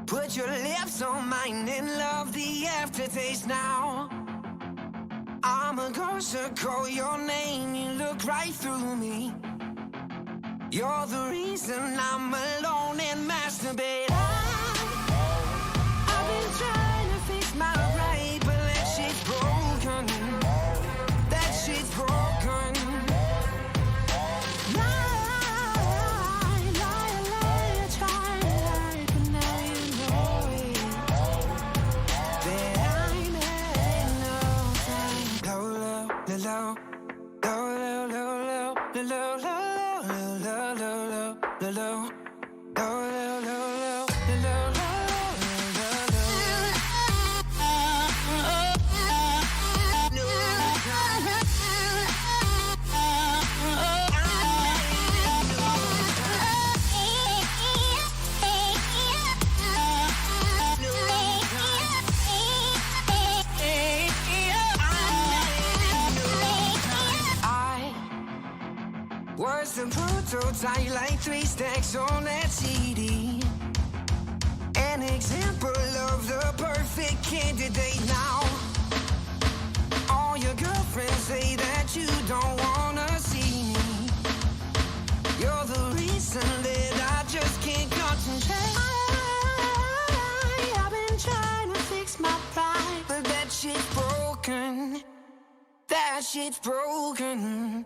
Put your lips on mine and love the aftertaste now. I'm a ghost to call your name, you look right through me. You're the reason I'm alone and masturbate. I've been trying to fix my right, but that shit's broken. That shit's broken. Lie, try to lie, but now you know it. That I'm having no time. Low, low, low, low, low, low, low, low, low. Was the prototype like 3 stacks on that CD? An example of the perfect candidate now. All your girlfriends say that you don't wanna see me. You're the reason that I just can't concentrate. I've been trying to fix my pride, but that shit's broken. That shit's broken.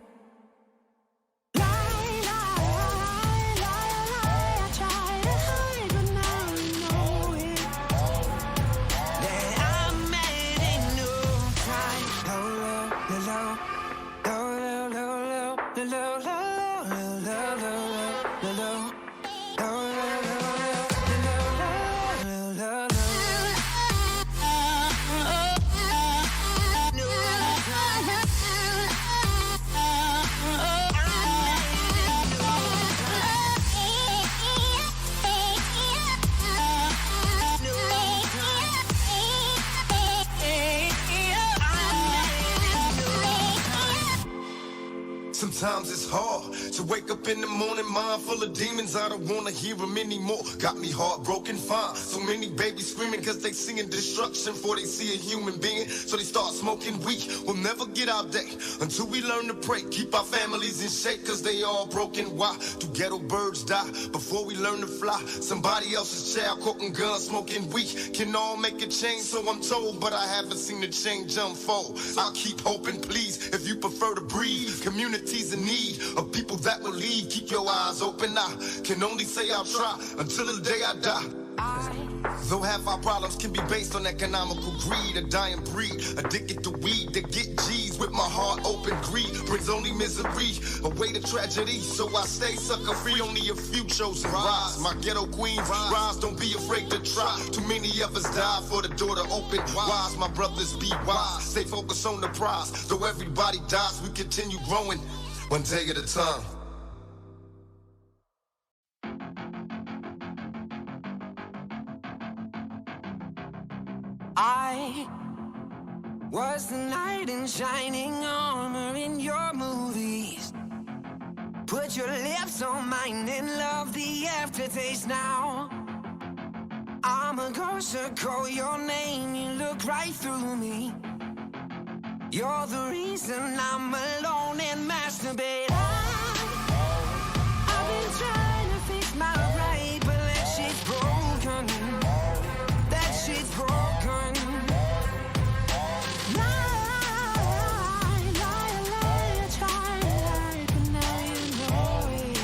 Sometimes it's hard to wake up in the morning, mind full of demons. I don't wanna hear them anymore. Got me heartbroken, fine. So many babies screaming cause they seeing destruction before they see a human being. So they start smoking weed. We'll never get our day until we learn to pray. Keep our families in shape cause they all broken. Why do ghetto birds die before we learn to fly? Somebody else's child quoting guns, smoking weed. Can all make a change, so I'm told, but I haven't seen the change unfold. I'll keep hoping, please, if you prefer to breathe. Communities in need of people that will lead. Keep your eyes open. I can only say I'll try until the day I die. Though half our problems can be based on economical greed, a dying breed, addicted to weed, to get G's with my heart open. Greed brings only misery, away to tragedy, so I stay sucker free. Only a few chosen rise. My ghetto queens rise, don't be afraid to try. Too many of us die for the door to open. Wise, my brothers, be wise. Stay focused on the prize. Though everybody dies, we continue growing, one day at a time. I was the knight in shining armor in your movies. Put your lips on mine and love the aftertaste now. I'm a ghost to call your name, you look right through me. You're the reason I'm alone and masturbate. I've been trying to fix my right, but that shit's broken. That shit's broken. Lie, try to lie, but now you know it.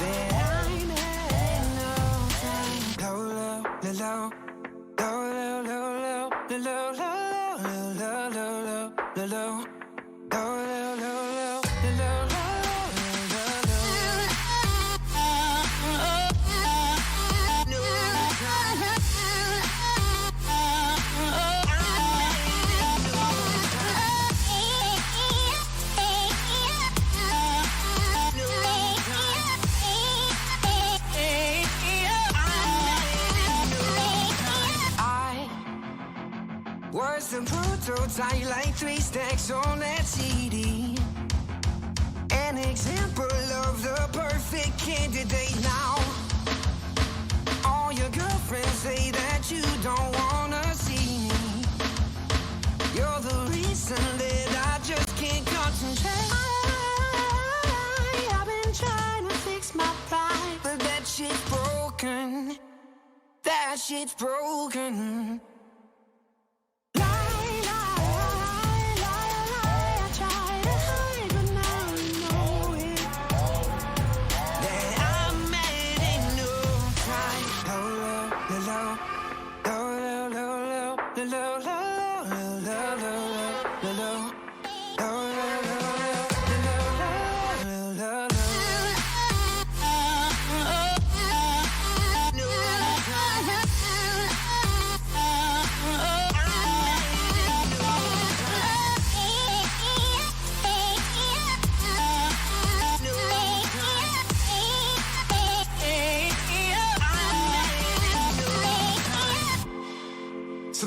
That I'm having no time. Low, low, low, low, low, low, low, low, low. Was the prototype like 3 stacks on that CD? An example of the perfect candidate now. All your that shit's broken.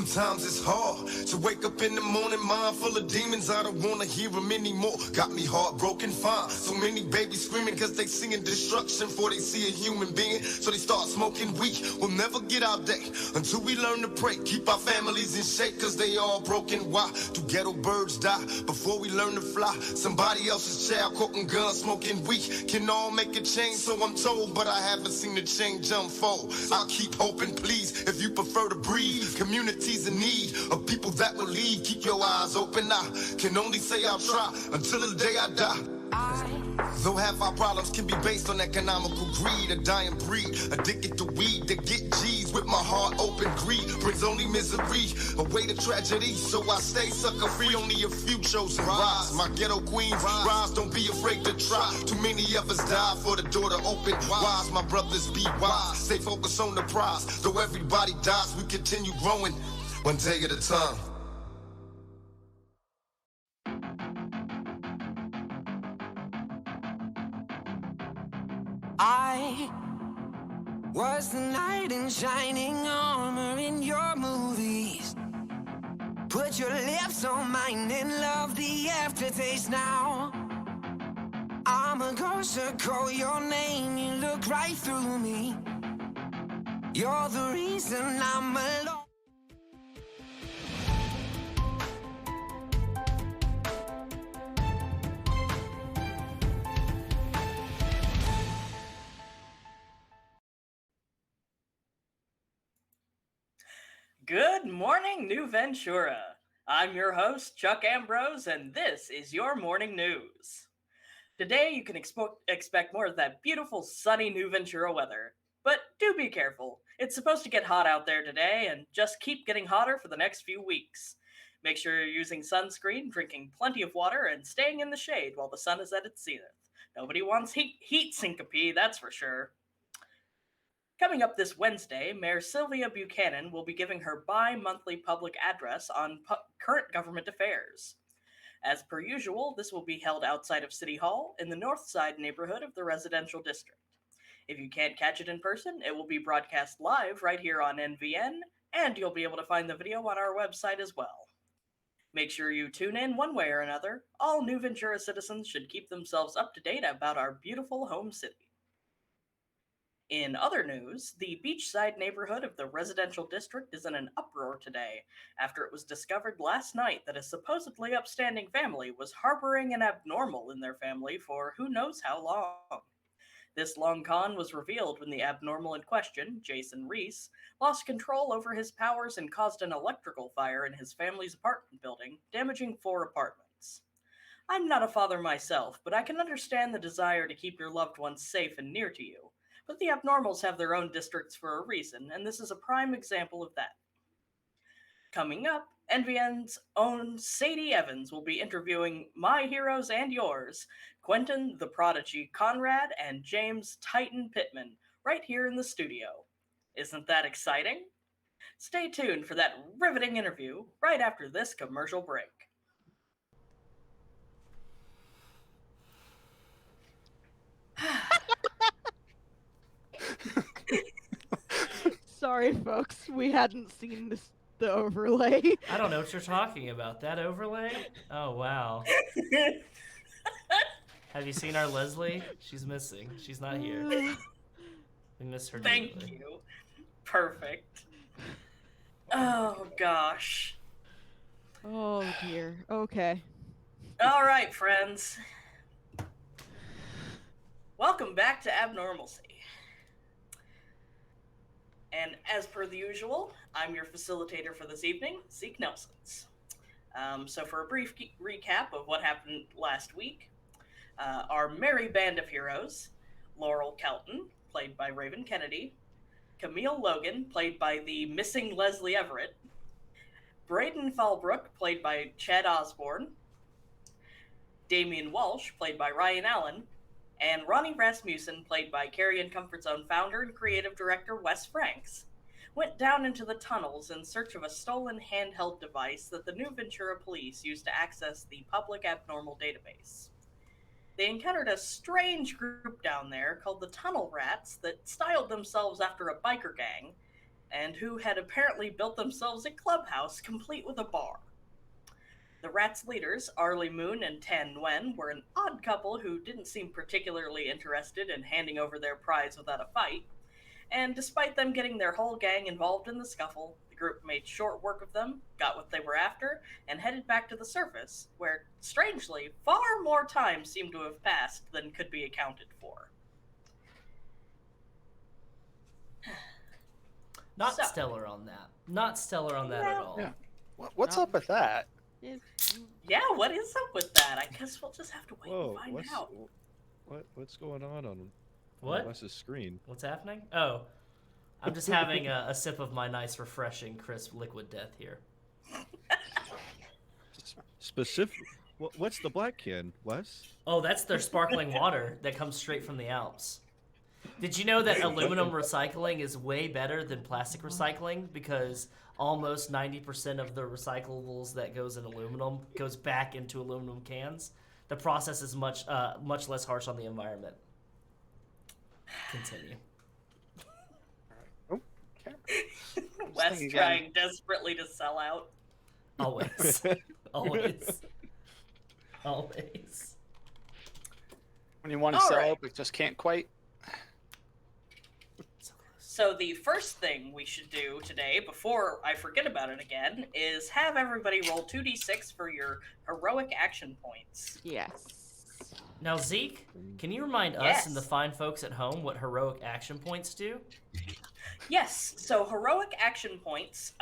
Sometimes it's hard to wake up in the morning, mind full of demons. I don't wanna hear them anymore. Got me heartbroken, fine. So many babies screaming cause they singing destruction before they see a human being. So they start smoking weed. We'll never get our day until we learn to pray. Keep our families in shape cause they all broken. Why do ghetto birds die before we learn to fly? Somebody else's child quoting guns, smoking weed. Can all make a change, so I'm told, but I haven't seen the change unfold. I'll keep hoping, please, if you prefer to breathe. Communities in need of people that will lead. Keep your eyes open. I can only say I'll try until the day I die. Though half our problems can be based on economical greed, a dying breed, addicted to weed that get G's with my heart open. Greed brings only misery, away to tragedy. So I stay sucker free, only a few chosen rise. My ghetto queens rise, don't be afraid to try. Too many of us die for the door to open. Wise, my brothers, be wise. Stay focused on the prize. Though everybody dies, we continue growing, one day at a time. I was the knight in shining armor in your movies. Put your lips on mine and love the aftertaste now. I'm a ghost, so call your name, you look right through me. You're the reason I'm alone. Good morning, New Ventura. I'm your host, Chuck Ambrose, and this is your morning news. Today, you can expect more of that beautiful, sunny New Ventura weather. But do be careful. It's supposed to get hot out there today, and just keep getting hotter for the next few weeks. Make sure you're using sunscreen, drinking plenty of water, and staying in the shade while the sun is at its zenith. Nobody wants heat syncope, that's for sure. Coming up this Wednesday, Mayor Sylvia Buchanan will be giving her bi-monthly public address on current government affairs. As per usual, this will be held outside of City Hall in the North Side neighborhood of the residential district. If you can't catch it in person, it will be broadcast live right here on NVN, and you'll be able to find the video on our website as well. Make sure you tune in one way or another. All New Ventura citizens should keep themselves up to date about our beautiful home city. In other news, the beachside neighborhood of the residential district is in an uproar today after it was discovered last night that a supposedly upstanding family was harboring an abnormal in their family for who knows how long. This long con was revealed when the abnormal in question, Jason Reese, lost control over his powers and caused an electrical fire in his family's apartment building, damaging 4 apartments. I'm not a father myself, but I can understand the desire to keep your loved ones safe and near to you. But the abnormals have their own districts for a reason, and this is a prime example of that. Coming up, NVN's own Sadie Evans will be interviewing my heroes and yours, Quentin the Prodigy Conrad and James Titan Pittman, right here in the studio. Isn't that exciting? Stay tuned for that riveting interview right after this commercial break. Sorry, folks. We hadn't seen the overlay. I don't know what you're talking about. That overlay? Oh, wow. Have you seen our Leslee? She's missing. She's not here. We miss her Thank dearly. you. Perfect. Oh, gosh. Oh, dear. Okay. All right, friends. Welcome back to Abnormalcy. And as per the usual, I'm your facilitator for this evening, Zeke Nelsons. So, for a brief recap of what happened last week, our merry band of heroes, Laurel Calton, played by Raven Kennedy, Camille Logan, played by the missing Leslee Everett, Brayden Fallbrook, played by Chad Osborn, Damian Walsh, played by Ryan Allen, and Ronnie Rasmussen, played by Carrion Comfort Zone founder and creative director Wes Franks, went down into the tunnels in search of a stolen handheld device that the New Ventura police used to access the public abnormal database. They encountered a strange group down there called the Tunnel Rats that styled themselves after a biker gang, and who had apparently built themselves a clubhouse complete with a bar. The Rats' leaders, Arlie Moon and Tan Nguyen, were an odd couple who didn't seem particularly interested in handing over their prize without a fight, and despite them getting their whole gang involved in the scuffle, the group made short work of them, got what they were after, and headed back to the surface, where, strangely, far more time seemed to have passed than could be accounted for. Not So- stellar on that. Not stellar on that at Yeah. all. Yeah. What's up with that? It- Yeah, what is up with that? I guess we'll just have to wait Whoa, and find out. what's going on What? Wes's screen? What's happening? Oh, I'm just having a sip of my nice, refreshing, crisp liquid death here. Specific. What's the black can, Wes? Oh, that's their sparkling water that comes straight from the Alps. Did you know that aluminum recycling is way better than plastic recycling because almost 90% of the recyclables that goes in aluminum goes back into aluminum cans? The process is much less harsh on the environment. Continue. Wes thinking trying desperately to sell out. Always. Always. Always. When you want to All sell right. it, but just can't quite. So close. So the first thing we should do today, before I forget about it again, is have everybody roll 2d6 for your heroic action points. Yes. Now, Zeke, can you remind us Yes. and the fine folks at home what heroic action points do? Yes, so heroic action points.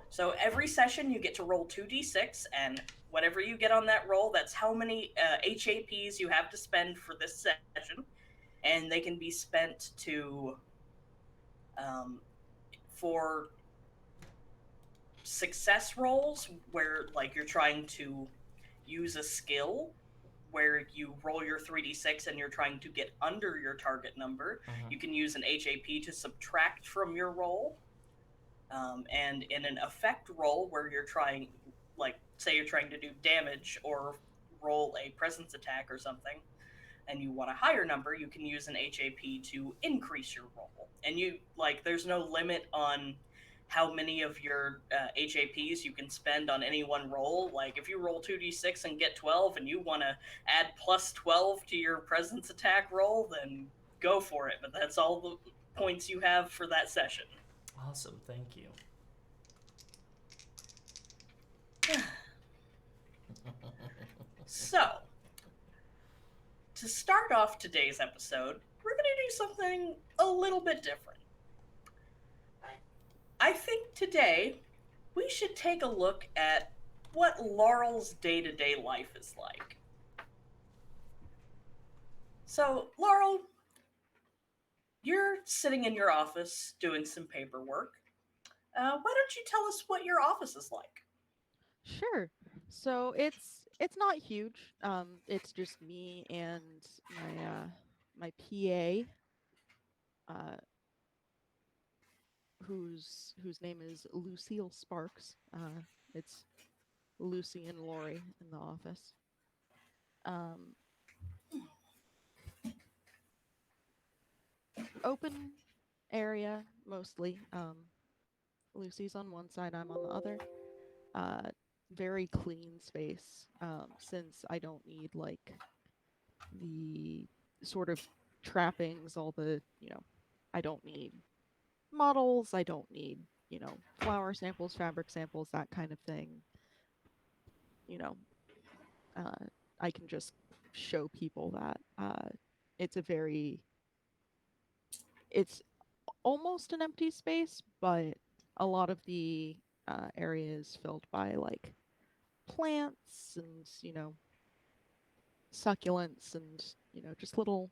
So every session you get to roll 2d6, and whatever you get on that roll, that's how many HAPs you have to spend for this session. And they can be spent to for success rolls where like you're trying to use a skill where you roll your 3d6 and you're trying to get under your target number. You can use an HAP to subtract from your roll. And in an effect roll where you're trying, like, say you're trying to do damage or roll a presence attack or something, and you want a higher number, you can use an HAP to increase your roll. And you, like, there's no limit on how many of your HAPs you can spend on any one roll. Like, if you roll 2d6 and get 12 and you want to add plus 12 to your presence attack roll, then go for it. But that's all the points you have for that session. Awesome, thank you. So, to start off today's episode, we're going to do something a little bit different. I think today we should take a look at what Laurel's day-to-day life is like. So, Laurel, you're sitting in your office doing some paperwork. Why don't you tell us what your office is like? Sure. So it's not huge. It's just me and my PA, whose name is Lucille Sparks. It's Lucy and Lori in the office. Open area mostly. Lucy's on one side, I'm on the other. Very clean space, since I don't need like the sort of trappings, all the, I don't need models, I don't need, flower samples, fabric samples, that kind of thing. You know, I can just show people that it's almost an empty space, but a lot of the area is filled by like plants and succulents and just little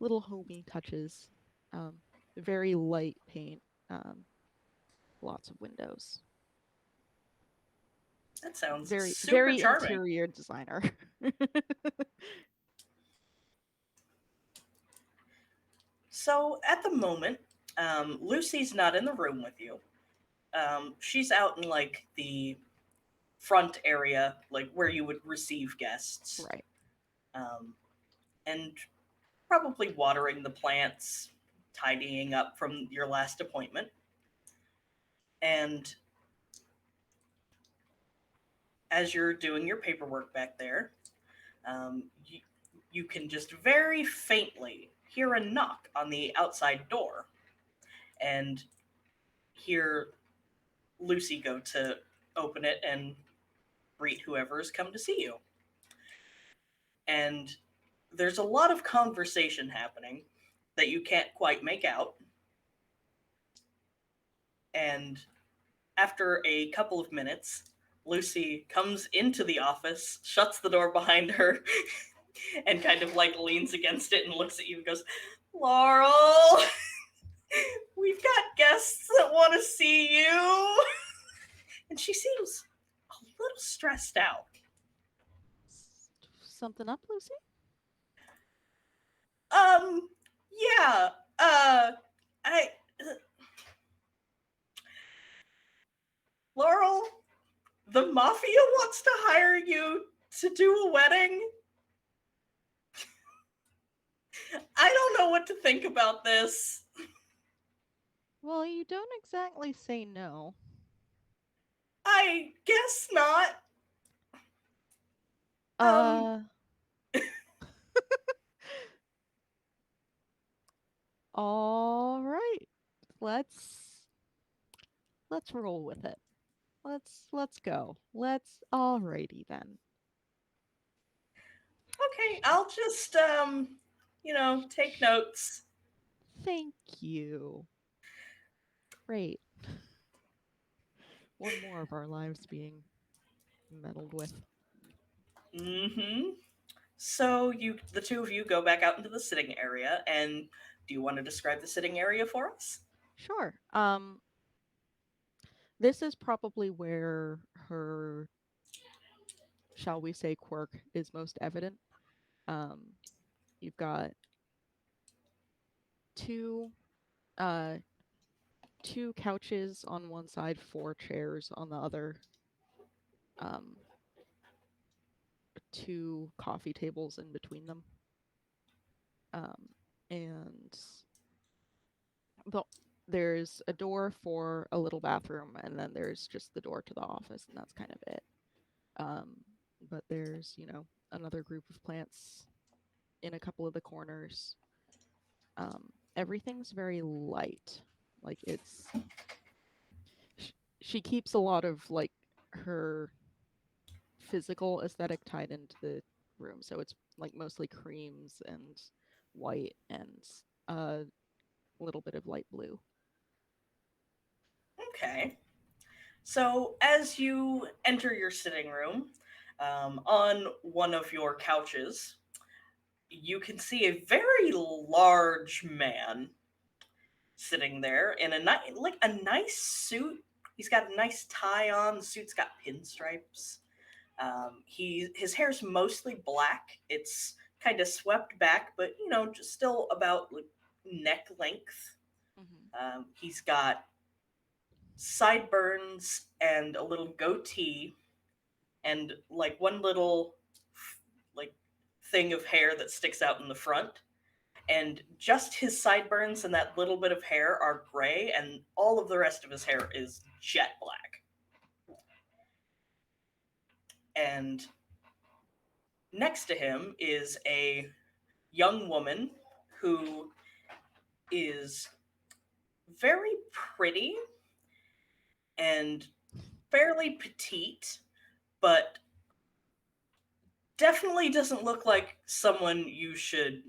homey touches. Um, very light paint. Lots of windows. That sounds Very super very charming. interior designer. So at the moment, Lucy's not in the room with you. She's out in like the front area, like where you would receive guests, Right. um, and probably watering the plants, tidying up from your last appointment. And as you're doing your paperwork back there, you can just very faintly hear a knock on the outside door and hear Lucy go to open it and greet whoever's come to see you. And there's a lot of conversation happening that you can't quite make out. And after a couple of minutes, Lucy comes into the office, shuts the door behind her, and kind of like leans against it and looks at you and goes, Laurel, we've got guests that want to see you. And she seems a little stressed out. Something up, Lucy? Yeah, I, Laurel, the mafia wants to hire you to do a wedding. I don't know what to think about this. Well, you don't exactly say no. I guess not. All right. Let's roll with it. Let's go. Alrighty then. Okay, I'll just take notes. Thank you. Great. One more of our lives being meddled with. Mm-hmm. So the two of you go back out into the sitting area, and do you want to describe the sitting area for us? Sure. This is probably where her, shall we say, quirk is most evident. You've got two couches on one side, 4 chairs on the other, 2 coffee tables in between them, and there's a door for a little bathroom, and then there's just the door to the office, and that's kind of it. But there's another group of plants in a couple of the corners. Everything's very light. Like she keeps a lot of like her physical aesthetic tied into the room, so it's like mostly creams and white and a little bit of light blue. Okay. So as you enter your sitting room, on one of your couches, you can see a very large man sitting there in a nice suit. He's got a nice tie on. The suit's got pinstripes. His hair's mostly black. It's kind of swept back, but just still about like neck length. Mm-hmm. He's got sideburns and a little goatee, and like one little like thing of hair that sticks out in the front. And just his sideburns and that little bit of hair are gray, and all of the rest of his hair is jet black. And next to him is a young woman who is very pretty and fairly petite, but definitely doesn't look like someone you should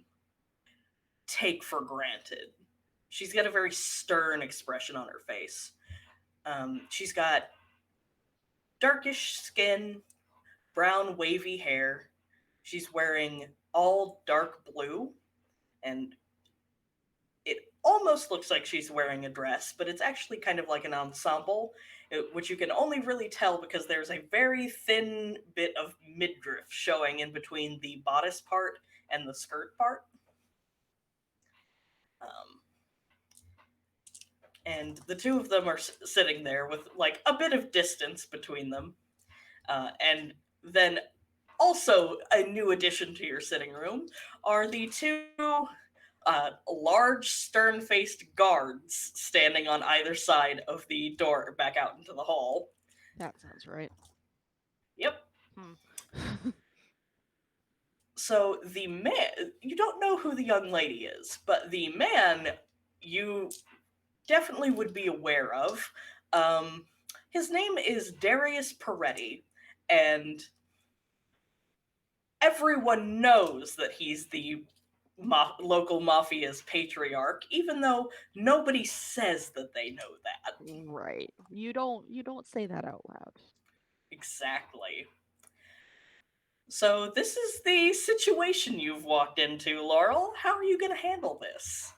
take for granted. she's got a very stern expression on her face. She's got darkish skin, brown wavy hair. She's wearing all dark blue, and it almost looks like she's wearing a dress, but it's actually kind of like an ensemble, which you can only really tell because there's a very thin bit of midriff showing in between the bodice part and the skirt part. Um, and the two of them are sitting there with like a bit of distance between them. And then also a new addition to your sitting room are the two large stern-faced guards standing on either side of the door back out into the hall. That sounds right. Yep. Hmm. So the man, you don't know who the young lady is, but the man you definitely would be aware of. His name is Darius Peretti, and everyone knows that he's the local mafia's patriarch, even though nobody says that they know that. Right. You don't say that out loud. Exactly. So this is the situation you've walked into, Laurel. How are you going to handle this?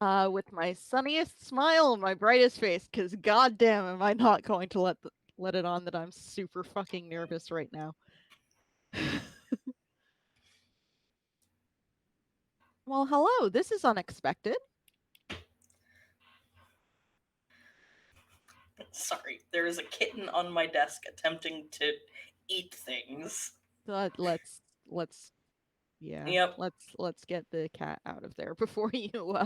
With my sunniest smile and my brightest face, because goddamn, am I not going to let it on that I'm super fucking nervous right now. Well, hello. This is unexpected. Sorry, there is a kitten on my desk attempting to eat things. But let's yeah. Yep. Let's get the cat out of there before you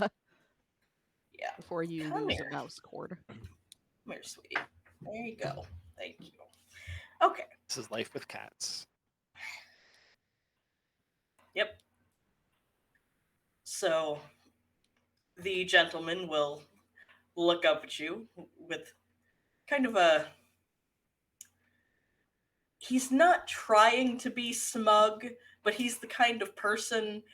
Yeah. before you Come lose here. a mouse cord. Come here, sweetie. There you go. Thank you. Okay. This is life with cats. Yep. So the gentleman will look up at you with kind of a. He's not trying to be smug, but he's the kind of person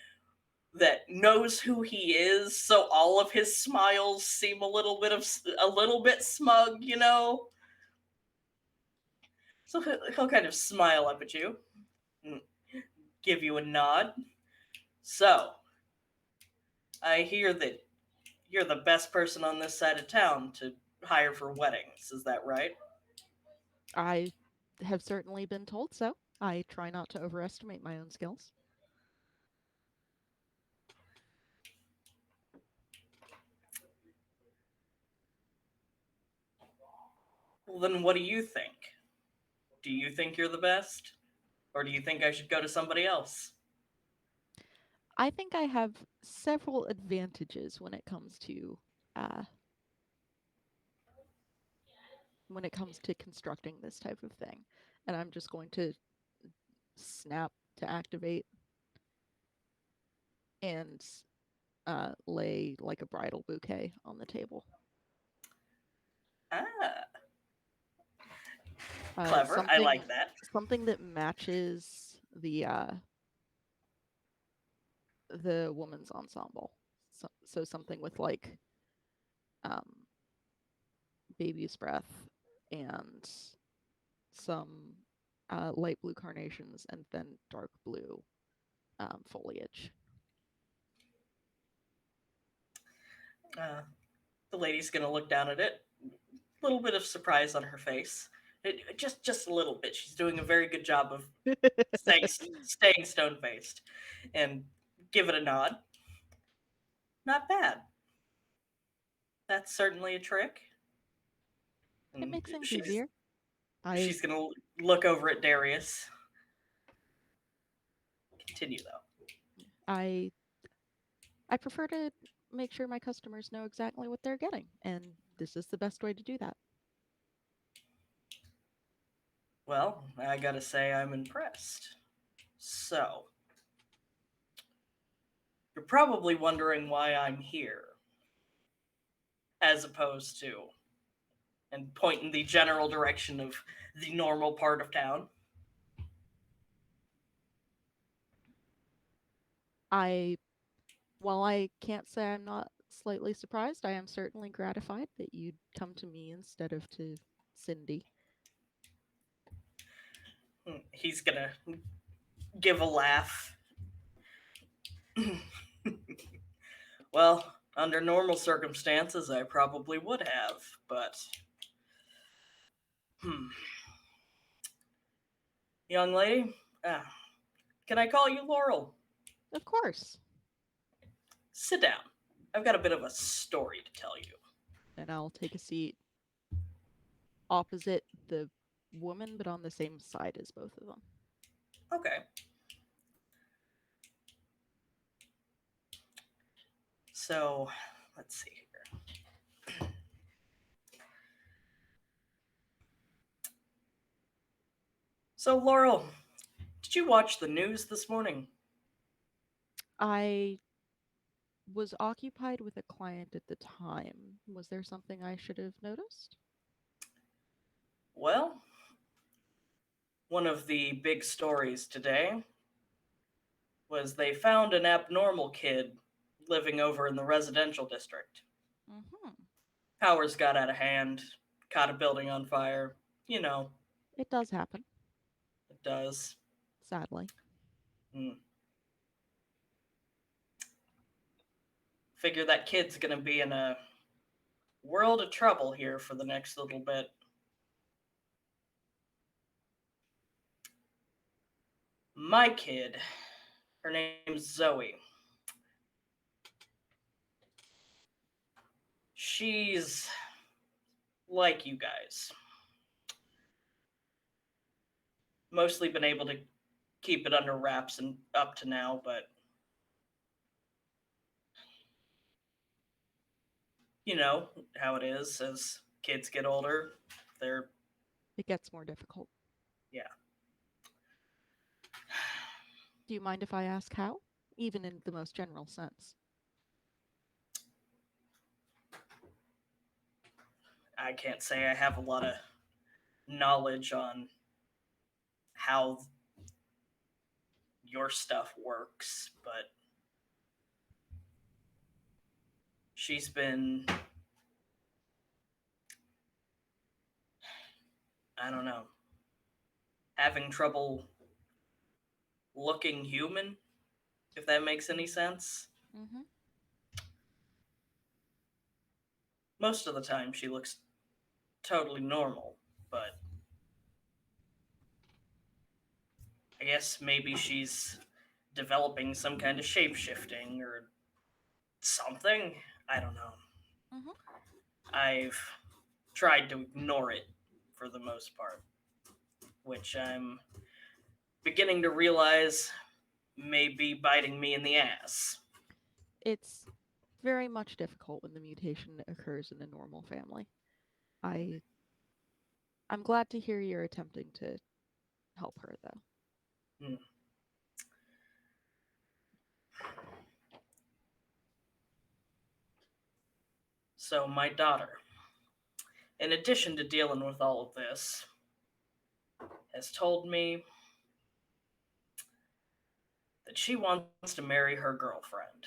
that knows who he is, so all of his smiles seem a little bit smug, you know. So he'll kind of smile up at you and give you a nod. So, I hear that you're the best person on this side of town to hire for weddings. Is that right? I have certainly been told so. I try not to overestimate my own skills. Well, then what do you think? Do you think you're the best? Or do you think I should go to somebody else? I think I have several advantages uh, when it comes to constructing this type of thing. And I'm just going to snap to activate and lay like a bridal bouquet on the table. Ah, clever. I like that. Something that matches the woman's ensemble. So something with like baby's breath and some light blue carnations and then dark blue foliage. The lady's gonna look down at it. A little bit of surprise on her face. Just a little bit. She's doing a very good job of staying stone-faced, and give it a nod. Not bad. That's certainly a trick. It And makes things easier. She's gonna look over at Darius. Continue though. I prefer to make sure my customers know exactly what they're getting, and this is the best way to do that. Well, I gotta say I'm impressed. So, you're probably wondering why I'm here, as opposed to, and point in the general direction of the normal part of town. I While I can't say I'm not slightly surprised, I am certainly gratified that you'd come to me instead of to Cindy. He's gonna give a laugh. Well, under normal circumstances, I probably would have, but. Young lady, can I call you Laurel? Of course. Sit down. I've got a bit of a story to tell you. And I'll take a seat opposite the woman, but on the same side as both of them. Okay. So, let's see here. So, Laurel, did you watch the news this morning? I was occupied with a client at the time. Was there something I should have noticed? Well, one of the big stories today was they found an abnormal kid living over in the residential district. Mm-hmm. Powers got out of hand, caught a building on fire. You know, It does happen, it does. sadly. Figure that kid's gonna be in a world of trouble here for the next little bit. My kid, her name's Zoe. She's like you guys. Mostly been able to keep it under wraps and up to now, but you know how it is as kids get older. They're, It gets more difficult. yeah. Do you mind if I ask how? Even in the most general sense. I can't say I have a lot of knowledge on how your stuff works, but she's been, I don't know, having trouble looking human, if that makes any sense. Mm-hmm. Most of the time she looks totally normal, but I guess maybe she's developing some kind of shape shifting or something. I don't know. Mm-hmm. I've tried to ignore it for the most part, which I'm beginning to realize may be biting me in the ass. It's very much difficult when the mutation occurs in a normal family. I'm glad to hear you're attempting to help her, though. Hmm. So, my daughter, in addition to dealing with all of this, has told me that she wants to marry her girlfriend.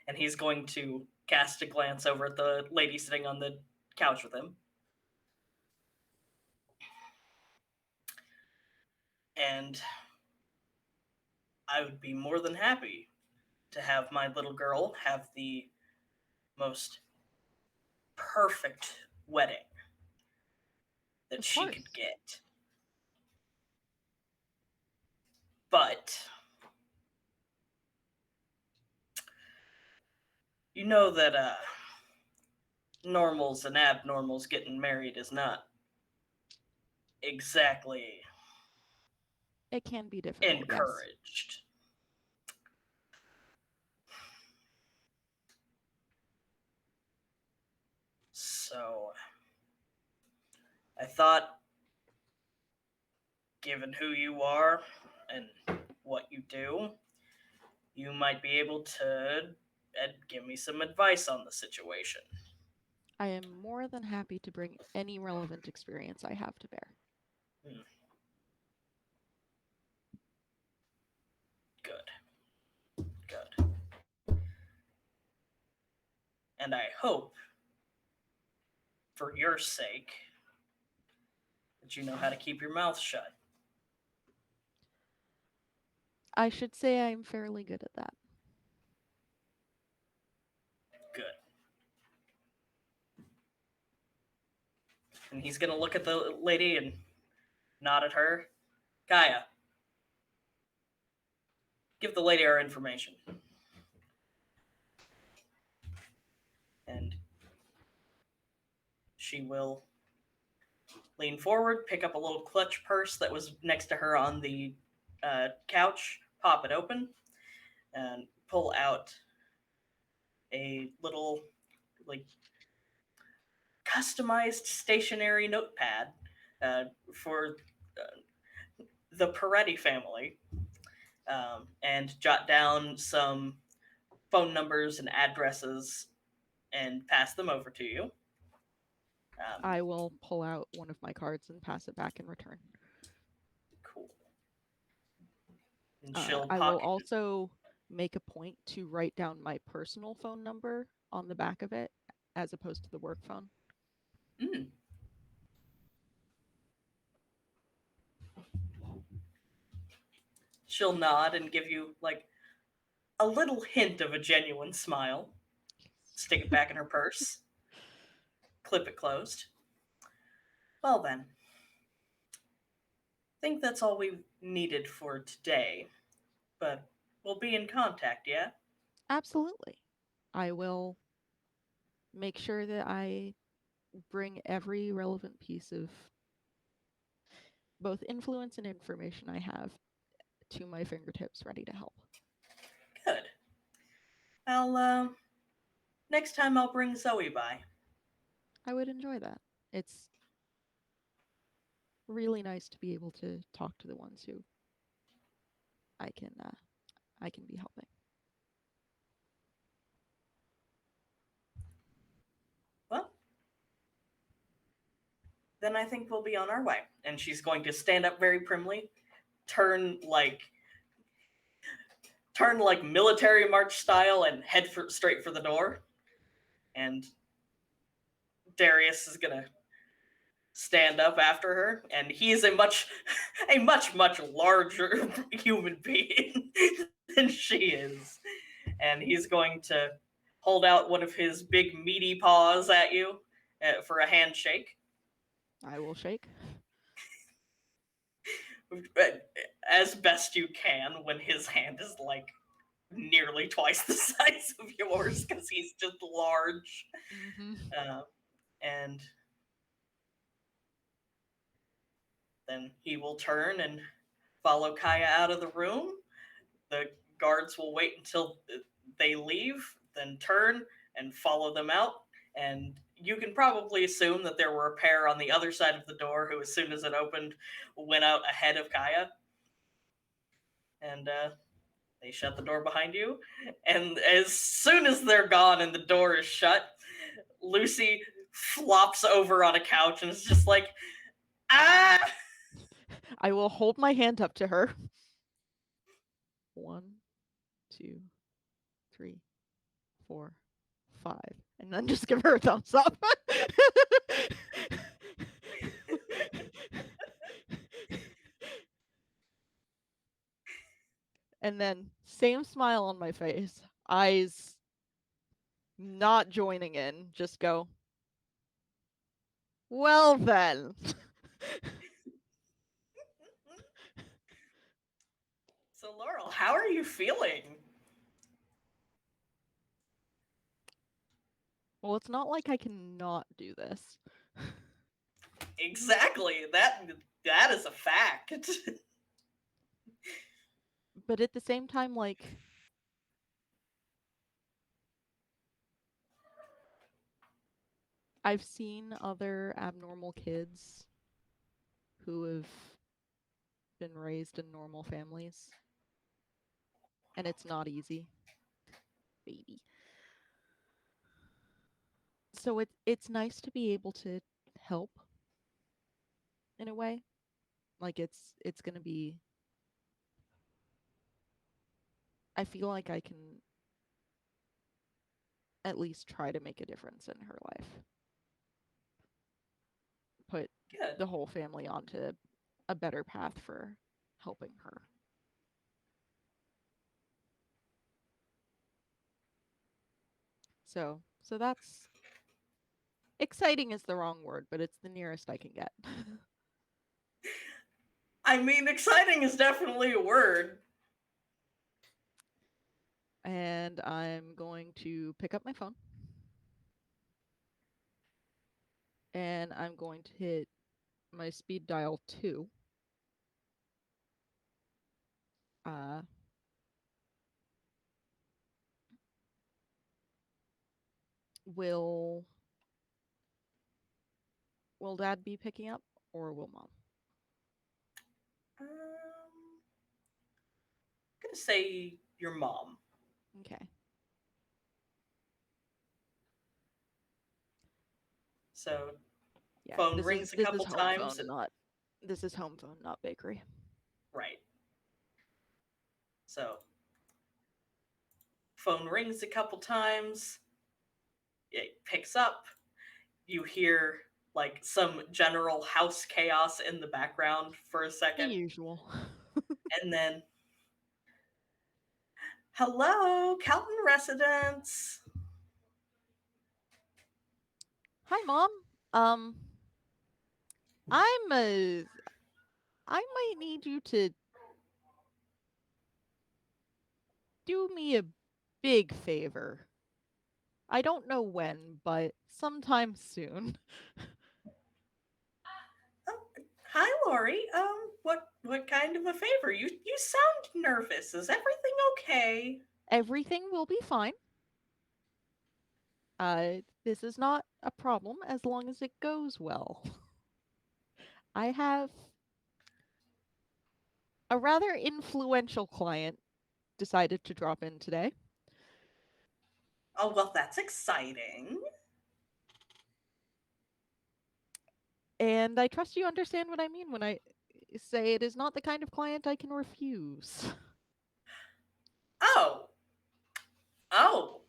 And he's going to cast a glance over at the lady sitting on the couch with him. And I would be more than happy to have my little girl have the most perfect wedding that Of she course. could get. But you know that normals and abnormals getting married is not exactly It can be difficult, yes. encouraged. So I thought, given who you are and what you do, you might be able to give me some advice on the situation. I am more than happy to bring any relevant experience I have to bear. Good. Good. And I hope, for your sake, that you know how to keep your mouth shut. I should say I'm fairly good at that. Good. And he's gonna look at the lady and nod at her. Kaya, give the lady our information. And she will lean forward, pick up a little clutch purse that was next to her on the couch, pop it open, and pull out a little, like, customized stationary notepad for the Peretti family, and jot down some phone numbers and addresses and pass them over to you. I will pull out one of my cards and pass it back in return. Cool. And she'll I will pocket. also make a point to write down my personal phone number on the back of it, as opposed to the work phone. Mm. She'll nod and give you, like, a little hint of a genuine smile. Stick it back in her purse. Clip it closed. Well then. I think that's all we needed for today. But we'll be in contact, yeah? Absolutely. I will make sure that I bring every relevant piece of both influence and information I have to my fingertips, ready to help. Good. Next time I'll bring Zoe by. I would enjoy that. It's really nice to be able to talk to the ones who I can be helping. Well, then I think we'll be on our way. And she's going to stand up very primly, turn like military march style, and head straight for the door. And Darius is gonna stand up after her, and he's a much larger human being than she is. And he's going to hold out one of his big meaty paws at you for a handshake. I will shake. As best you can when his hand is like nearly twice the size of yours because he's just large. Mm-hmm. And then he will turn and follow Kaya out of the room. The guards will wait until they leave, then turn and follow them out. And you can probably assume that there were a pair on the other side of the door who, as soon as it opened, went out ahead of Kaya. And they shut the door behind you. And as soon as they're gone and the door is shut, Lucy flops over on a couch and is just like, ah! I will hold my hand up to her. 1, 2, 3, 4, 5, and then just give her a thumbs up. And then same smile on my face, eyes not joining in, just go, well then. So, Laurel, how are you feeling? Well, it's not like I can not do this. Exactly. That is a fact. But at the same time, like, I've seen other abnormal kids who have been raised in normal families, and it's not easy. Baby. So it's nice to be able to help in a way. Like it's going to be, I feel like I can at least try to make a difference in her life. Put Good. the whole family onto a better path for helping her. So that's exciting is the wrong word, but it's the nearest I can get. I mean, exciting is definitely a word. And I'm going to pick up my phone. And I'm going to hit my speed dial 2. Will Dad be picking up, or will Mom? I'm gonna say your mom. Okay. So Yeah. phone This rings is a couple home times. phone, this is home phone, not bakery. Right. So phone rings a couple times. It picks up. You hear like some general house chaos in the background for a The second. usual. And then, hello, Calton residents. Hi, Mom. I might need you to do me a big favor. I don't know when, but sometime soon. Oh, hi, Lori. What kind of a favor? You sound nervous. Is everything okay? Everything will be fine. This is not a problem as long as it goes well. I have a rather influential client decided to drop in today. Oh, well, that's exciting. And I trust you understand what I mean when I say it is not the kind of client I can refuse. Oh. Oh.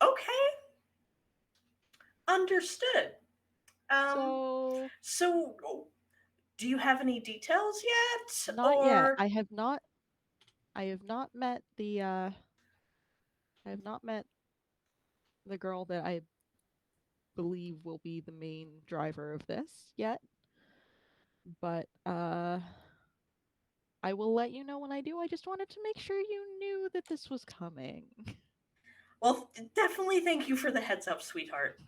Okay. Understood. So do you have any details yet? Not yet. I have not met the I have not met the girl that I believe will be the main driver of this yet. But I will let you know when I do. I just wanted to make sure you knew that this was coming. Well, definitely thank you for the heads up, sweetheart.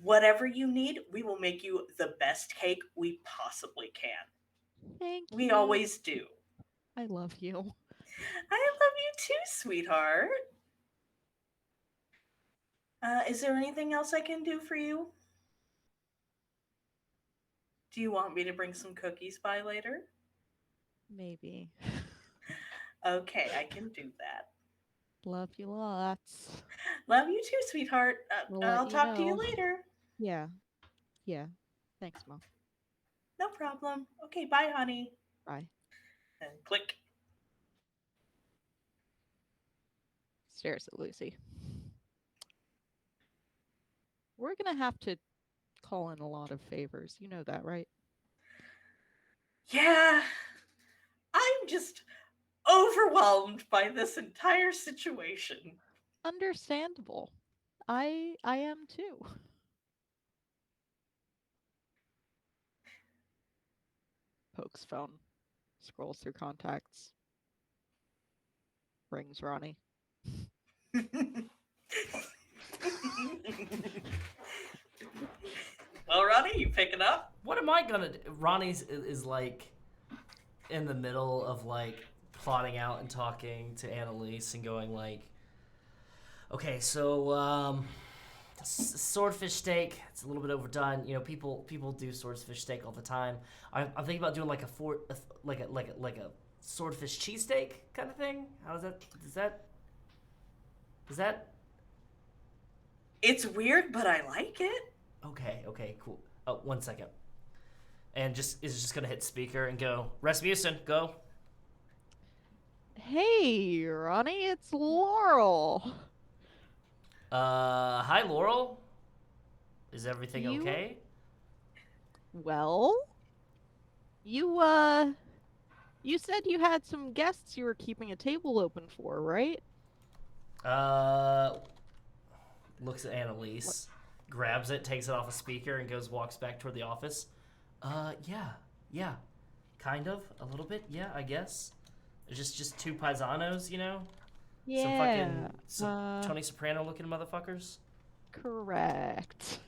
Whatever you need, we will make you the best cake we possibly can. Thank you. We always do. I love you. I love you too, sweetheart. Is there anything else I can do for you? Do you want me to bring some cookies by later? Maybe. Okay, I can do that. Love you lots. Love you too, sweetheart. I'll talk to you know. later. Yeah. Yeah. Thanks, Mom. No problem. Okay, bye, honey. Bye. And click. Stares at Lucy. We're gonna have to call in a lot of favors. You know that, right? Yeah, I'm just overwhelmed by this entire situation. Understandable. I am too. Pokes phone. Scrolls through contacts. Rings Ronnie. Well, Ronnie, you picking up? What am I gonna do? Ronnie's is like in the middle of like plotting out and talking to Annalise and going like, okay, so swordfish steak. It's a little bit overdone. You know, people do swordfish steak all the time. I'm thinking about doing like a swordfish cheesesteak kind of thing. How is that? Is that? It's weird, but I like it. Okay, cool. Oh, 1 second. And is just gonna hit speaker and go, Rasmussen, go. Hey, Ronnie, it's Laurel. Hi, Laurel. Is everything You- okay? Well, you you said you had some guests you were keeping a table open for, right? Looks at Annalise, grabs it, takes it off a speaker, and walks back toward the office. Yeah. Kind of, a little bit, yeah, I guess. Just two paisanos, you know? Yeah. Some Tony Soprano looking motherfuckers. Correct.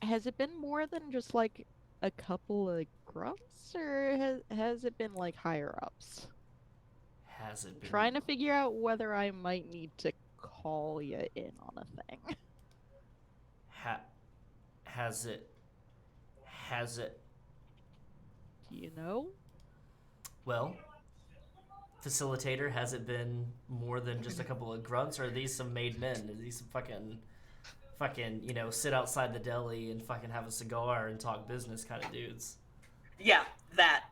Has it been more than just like a couple of grunts, or has it been like higher ups? Has it been? Trying to figure out whether I might need to call you in on a thing. Has it? Do you know? Well, Facilitator, has it been more than just a couple of grunts, or are these some made men? Are these some fucking, you know, sit outside the deli and fucking have a cigar and talk business kind of dudes? Yeah, that.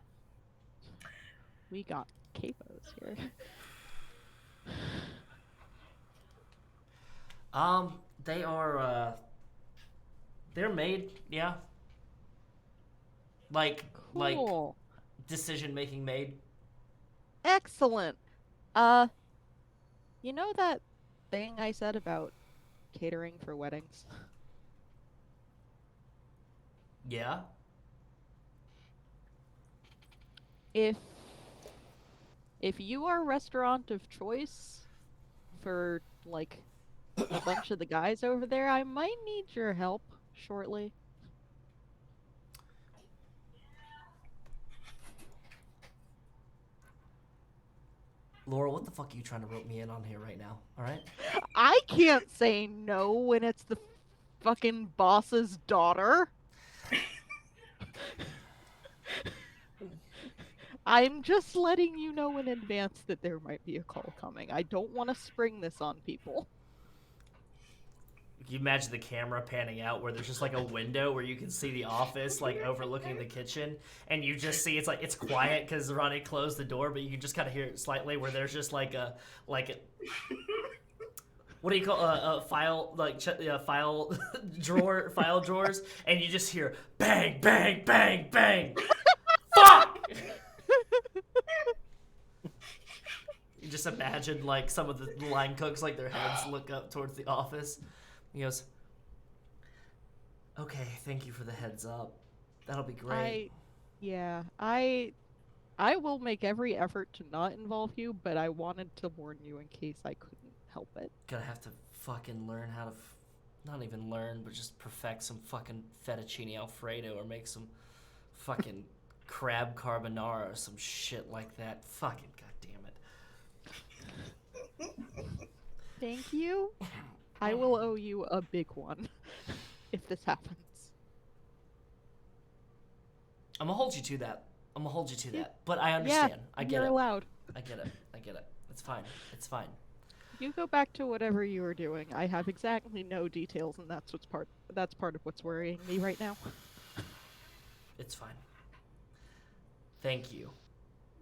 We got capos here. They are, they're made, yeah. Like Cool. decision making made. Excellent. You know that thing I said about catering for weddings? Yeah. If you are restaurant of choice for like a bunch of the guys over there, I might need your help shortly. Laurel, what the fuck are you trying to rope me in on here right now? All right. I can't say no when it's the fucking boss's daughter. I'm just letting you know in advance that there might be a call coming. I don't want to spring this on people. You imagine the camera panning out where there's just like a window where you can see the office like overlooking the kitchen, and you just see it's quiet because Ronnie closed the door, but you can just kind of hear it slightly where there's just like a what do you call a file file file drawers, and you just hear bang bang bang bang. Fuck. You just imagine like some of the line cooks, like their heads look up towards the office. He goes, "Okay, thank you for the heads up. That'll be great." I will make every effort to not involve you, but I wanted to warn you in case I couldn't help it. Gonna have to fucking learn how to, not even learn, but just perfect some fucking fettuccine alfredo or make some fucking crab carbonara or some shit like that. Fucking goddamn it. Thank you. I will owe you a big one if this happens. I'm gonna hold you to that. But I understand. I get you're it. allowed. I get it. It's fine. You go back to whatever you were doing. I have exactly no details, and that's part of what's worrying me right now. It's fine. Thank you.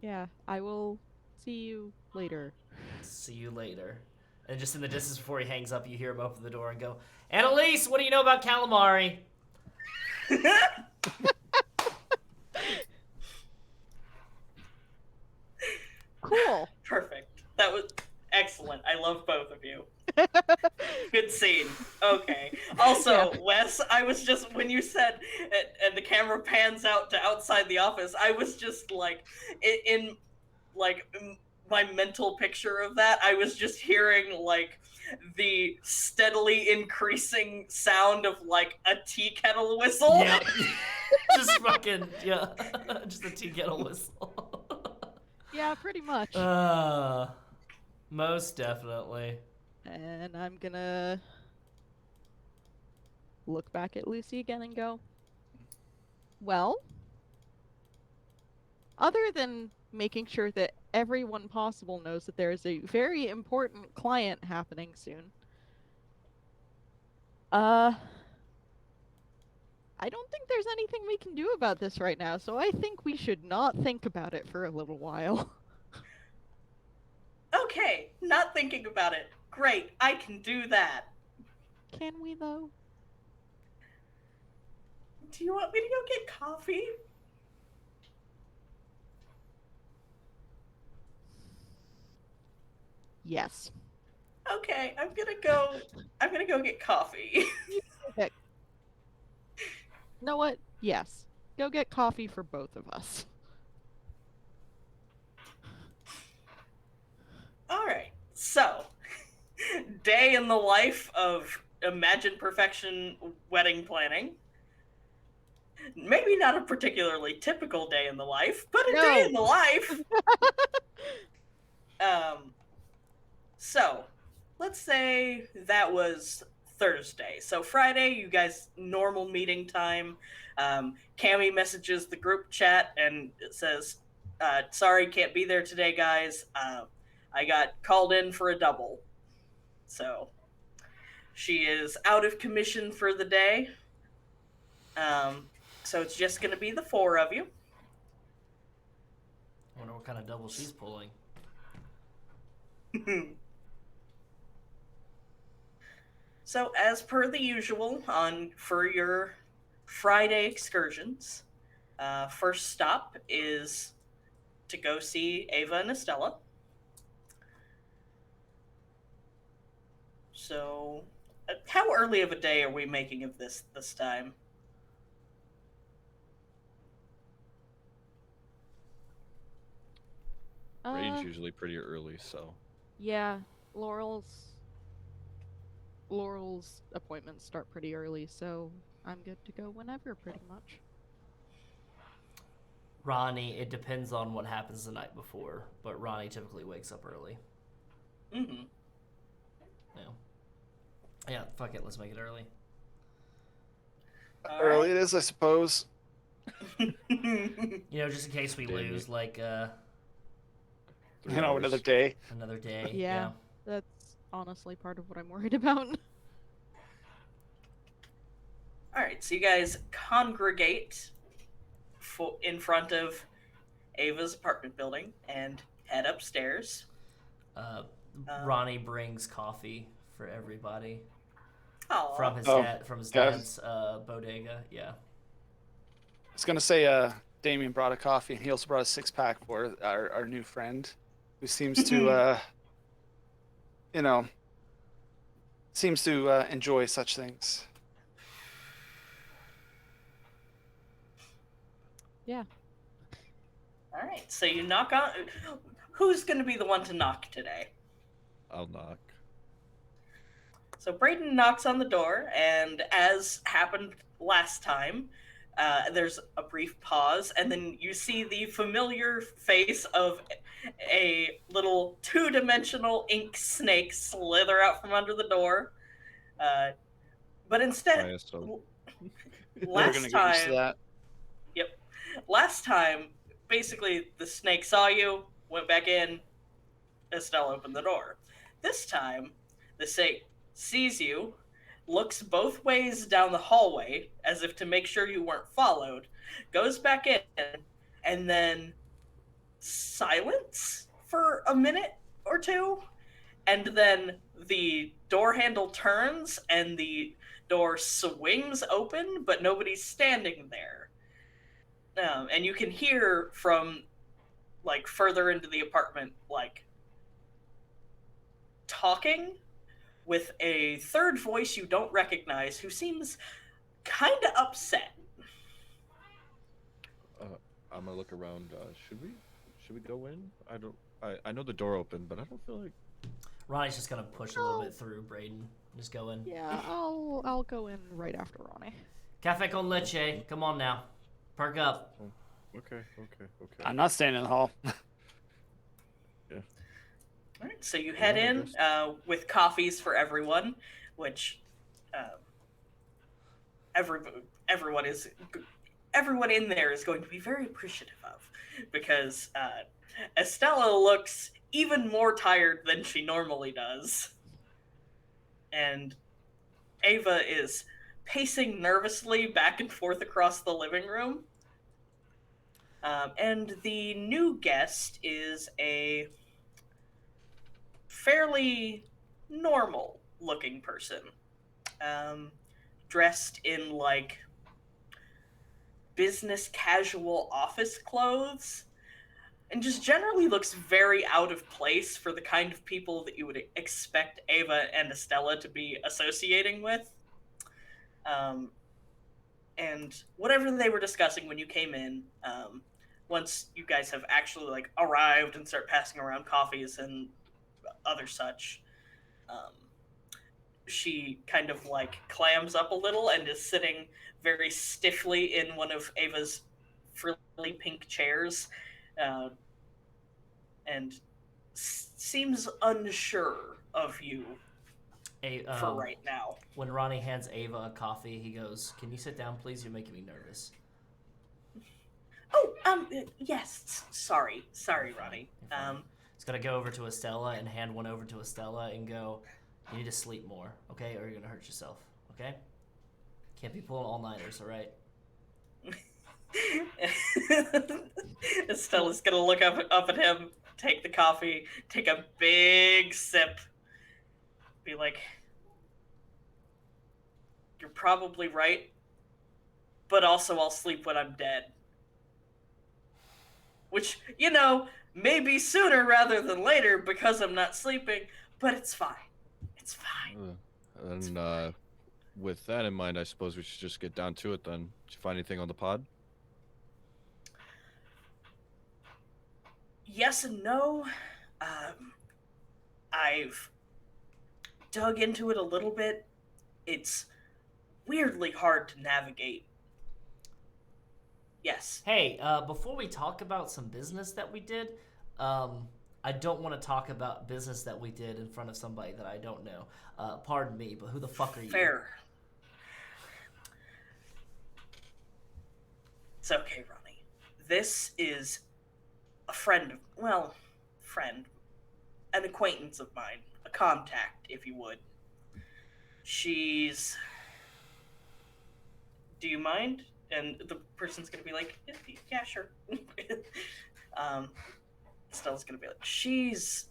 Yeah, I will see you later. See you later. And just in the distance before he hangs up, you hear him open the door and go, "Annalise, what do you know about calamari?" Cool. Perfect. That was excellent. I love both of you. Good scene. Okay. Also, yeah. Wes, I was just, when you said, and the camera pans out to outside the office, I was just like, in my mental picture of that, I was just hearing like the steadily increasing sound of like a tea kettle whistle. Yeah. Just fucking, yeah. Just a tea kettle whistle. Yeah, pretty much. Most definitely. And I'm gonna look back at Lucy again and go, well, other than making sure that everyone possible knows that there is a very important client happening soon, I don't think there's anything we can do about this right now, so I think we should not think about it for a little while. Okay, not thinking about it. Great, I can do that. Can we, though? Do you want me to go get coffee? Yes. Okay, I'm gonna go get coffee. Okay. You know what? Yes. Go get coffee for both of us. Alright, so, day in the life of Imagine Perfection wedding planning. Maybe not a particularly typical day in the life, but a day in the life. So, let's say that was Thursday. So Friday, you guys normal meeting time. Cammie messages the group chat and it says, "Sorry, can't be there today, guys. I got called in for a double, so she is out of commission for the day. So it's just going to be the four of you." I wonder what kind of double she's pulling. So, as per the usual, for your Friday excursions, first stop is to go see Ava and Estella. So, how early of a day are we making of this time? Range usually pretty early, so. Yeah, Laurel's appointments start pretty early, so I'm good to go whenever, pretty much. Ronnie, it depends on what happens the night before, but Ronnie typically wakes up early. Mm-hmm. Yeah, fuck it, let's make it early. Early it is, I suppose. You know, just in case we lose, like, another day. Another day. Yeah, that's honestly part of what I'm worried about. Alright, so you guys congregate in front of Ava's apartment building and head upstairs. Ronnie brings coffee for everybody. Aww. From his dad's bodega. Yeah. I was gonna say, Damian brought a coffee, and he also brought a 6-pack for our new friend, who seems to, enjoy such things. Yeah. All right, so you knock on. Who's going to be the one to knock today? I'll knock. So Brayden knocks on the door, and as happened last time, there's a brief pause, and then you see the familiar face of a little two-dimensional ink snake slither out from under the door. But instead, last time, last time, basically the snake saw you, went back in, Estelle opened the door. This time, the snake sees you, looks both ways down the hallway as if to make sure you weren't followed, goes back in, and then silence for a minute or two, and then the door handle turns and the door swings open, but nobody's standing there. And you can hear from, like, further into the apartment, like, talking with a third voice you don't recognize who seems kind of upset. I'm gonna look around. Should we go in? I know the door opened, but I don't feel like. Ronnie's just gonna push a little bit through Brayden. Just go in. Yeah, I'll go in right after Ronnie. Cafe con leche. Come on now. Perk up. Oh, okay. I'm not staying in the hall. Yeah. All right, so you head in with coffees for everyone, which everyone in there is going to be very appreciative of, because Estella looks even more tired than she normally does, and Ava is pacing nervously back and forth across the living room. And the new guest is a fairly normal looking person. Dressed in like business casual office clothes, and just generally looks very out of place for the kind of people that you would expect Ava and Estella to be associating with. And whatever they were discussing when you came in, once you guys have actually like arrived and start passing around coffees and other such, um, she kind of like clams up a little and is sitting very stiffly in one of Ava's frilly pink chairs, uh, and seems unsure of you for right now. When Ronnie hands Ava a coffee, he goes, "Can you sit down, please? You're making me nervous." Oh, yes. Sorry, Ronnie. He's gonna go over to Estella and hand one over to Estella and go, "You need to sleep more, okay? Or you're gonna hurt yourself, okay? Can't be pulling all-nighters, all right?" Estella's gonna look up at him, take the coffee, take a big sip, be like, "You're probably right, but also I'll sleep when I'm dead." Which, maybe sooner rather than later because I'm not sleeping, but it's fine. It's fine. And with that in mind, I suppose we should just get down to it then. Did you find anything on the pod? Yes and no. I've dug into it a little bit. It's weirdly hard to navigate. Yes. Hey, before we talk about some business that we did, I don't want to talk about business that we did in front of somebody that I don't know. Pardon me, but who the fuck are you? Fair. It's okay, Ronnie. This is a friend, an acquaintance of mine, a contact, if you would. She's... Do you mind? And the person's gonna be like, yeah, sure. Stella's gonna be like, she's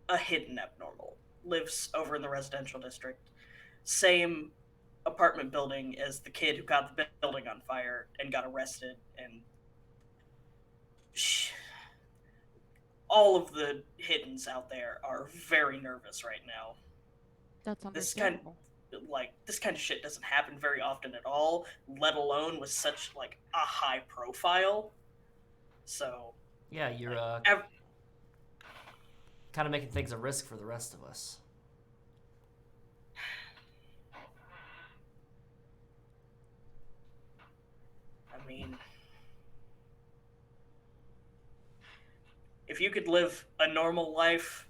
a hidden abnormal. Lives over in the residential district. Same apartment building as the kid who got the building on fire and got arrested. And all of the hiddens out there are very nervous right now. That's understandable. This kind of shit doesn't happen very often at all, let alone with such like a high profile. So yeah, you're kind of making things a risk for the rest of us. I mean, if you could live a normal life,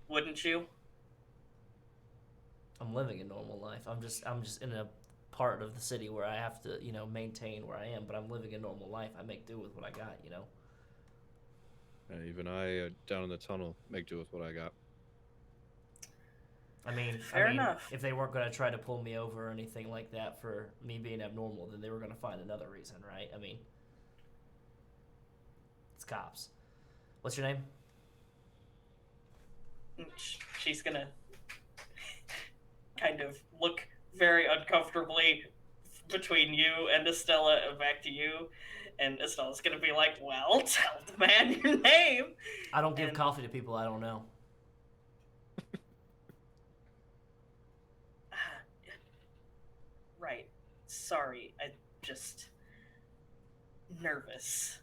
wouldn't you? I'm living a normal life. I'm just in a part of the city where I have to, maintain where I am, but I'm living a normal life. I make do with what I got, Even I, down in the tunnel, make do with what I got. I mean, Fair enough. If they weren't going to try to pull me over or anything like that for me being abnormal, then they were going to find another reason, right? I mean, it's cops. What's your name? She's gonna kind of look very uncomfortably between you and Estella and back to you. And Estella's gonna be like, well, tell the man your name. I don't give coffee to people I don't know. Right. Sorry, I just... nervous.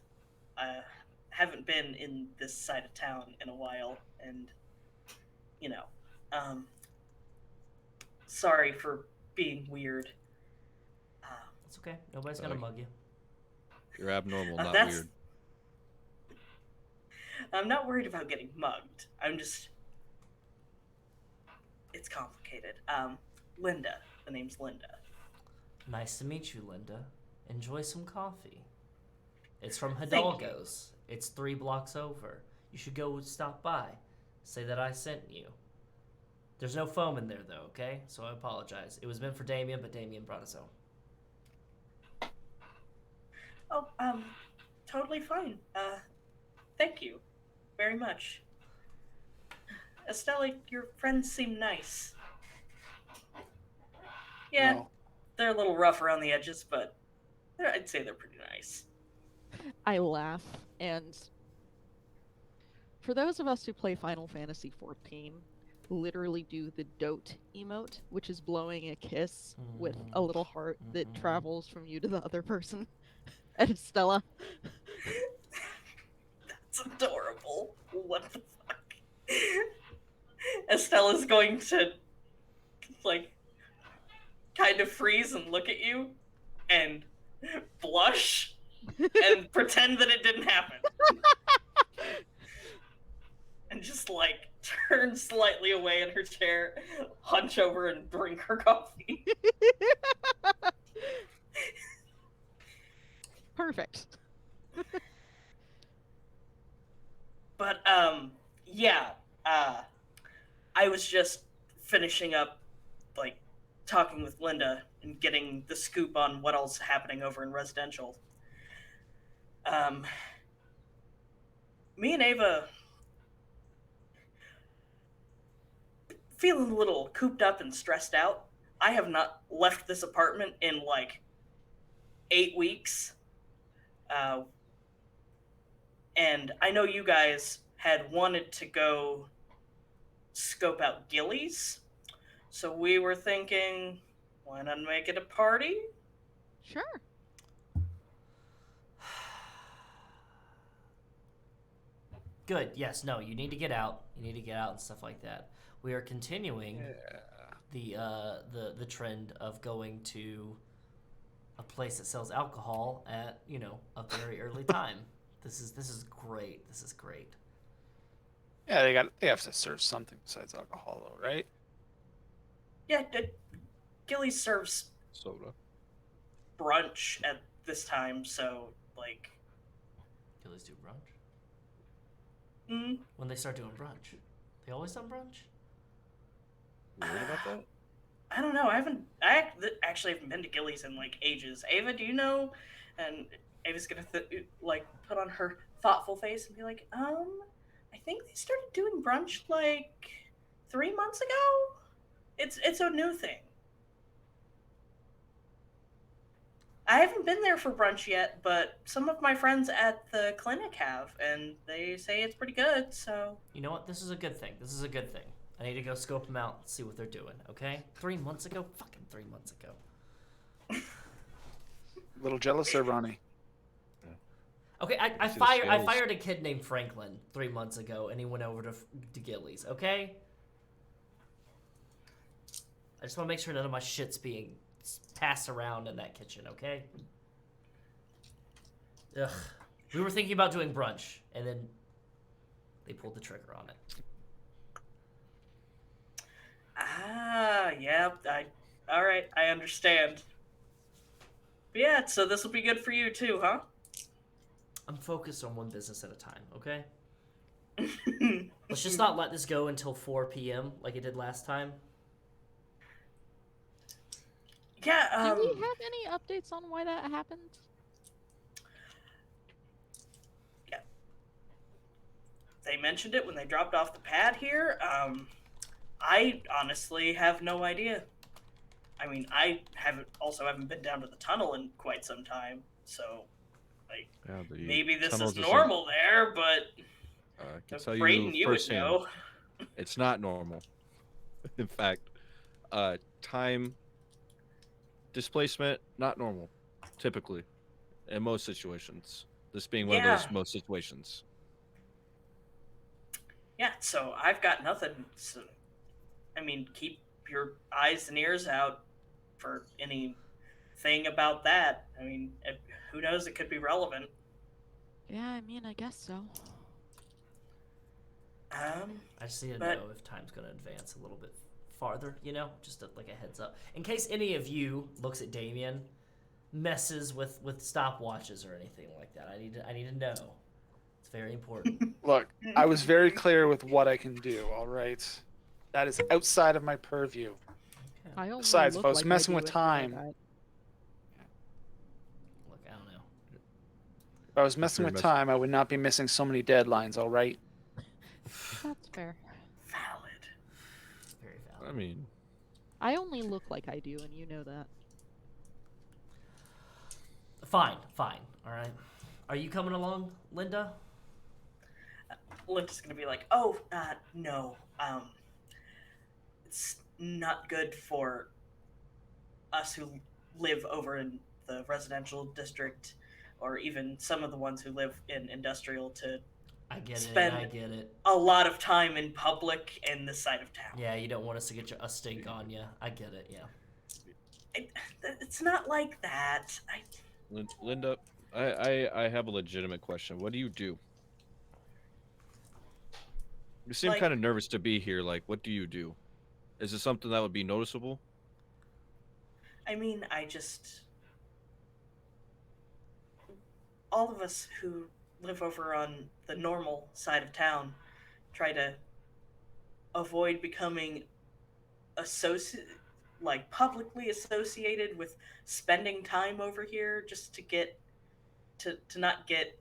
Haven't been in this side of town in a while, and, sorry for being weird. It's okay. Nobody's gonna mug you. You're abnormal, not weird. I'm not worried about getting mugged. I'm just... It's complicated. Linda. The name's Linda. Nice to meet you, Linda. Enjoy some coffee. It's from Thank Hidalgo's. It's 3 blocks over. You should go stop by. Say that I sent you. There's no foam in there, though, okay? So I apologize. It was meant for Damian, but Damian brought us home. Oh, totally fine. Thank you very much. Estella, your friends seem nice. Yeah, No. they're a little rough around the edges, but I'd say they're pretty nice. I laugh, and for those of us who play Final Fantasy XIV, literally do the dote emote, which is blowing a kiss with a little heart that travels from you to the other person. At Estella. That's adorable. What the fuck? Estella's going to, like, kind of freeze and look at you and blush and pretend that it didn't happen. And just, like, turn slightly away in her chair, hunch over and drink her coffee. Perfect. But, yeah, I was just finishing up, like, talking with Linda and getting the scoop on what else is happening over in residential. Me and Ava feeling a little cooped up and stressed out. I have not left this apartment in, like, 8 weeks. And I know you guys had wanted to go scope out Gillies. So we were thinking, why not make it a party? Sure. Good. Yes. No. You need to get out. You need to get out and stuff like that. We are continuing the trend of going to a place that sells alcohol at a very early time. This is great. This is great. Yeah, they have to serve something besides alcohol, though, right? Yeah, Gillies serves Soda. brunch at this time, so, like... Gillies do brunch? Mm, When they start doing brunch. They always done brunch? You heard about that? I don't know. I actually haven't been to Gillies in, like, ages. Ava, do you know? And Ava's gonna, put on her thoughtful face and be like, I think they started doing brunch, like, 3 months ago? It's a new thing. I haven't been there for brunch yet, but some of my friends at the clinic have, and they say it's pretty good, so... You know what? This is a good thing. This is a good thing. I need to go scope them out and see what they're doing, okay? 3 months ago? Fucking 3 months ago. A little jealous there, Ronnie. Okay, I See the fired scales. a kid named Franklin 3 months ago, and he went over to Gillies, okay? I just want to make sure none of my shit's being passed around in that kitchen, okay? Ugh. We were thinking about doing brunch, and then they pulled the trigger on it. Yeah, all right, I understand. But yeah, so this will be good for you too, huh? I'm focused on one business at a time, okay? Let's just not let this go until 4 p.m. like it did last time. Yeah, Do we have any updates on why that happened? Yeah. They mentioned it when they dropped off the pad here. I honestly have no idea. I mean, I haven't been down to the tunnel in quite some time, so Yeah, the maybe this tunnels is is normal there, but I can tell Brayden, you would firsthand, know. it's not normal. In fact, time displacement, not normal, typically, in most situations. This being one of those most situations. Yeah, so I've got nothing. So, I mean, keep your eyes and ears out for anything about that. I mean, who knows? It could be relevant. Yeah, I mean, I guess so. I just need to know if time's going to advance a little bit farther, just like a heads up. In case any of you looks at Damian, messes with stopwatches or anything like that. I need to know. It's very important. Look, I was very clear with what I can do, all right? That is outside of my purview. I only Besides, if look I was like messing do with if I time, got- Look, I don't know. if I was messing Very with much- time, I would not be missing so many deadlines, all right? That's fair. Valid. I mean, I only look like I do, and you know that. Fine. All right. Are you coming along, Linda? Linda's gonna be like, "Oh, no. It's not good for us who live over in the residential district, or even some of the ones who live in industrial, to I get spend it. a lot of time in public in this side of town." Yeah, you don't want us to get a stink on you. I get it. Yeah. It's not like that. Linda, I have a legitimate question. What do you do? You seem Like, kind of nervous to be here. Like, what do you do? Is it something that would be noticeable? I mean, all of us who live over on the normal side of town try to avoid becoming publicly associated with spending time over here, just to get to not get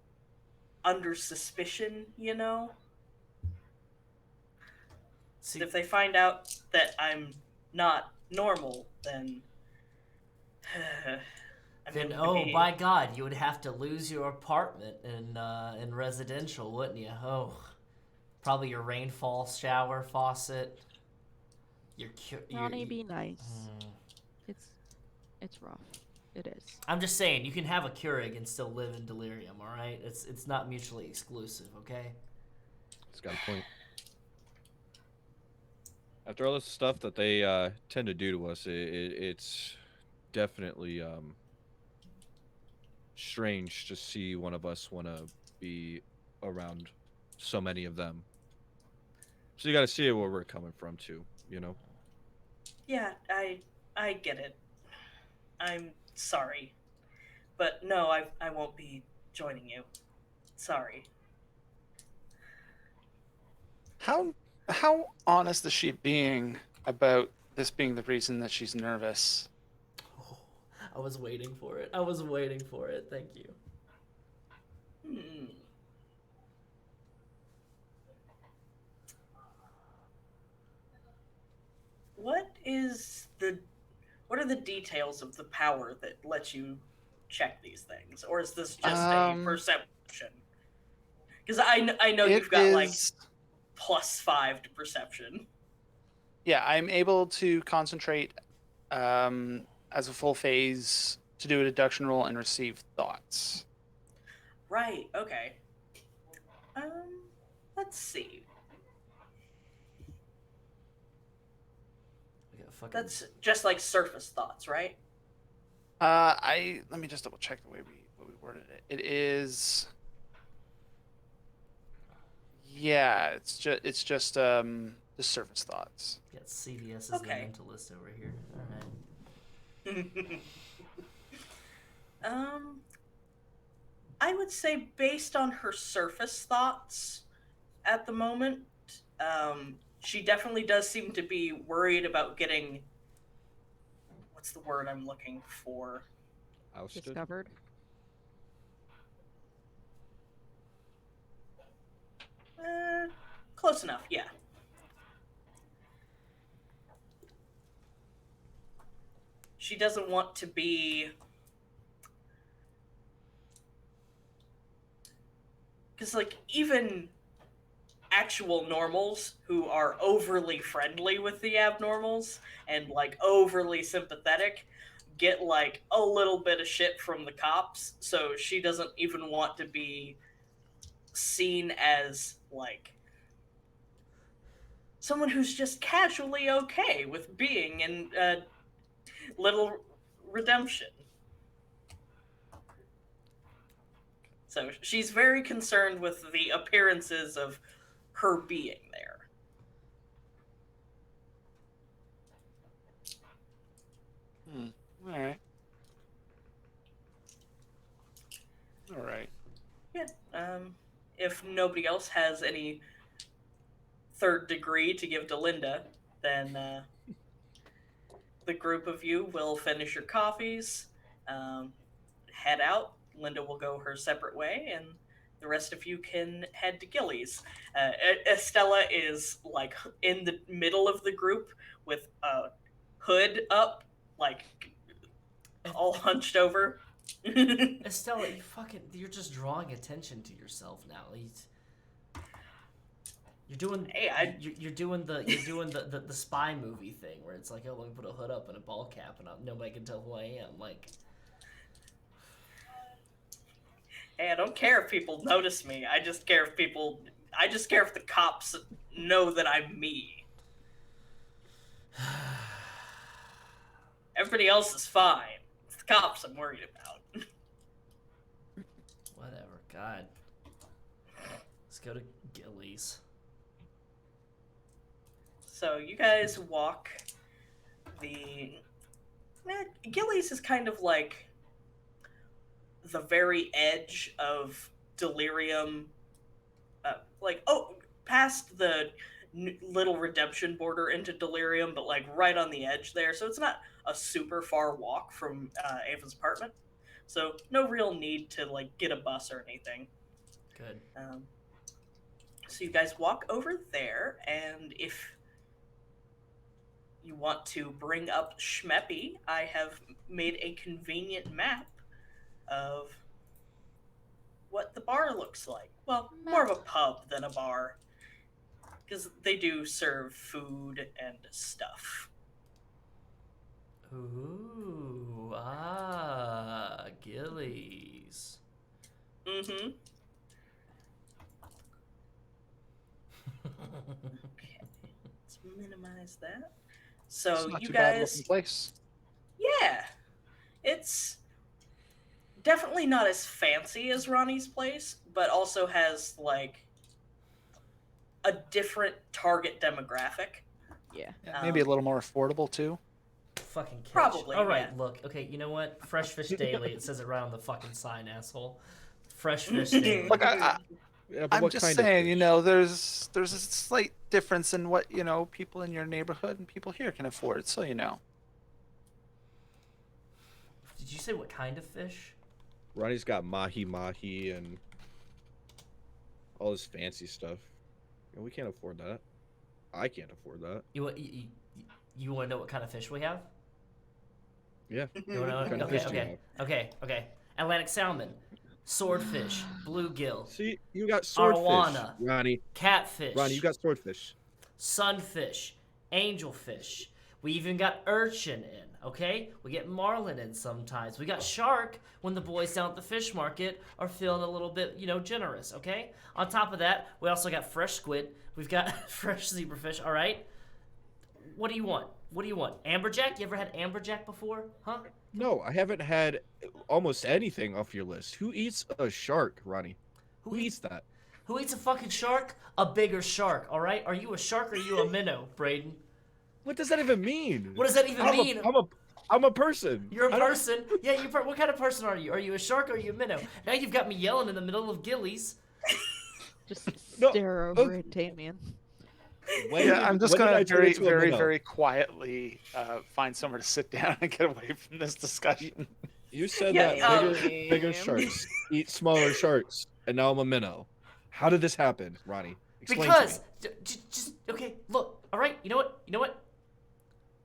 under suspicion, you know? See, If they find out that I'm not normal, then I'm then going to be... by God, you would have to lose your apartment in residential, wouldn't you? Oh, probably your rainfall shower faucet. Ronnie, be nice. It's rough. It is. I'm just saying, you can have a Keurig and still live in delirium. All right, it's not mutually exclusive. Okay. It's got a point. After all this stuff that they tend to do to us, it's definitely strange to see one of us want to be around so many of them. So you got to see where we're coming from too, you know? Yeah, I get it. I'm sorry. But no, I won't be joining you. Sorry. How honest is she being about this being the reason that she's nervous? Oh, I was waiting for it. Thank you. What are the details of the power that lets you check these things? Or is this just a perception? Because I know you've got like +5 to perception. Yeah, I'm able to concentrate as a full phase to do a deduction roll and receive thoughts. Right, okay. Let's see. That's just like surface thoughts, right? Let me just double check the way we worded it. It is, yeah, it's just the surface thoughts. Got CVS as Okay. the mentalist over here. All right. I would say based on her surface thoughts at the moment, she definitely does seem to be worried about getting, what's the word I'm looking for? Ousted? Discovered. Close enough, yeah. She doesn't want to be... Because, like, even actual normals who are overly friendly with the abnormals and, like, overly sympathetic get, like, a little bit of shit from the cops, so she doesn't even want to be seen as, like, someone who's just casually okay with being in Little Redemption. So she's very concerned with the appearances of her being there. All right. All right. Yeah. If nobody else has any third degree to give to Linda, then the group of you will finish your coffees, head out. Linda will go her separate way, and the rest of you can head to Gillies. Estella is like in the middle of the group with a hood up, like all hunched over. Estella, you're just drawing attention to yourself now. You're doing you're doing the spy movie thing where it's like, oh, let me put a hood up and a ball cap and nobody can tell who I am. Like, hey, I don't care if people notice me. I just care if the cops know that I'm me. Everybody else is fine. It's the cops I'm worried about. whatever. God. Let's go to Gillies. So you guys walk Gillies is kind of like the very edge of Delirium, past the little redemption border into Delirium, but like right on the edge there. So it's not a super far walk from Ava's apartment. So no real need to like get a bus or anything. Good. So you guys walk over there, and if you want to bring up Schmeppy, I have made a convenient map of what the bar looks like. Well, more of a pub than a bar, because they do serve food and stuff. Ooh, Gillies. Mm-hmm. Okay, let's minimize that. So It's not you too bad guys, looking place. yeah, it's definitely not as fancy as Ronnie's place, but also has like a different target demographic. Yeah. Yeah, maybe a little more affordable too. Fucking catch. Probably, All right, yeah. look. Okay, you know what? Fresh Fish Daily. It says it right on the fucking sign, asshole. Fresh Fish Daily. Look, Yeah, but I'm what just kind of saying, fish? you know, there's a slight difference in what, you know, people in your neighborhood and people here can afford, so you know. Did you say what kind of fish? Ronnie's got mahi and all this fancy stuff. And we can't afford that. I can't afford that. You want to know what kind of fish we have? Yeah. You wanna know? What kind of Okay, fish do you okay, have? okay. Atlantic salmon, swordfish, bluegill, See, you got swordfish, Arowana. Ronnie. catfish, Ronnie, you got swordfish. sunfish, angelfish. We even got urchin in, okay? We get marlin in sometimes. We got shark when the boys down at the fish market are feeling a little bit, generous, okay? On top of that, we also got fresh squid. We've got fresh zebrafish, all right? What do you want? What do you want? Amberjack? You ever had amberjack before? Huh? No, I haven't had almost anything off your list. Who eats a shark, Ronnie? Who eats that? Who eats a fucking shark? A bigger shark, all right? Are you a shark or are you a minnow, Brayden? What does that even mean? What does that even mean? I'm a person. You're a person. Yeah, what kind of person are you? Are you a shark or are you a minnow? Now you've got me yelling in the middle of Gillies. Just No, stare over at Damian. I'm just when did gonna I turn very, into a very, minnow? very quietly find somewhere to sit down and get away from this discussion. You said Yeah, that bigger sharks eat smaller sharks, and now I'm a minnow. How did this happen, Ronnie? Explain Because to me. just okay, look. All right, you know what?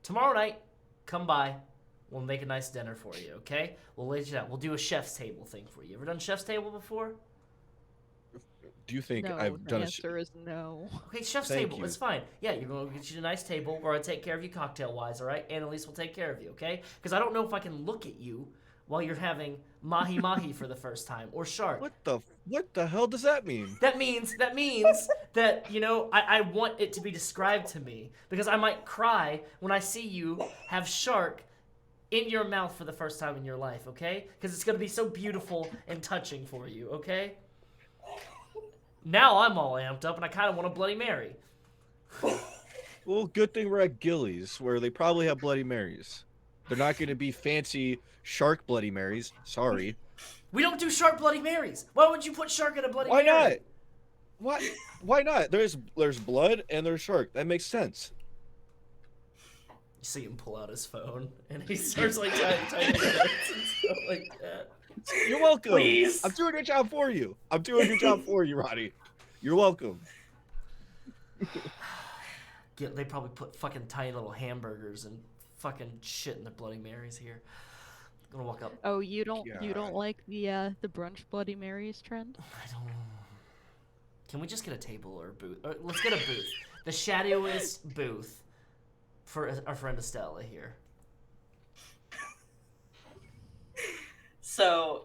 Tomorrow night, come by. We'll make a nice dinner for you, okay? We'll lay it out. We'll do a chef's table thing for you. Ever done chef's table before? Do you think No, I've the done a answer is no. Okay, chef's Thank table. you. It's fine. Yeah, you're going to get you a nice table. We're going to take care of you cocktail-wise, all right? Annalise will take care of you, okay? Because I don't know if I can look at you while you're having mahi-mahi for the first time, or shark. what the hell does that mean? That means that, I want it to be described to me, because I might cry when I see you have shark in your mouth for the first time in your life, okay? Because it's going to be so beautiful and touching for you, okay? Now I'm all amped up and I kind of want a Bloody Mary. Well, good thing we're at Gillies, where they probably have Bloody Marys. They're not going to be fancy shark Bloody Marys. Sorry. We don't do shark Bloody Marys. Why would you put shark in a Bloody Why Mary? not? Why not? There's blood and there's shark. That makes sense. You see him pull out his phone and he starts like typing notes and stuff like that. You're welcome. Please. I'm doing a good job for you. I'm doing a good job for you, Ronnie. You're welcome. They probably put fucking tiny little hamburgers and fucking shit in the Bloody Marys here. I'm gonna walk up. Oh, you don't God. like the brunch Bloody Marys trend? I don't. Can we just get a table or a booth? Or let's get a booth. The shadowiest booth for our friend Estella here. So,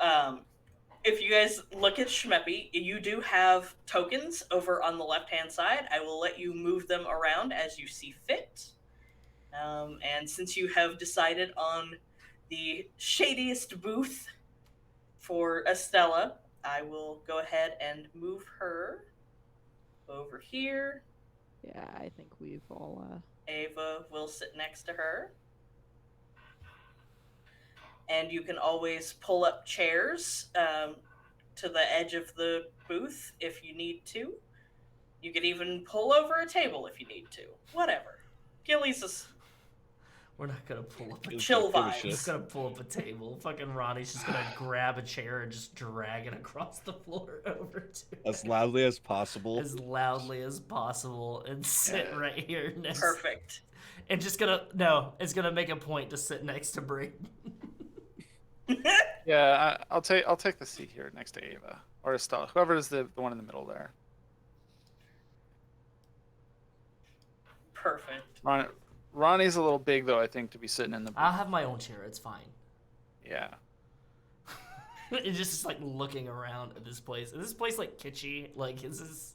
if you guys look at Schmeppy, you do have tokens over on the left-hand side. I will let you move them around as you see fit. And since you have decided on the shadiest booth for Estella, I will go ahead and move her over here. Yeah, I think we've all Ava will sit next to her. And you can always pull up chairs to the edge of the booth if you need to. You can even pull over a table if you need to. Whatever. Gilly's is We're not gonna pull up a chill give a vibes. shit. Just gonna pull up a table. Fucking Ronnie's just gonna grab a chair and just drag it across the floor over to As loudly as possible. as loudly as possible and sit right here next. Perfect. And it's gonna make a point to sit next to Brayden. Yeah, I'll take the seat here next to Ava or Estella, whoever is the one in the middle there. Perfect. Ronnie's a little big though, I think, to be sitting in the. I'll have my own chair. It's fine. Yeah. It's just like looking around at this place. Is this place like kitschy? Like, is this?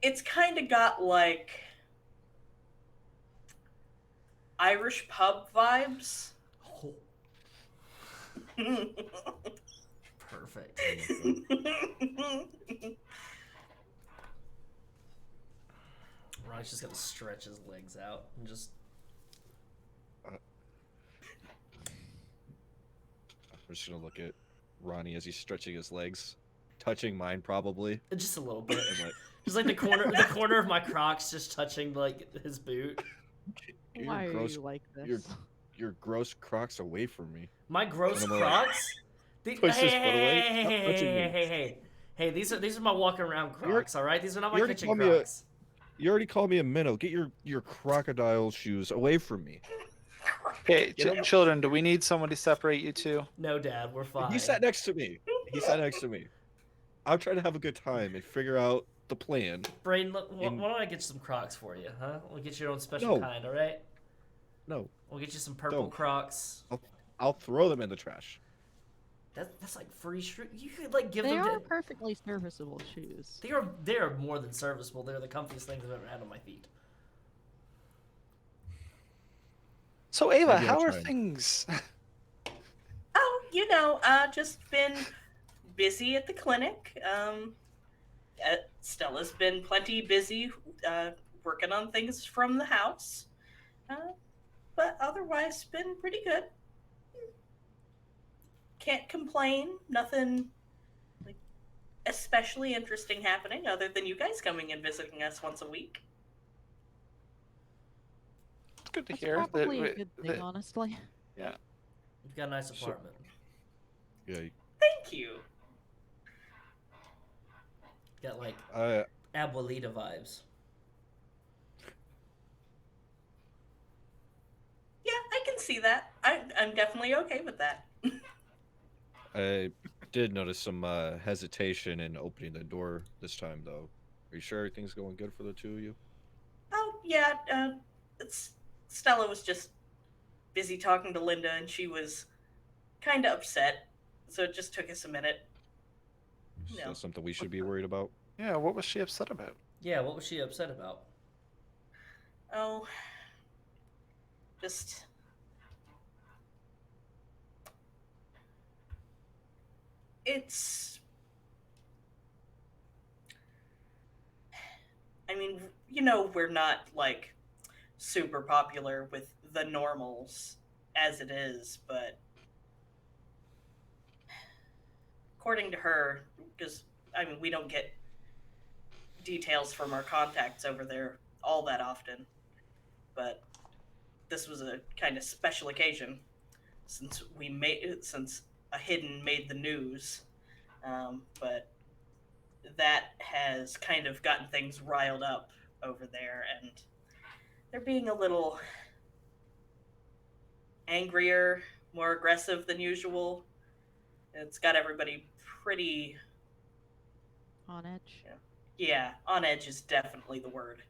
It's kind of got like Irish pub vibes. Oh, perfect. Ronnie's just gonna stretch his legs out and just. I'm just gonna look at Ronnie as he's stretching his legs, touching mine probably. Just a little bit. And like, Just like the corner of my Crocs just touching like his boot. "Get Why your are gross, you like this? your gross Crocs away from me." My gross And I'm like, Crocs. Push his foot away. Stop touching me. Hey, these are my walking around Crocs. All right, these are not my you already kitchen called me Crocs. You already called me a minnow. Get your crocodile shoes away from me. Okay, children, do we need someone to separate you two? No, Dad, we're fine. He sat next to me. I'm trying to have a good time and figure out the plan. Brayden, look, why don't I get you some Crocs for you, huh? We'll get you your own special No. kind, all right? No, We'll get you some purple Don't. Crocs. I'll throw them in the trash. That's like free street. You could like give They them. are perfectly serviceable shoes. They are more than serviceable. They're the comfiest things I've ever had on my feet. So Ava, Maybe I'll how are try 'em. things? Oh, just been busy at the clinic. Stella's been plenty busy working on things from the house. But otherwise, been pretty good. Can't complain. Nothing like especially interesting happening other than you guys coming and visiting us once a week. It's good to That's hear. probably a good thing, honestly. Yeah. You've got a nice apartment. Yeah. Thank you. Got like I Abuelita vibes. Yeah, I can see that. I'm definitely okay with that. I did notice some hesitation in opening the door this time, though. Are you sure everything's going good for the two of you? Oh, yeah, Stella was just busy talking to Linda, and she was kind of upset, so it just took us a minute. Is No. that something we should be worried about? Yeah. What was she upset about? Yeah, what was she upset about? Oh, just... It's... I mean, we're not, like, super popular with the normals as it is, but according to her, because, I mean, we don't get details from our contacts over there all that often, but this was a kind of special occasion since a hidden made the news, but that has kind of gotten things riled up over there, and they're being a little angrier, more aggressive than usual. It's got everybody pretty, On edge. yeah, on edge is definitely the word.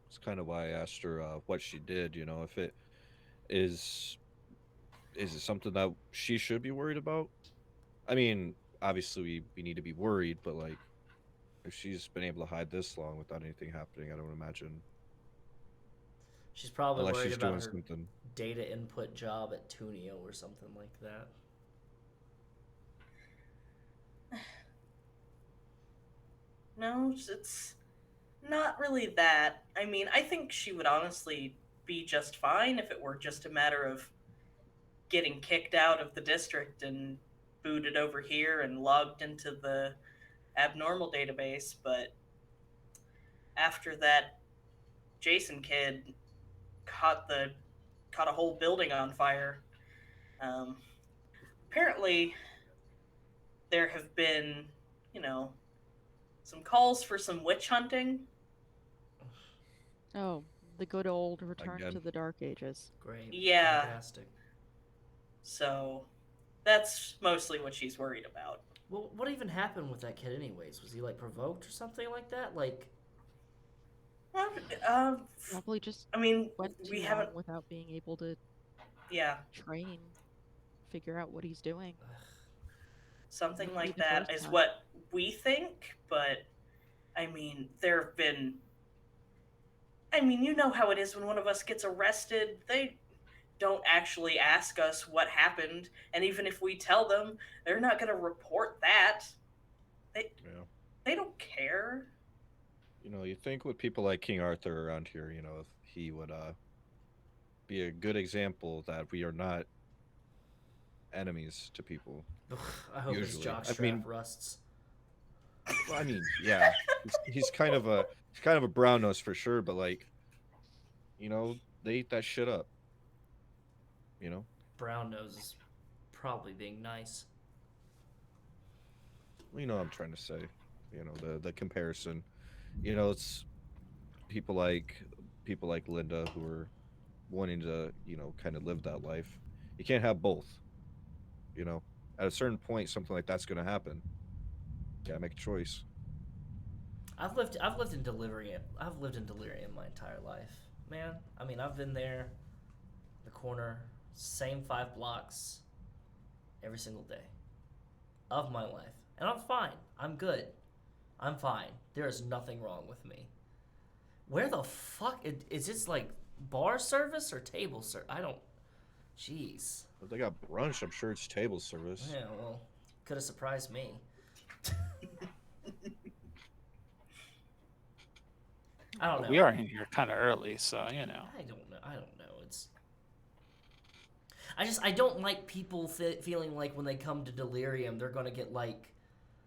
It's kind of why I asked her what she did. You know, if it is is it something that she should be worried about? I mean, obviously we need to be worried, but like if she's been able to hide this long without anything happening, I don't imagine She's probably unless worried she's about doing her something. data input job at Tunio or something like that. No, it's not really that. I mean, I think she would honestly be just fine if it were just a matter of getting kicked out of the district and booted over here and logged into the abnormal database. But after that Jason kid caught the caught a whole building on fire, um, apparently there have been, you know, some calls for some witch hunting. Oh, the good old return Again. to the Dark Ages. Great. Yeah. Fantastic. So that's mostly what she's worried about. Well, what even happened with that kid anyways? Was he like provoked or something like that? Like, Probably just I mean, went too we long haven't. without being able to Yeah, train, figure out what he's doing. something Wouldn't be like the that first is time. what we think. But I mean, there have been. I mean, you know how it is when one of us gets arrested. They don't actually ask us what happened, and even if we tell them, they're not going to report that. They Yeah. they don't care. You know, you think with people like King Arthur around here, you know, if he would be a good example that we are not enemies to people. I hope his Usually. I jockstrap mean- rusts. Well, I mean, yeah, he's kind of a brown nose for sure, but like, you know, they eat that shit up. You know, Brown nose is probably being nice. well, you know what I'm trying to say. You know, the comparison. You know, it's people like Linda who are wanting to, you know, kind of live that life. You can't have both. You know, at a certain point, something like that's going to happen. You gotta make a choice. I've lived in delirium. I've lived in delirium my entire life, man. I mean, I've been there, the corner, same 5 blocks, every single day of my life, and I'm fine. I'm good. I'm fine. There is nothing wrong with me. Where the fuck is this, like bar service or table service? I don't. Jeez. If they got brunch, I'm sure it's table service. Yeah, well, could have surprised me. I don't know. We are in here kind of early, so you know. I don't know. I don't like people feeling like when they come to delirium, they're gonna get like,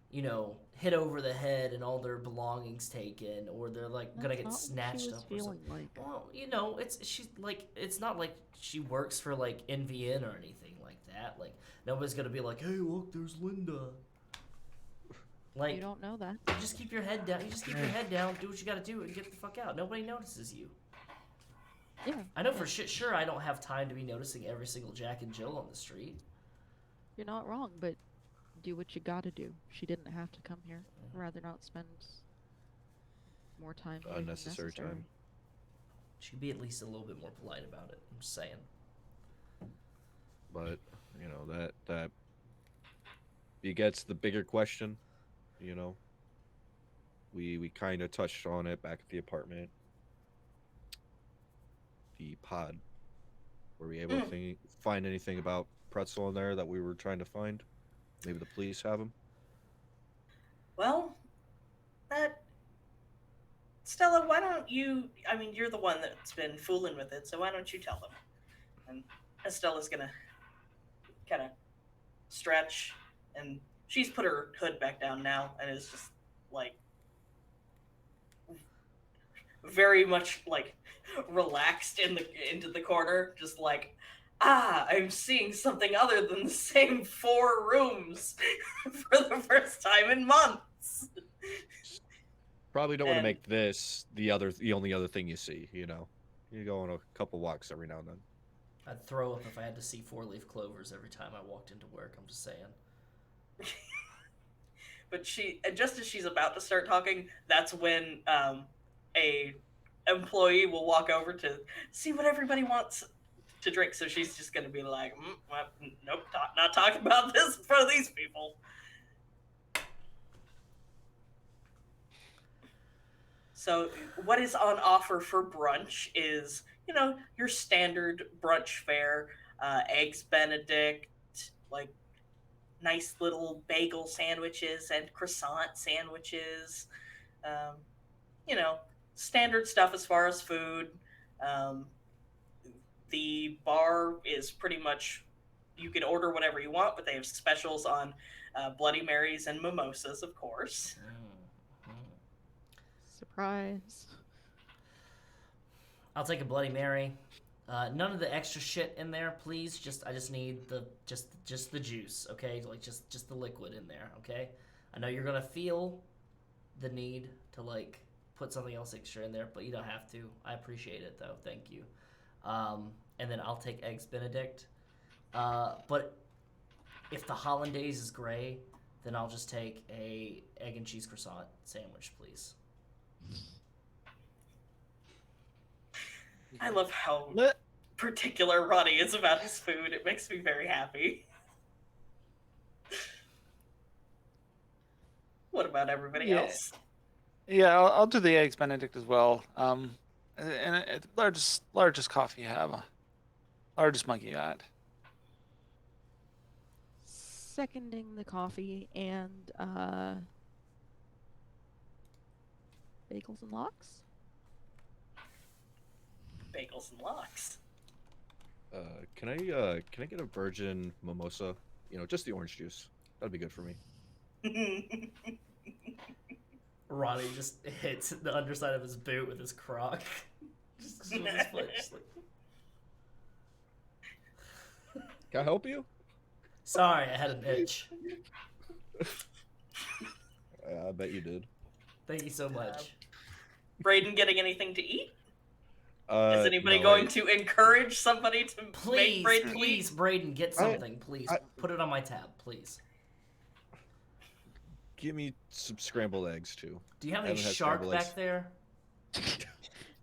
you know, hit over the head and all their belongings taken, or they're like gonna get snatched up or something. Like. Well, you know, it's not like she works for like NVN or anything like that. Like nobody's gonna be like, hey, look, there's Linda. Like You don't know that. you just keep your head down. You just keep your head down, do what you gotta do, and get the fuck out. Nobody notices you. Yeah. I know for sure I don't have time to be noticing every single Jack and Jill on the street. You're not wrong, but do what you gotta do. She didn't have to come here. I'd rather not spend more time here than Unnecessary necessary. time. She could be at least a little bit more polite about it. I'm just saying. But you know that begets the bigger question. You know, we kind of touched on it back at the apartment. The pod. Were we able to find anything about Pretzel in there that we were trying to find? Maybe the police have him. Well, Stella, why don't you? I mean, you're the one that's been fooling with it, so why don't you tell them? And Estella's gonna kind of stretch, and she's put her hood back down now, and is just like very much like relaxed into the corner, just like, I'm seeing something other than the same 4 rooms for the first time in months. Probably don't want to And make this the only other thing you see. You know, you go on a couple walks every now and then. I'd throw up if I had to see 4-leaf clovers every time I walked into work. I'm just saying. but just as she's about to start talking, that's when a employee will walk over to see what everybody wants to drink. So she's just going to be like, well, nope, not talking about this in front of these people. So what is on offer for brunch is, your standard brunch fare, eggs Benedict, like nice little bagel sandwiches and croissant sandwiches, standard stuff as far as food. The bar is pretty much, you can order whatever you want, but they have specials on Bloody Marys and mimosas, of course. Surprise. I'll take a Bloody Mary. None of the extra shit in there, please. I just need the juice, okay? Like just the liquid in there, okay? I know you're gonna feel the need to like put something else extra in there, but you don't have to. I appreciate it though. Thank you. And then I'll take eggs Benedict. But if the hollandaise is gray, then I'll just take a egg and cheese croissant sandwich, please. I love how particular Ronnie is about his food. It makes me very happy. What about everybody else? Yeah, I'll do the eggs Benedict as well. And largest coffee you have, largest mug you got. Seconding the coffee and bagels and lox. Bagels and lox. Can I get a virgin mimosa? Just the orange juice. That'd be good for me. Ronnie just hits the underside of his boot with his croc. just with his foot, just like... Can I help you? Sorry, I had an itch. I bet you did. Thank you so much. Brayden getting anything to eat? Is anybody no, going to encourage somebody to Please, make Brayden please, eat? Brayden, get something, please. Put it on my tab, please. Give me some scrambled eggs too. Do you have any haven't had shark scrambled back eggs. there?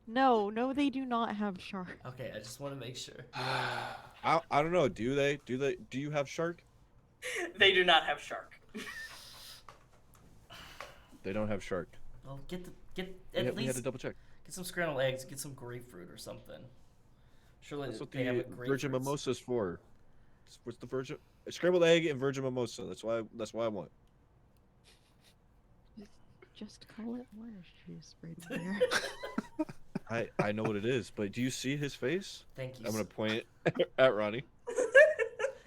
No, they do not have shark. Okay, I just want to make sure. I don't know. Do they? Do you have shark? They do not have shark. They don't have shark. Well, get We at had to least double check. get some scrambled eggs, get some grapefruit or something. Surely That's what they have the a grapefruit. virgin mimosa's for. What's the virgin? A scrambled egg and virgin mimosa. That's why I want. Just call it orange juice, Brayden. I know what it is, but do you see his face? Thank you. I'm gonna point it at Ronnie.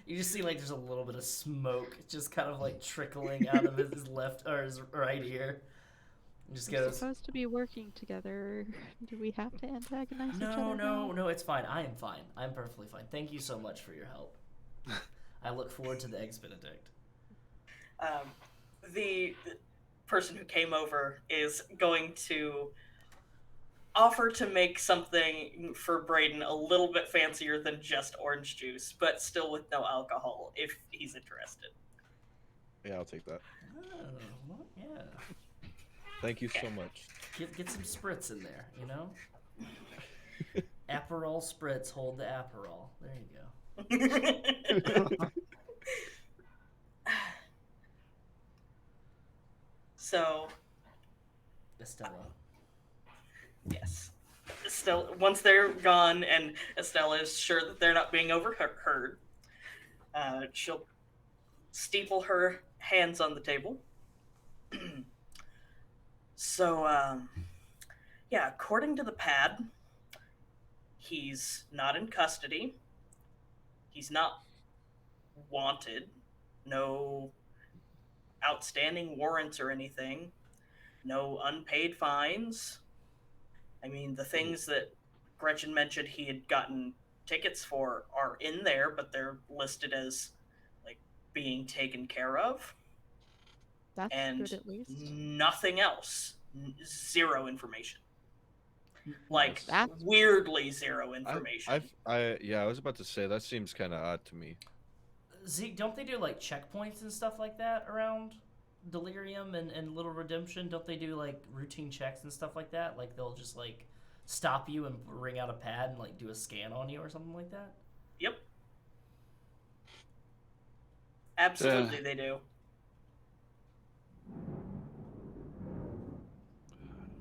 You just see like there's a little bit of smoke just kind of like trickling out of his left or his right ear. And just We're goes, supposed to be working together. Do we have to antagonize each other? No, it's fine. I am fine. I'm perfectly fine. Thank you so much for your help. I look forward to the eggs Benedict. The person who came over is going to offer to make something for Brayden a little bit fancier than just orange juice, but still with no alcohol, if he's interested. Yeah, I'll take that. Oh, well, yeah. Thank you so much. Get some spritz in there, you know? Aperol spritz, hold the Aperol. There you go. So, Estella. yes. Estella, once they're gone and Estella is sure that they're not being overheard, she'll steeple her hands on the table. So, yeah, according to the pad, he's not in custody. He's not wanted. No outstanding warrants or anything. No unpaid fines. I mean, the things that Gretchen mentioned he had gotten tickets for are in there, but they're listed as like being taken care of, That's and good at least. nothing else. Zero information. Like That's weirdly zero information. I was about to say that seems kind of odd to me. Zeke, don't they do like checkpoints and stuff like that around Delirium and Little Redemption? Don't they do like routine checks and stuff like that? Like they'll just like stop you and bring out a pad and like do a scan on you or something like that? Yep. Absolutely, they do.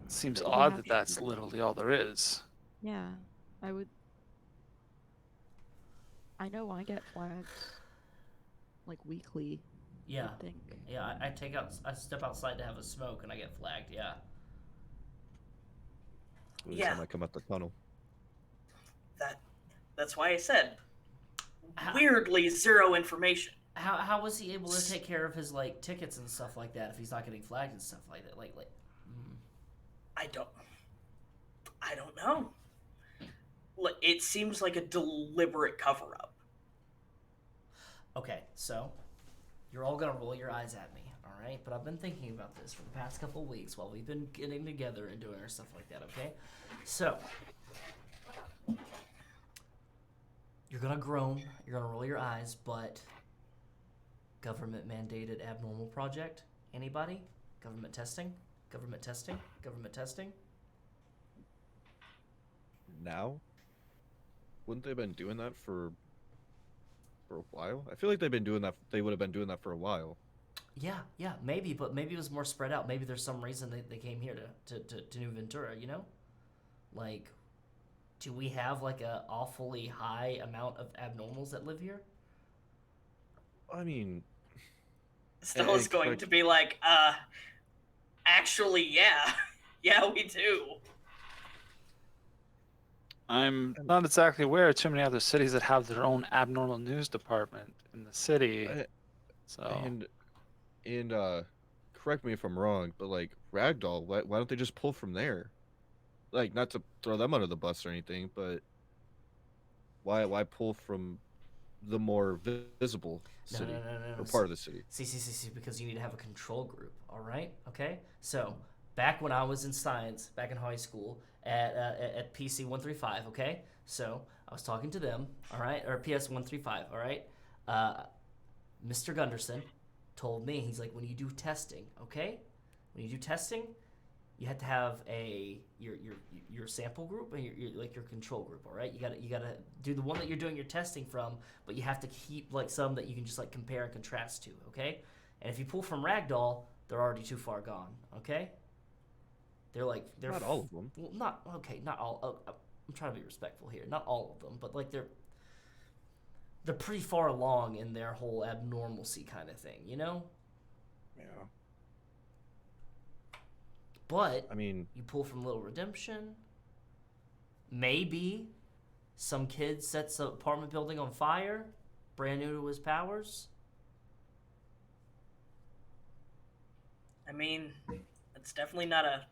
Seems But you odd have that that's literally all there is. Yeah, I would. I know I get flags like weekly. Yeah. I think. Yeah, I step outside to have a smoke and I get flagged, yeah. Every Yeah. time I come out the tunnel. That's why I said weirdly zero information. How was he able to take care of his like tickets and stuff like that if he's not getting flagged and stuff like that? I don't know. It seems like a deliberate cover up. Okay, so you're all gonna roll your eyes at me, all right? But I've been thinking about this for the past couple weeks while we've been getting together and doing our stuff like that. Okay, so you're gonna groan, you're gonna roll your eyes, but government mandated abnormal project. Anybody? Government testing? Government testing? Government testing? Now? Wouldn't they have been doing that for a while? I feel like they've been doing that. They would have been doing that for a while. Yeah, maybe, but maybe it was more spread out. Maybe there's some reason they came here to New Ventura, you know? Like, do we have like a awfully high amount of abnormals that live here? I mean, Stella's going to be like, actually, yeah. Yeah, we do. I'm not exactly aware of too many other cities that have their own abnormal news department in the city. So and correct me if I'm wrong, but like Ragdoll, why don't they just pull from there? Like, not to throw them under the bus or anything, but why pull from the more visible city or part of the city? See, because you need to have a control group. All right, okay. So back when I was in science, back in high school at PC 135, okay. So I was talking to them, all right, or PS 135, all right. Mr. Gunderson told me, he's like, when you do testing, okay, when you do testing, you have to have your sample group and your control group, all right? You gotta do the one that you're doing your testing from, but you have to keep like some that you can just like compare and contrast to, okay? And if you pull from Ragdoll, they're already too far gone, okay? They're Not all of them. Well, not all. I'm trying to be respectful here. Not all of them, but like they're pretty far along in their whole abnormalcy kind of thing, you know? Yeah. But I mean, you pull from Little Redemption. Maybe some kid sets an apartment building on fire, brand new to his powers. I mean, it's definitely not a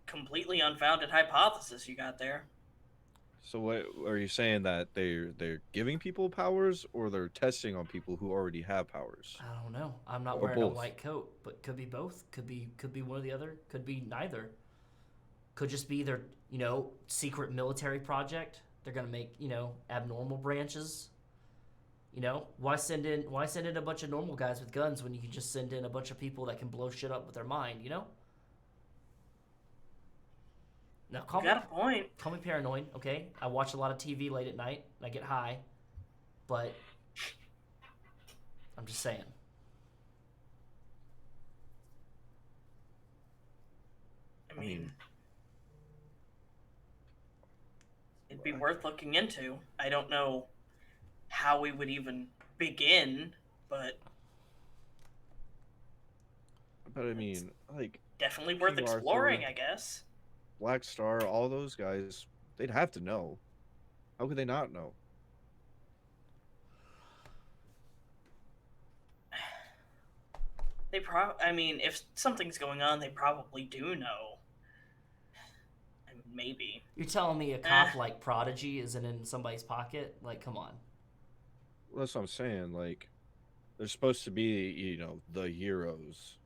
completely unfounded hypothesis you got there. so what are you saying, that they're giving people powers, or they're testing on people who already have powers? I don't know. I'm not Or wearing both. a white coat, but could be both. Could be one or the other. Could be neither. Could just be their, secret military project. They're gonna make, abnormal branches. Why send in a bunch of normal guys with guns when you can just send in a bunch of people that can blow shit up with their mind, Now You got a point. call me paranoid, okay? I watch a lot of TV late at night and I get high, but I'm just saying. I mean, it'd be worth looking into. I don't know how we would even begin, but I mean, like, definitely worth King exploring, Arthur. I guess. Black Star, all those guys, they'd have to know. How could they not know? I mean, if something's going on, they probably do know. I mean, maybe. You're telling me a cop like Prodigy isn't in somebody's pocket? Like, come on. Well, that's what I'm saying. Like, they're supposed to be, the heroes,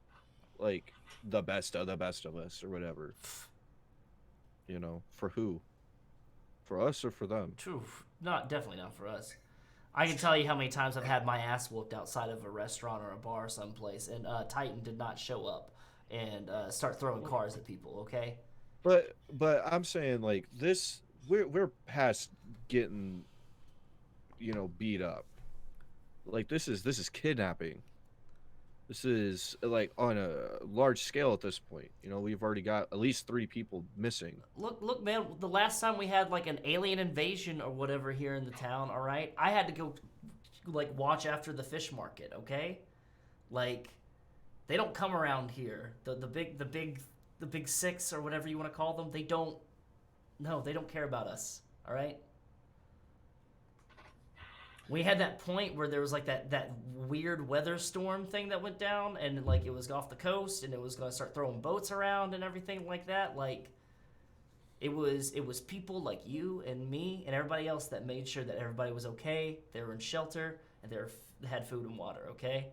like the best of us, or whatever. For who? For us or for them? True. Definitely not for us. I can tell you how many times I've had my ass whooped outside of a restaurant or a bar someplace, and Titan did not show up and start throwing cars at people. Okay. But I'm saying, like, this, we're past getting, beat up. Like, this is kidnapping. This is, like, on a large scale at this point. We've already got at least 3 people missing. Look, man. The last time we had like an alien invasion or whatever here in the town, all right, I had to go, like, watch after the fish market. Okay, like, they don't come around here. The big 6 or whatever you want to call them. They don't. No, they don't care about us. All right. We had that point where there was like that weird weather storm thing that went down, and like it was off the coast, and it was gonna start throwing boats around and everything like that. Like, it was people like you and me and everybody else that made sure that everybody was okay. They were in shelter and they had food and water. Okay,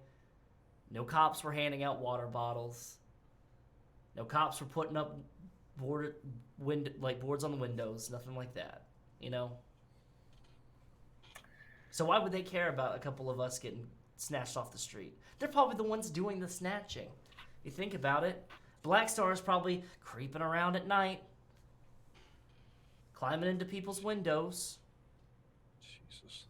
no cops were handing out water bottles. No cops were putting up boards on the windows. Nothing like that. So why would they care about a couple of us getting snatched off the street? They're probably the ones doing the snatching. You think about it. Black Star is probably creeping around at night, climbing into people's windows. Jesus.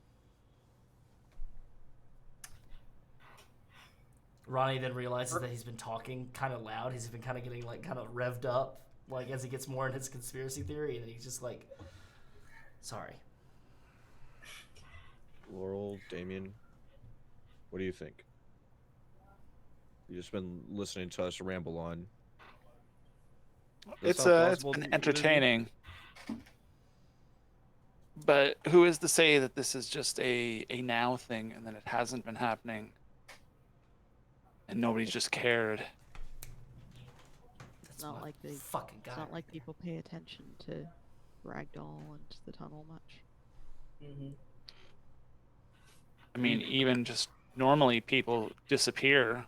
Ronnie then realizes that he's been talking kind of loud. He's been kind of getting like kind of revved up, like as he gets more in his conspiracy theory, and then he's just like, sorry. Laurel, Damian, what do you think? You've just been listening to us ramble on. It's been entertaining, but who is to say that this is just a now thing and that it hasn't been happening and nobody's just cared? It's not like they fucking guy. It's not like people pay attention to Ragdoll and the tunnel much. Mm-hmm. I mean, even just normally people disappear,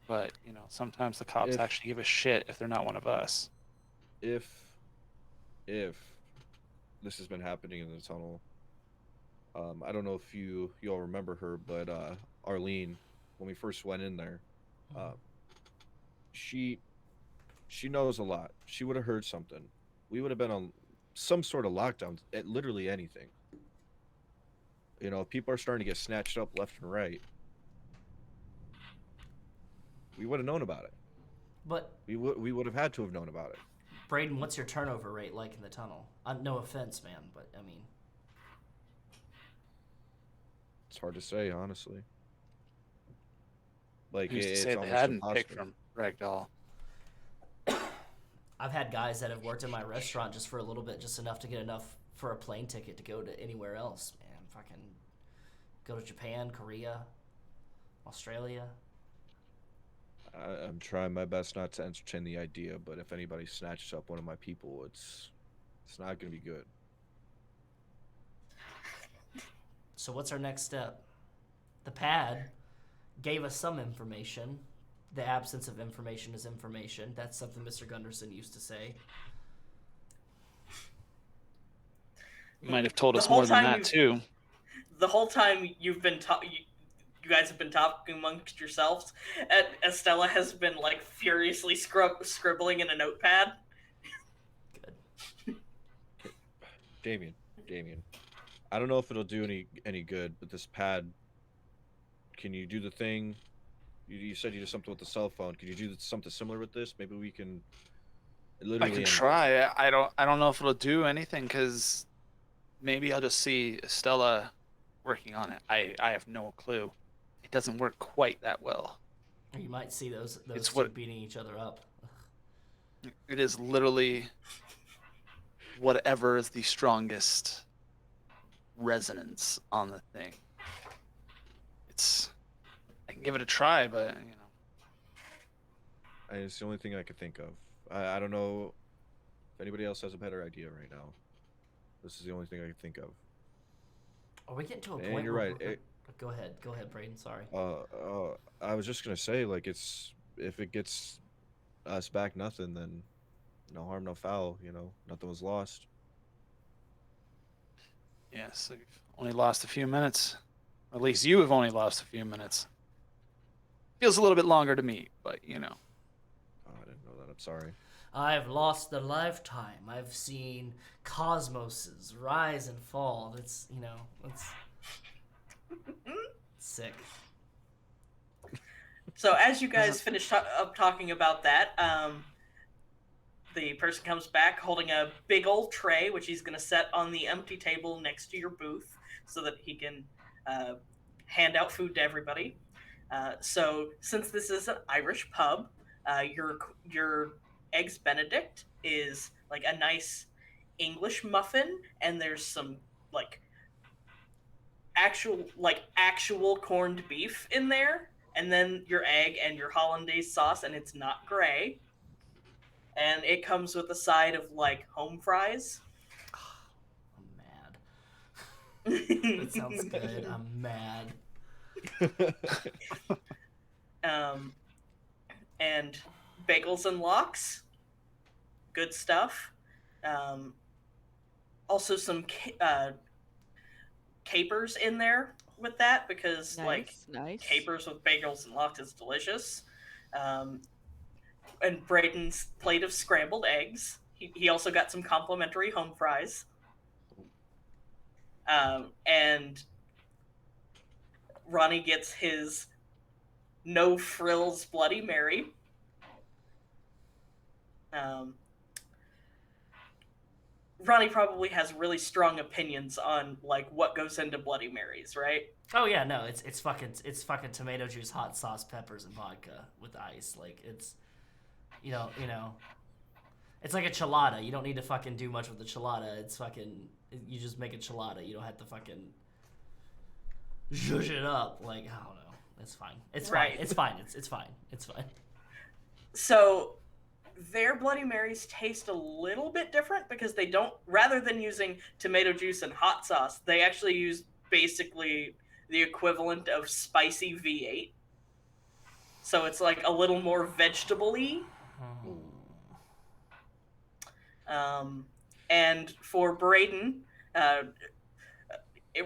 but sometimes the cops actually give a shit if they're not one of us. If this has been happening in the tunnel, I don't know if you all remember her, but Arlene, when we first went in there, she knows a lot. She would have heard something. We would have been on some sort of lockdown at literally anything. People are starting to get snatched up left and right. We would have known about it. But we would have had to have known about it. Brayden, what's your turnover rate like in the tunnel? No offense, man, but I mean, it's hard to say, honestly. Like, Who's to it's say they almost hadn't impossible. picked from Ragdoll? I've had guys that have worked in my restaurant just for a little bit, just enough to get enough for a plane ticket to go to anywhere else, man. Fucking go to Japan, Korea, Australia. I'm trying my best not to entertain the idea, but if anybody snatches up one of my people, it's not going to be good. So what's our next step? The pad gave us some information. The absence of information is information. That's something Mr. Gunderson used to say. Might have told us more than that too. The whole time you've been you guys have been talking amongst yourselves, and Estella has been like furiously scribbling in a notepad. Good. Damian, I don't know if it'll do any good, but this pad, can you do the thing? You said you did something with the cell phone. Could you do something similar with this? Maybe we can. I can try. I don't know if it'll do anything because maybe I'll just see Estella working on it. I have no clue. It doesn't work quite that well. You might see those two beating each other up. It is literally whatever is the strongest resonance on the thing. I can give it a try, but It's the only thing I could think of. I don't know if anybody else has a better idea right now. This is the only thing I can think of. Are we getting to a And point you're where right. Go ahead, Brayden. Sorry. I was just gonna say, like, if it gets us back nothing, then no harm, no foul. Nothing was lost. Yes, we've only lost a few minutes. At least you have only lost a few minutes. Feels a little bit longer to me, but Oh, I didn't know that. I'm sorry. I've lost a lifetime. I've seen cosmoses rise and fall. It's sick. So as you guys finish up talking about that, the person comes back holding a big old tray, which he's going to set on the empty table next to your booth so that he can hand out food to everybody. So since this is an Irish pub, your Eggs Benedict is like a nice English muffin, and there's some actual corned beef in there, and then your egg and your hollandaise sauce, and it's not gray. And it comes with a side of home fries. I'm mad. That sounds good. I'm mad. And bagels and lox. Good stuff. Also some capers in there with that, because Nice. capers with bagels and lox is delicious. And Brayden's plate of scrambled eggs. He also got some complimentary home fries. And Ronnie gets his no frills Bloody Mary. Ronnie probably has really strong opinions on what goes into Bloody Marys, right? Oh yeah, no, it's fucking tomato juice, hot sauce, peppers, and vodka with ice. It's it's like a chelada. You don't need to fucking do much with the chelada. It's you just make a chelada. You don't have to fucking zhuzh it up. I don't know. It's fine. It's right. fine. It's fine. It's fine. It's fine. So their Bloody Marys taste a little bit different because they don't, rather than using tomato juice and hot sauce, they actually use basically the equivalent of spicy V8. So it's a little more vegetable-y. And for Brayden,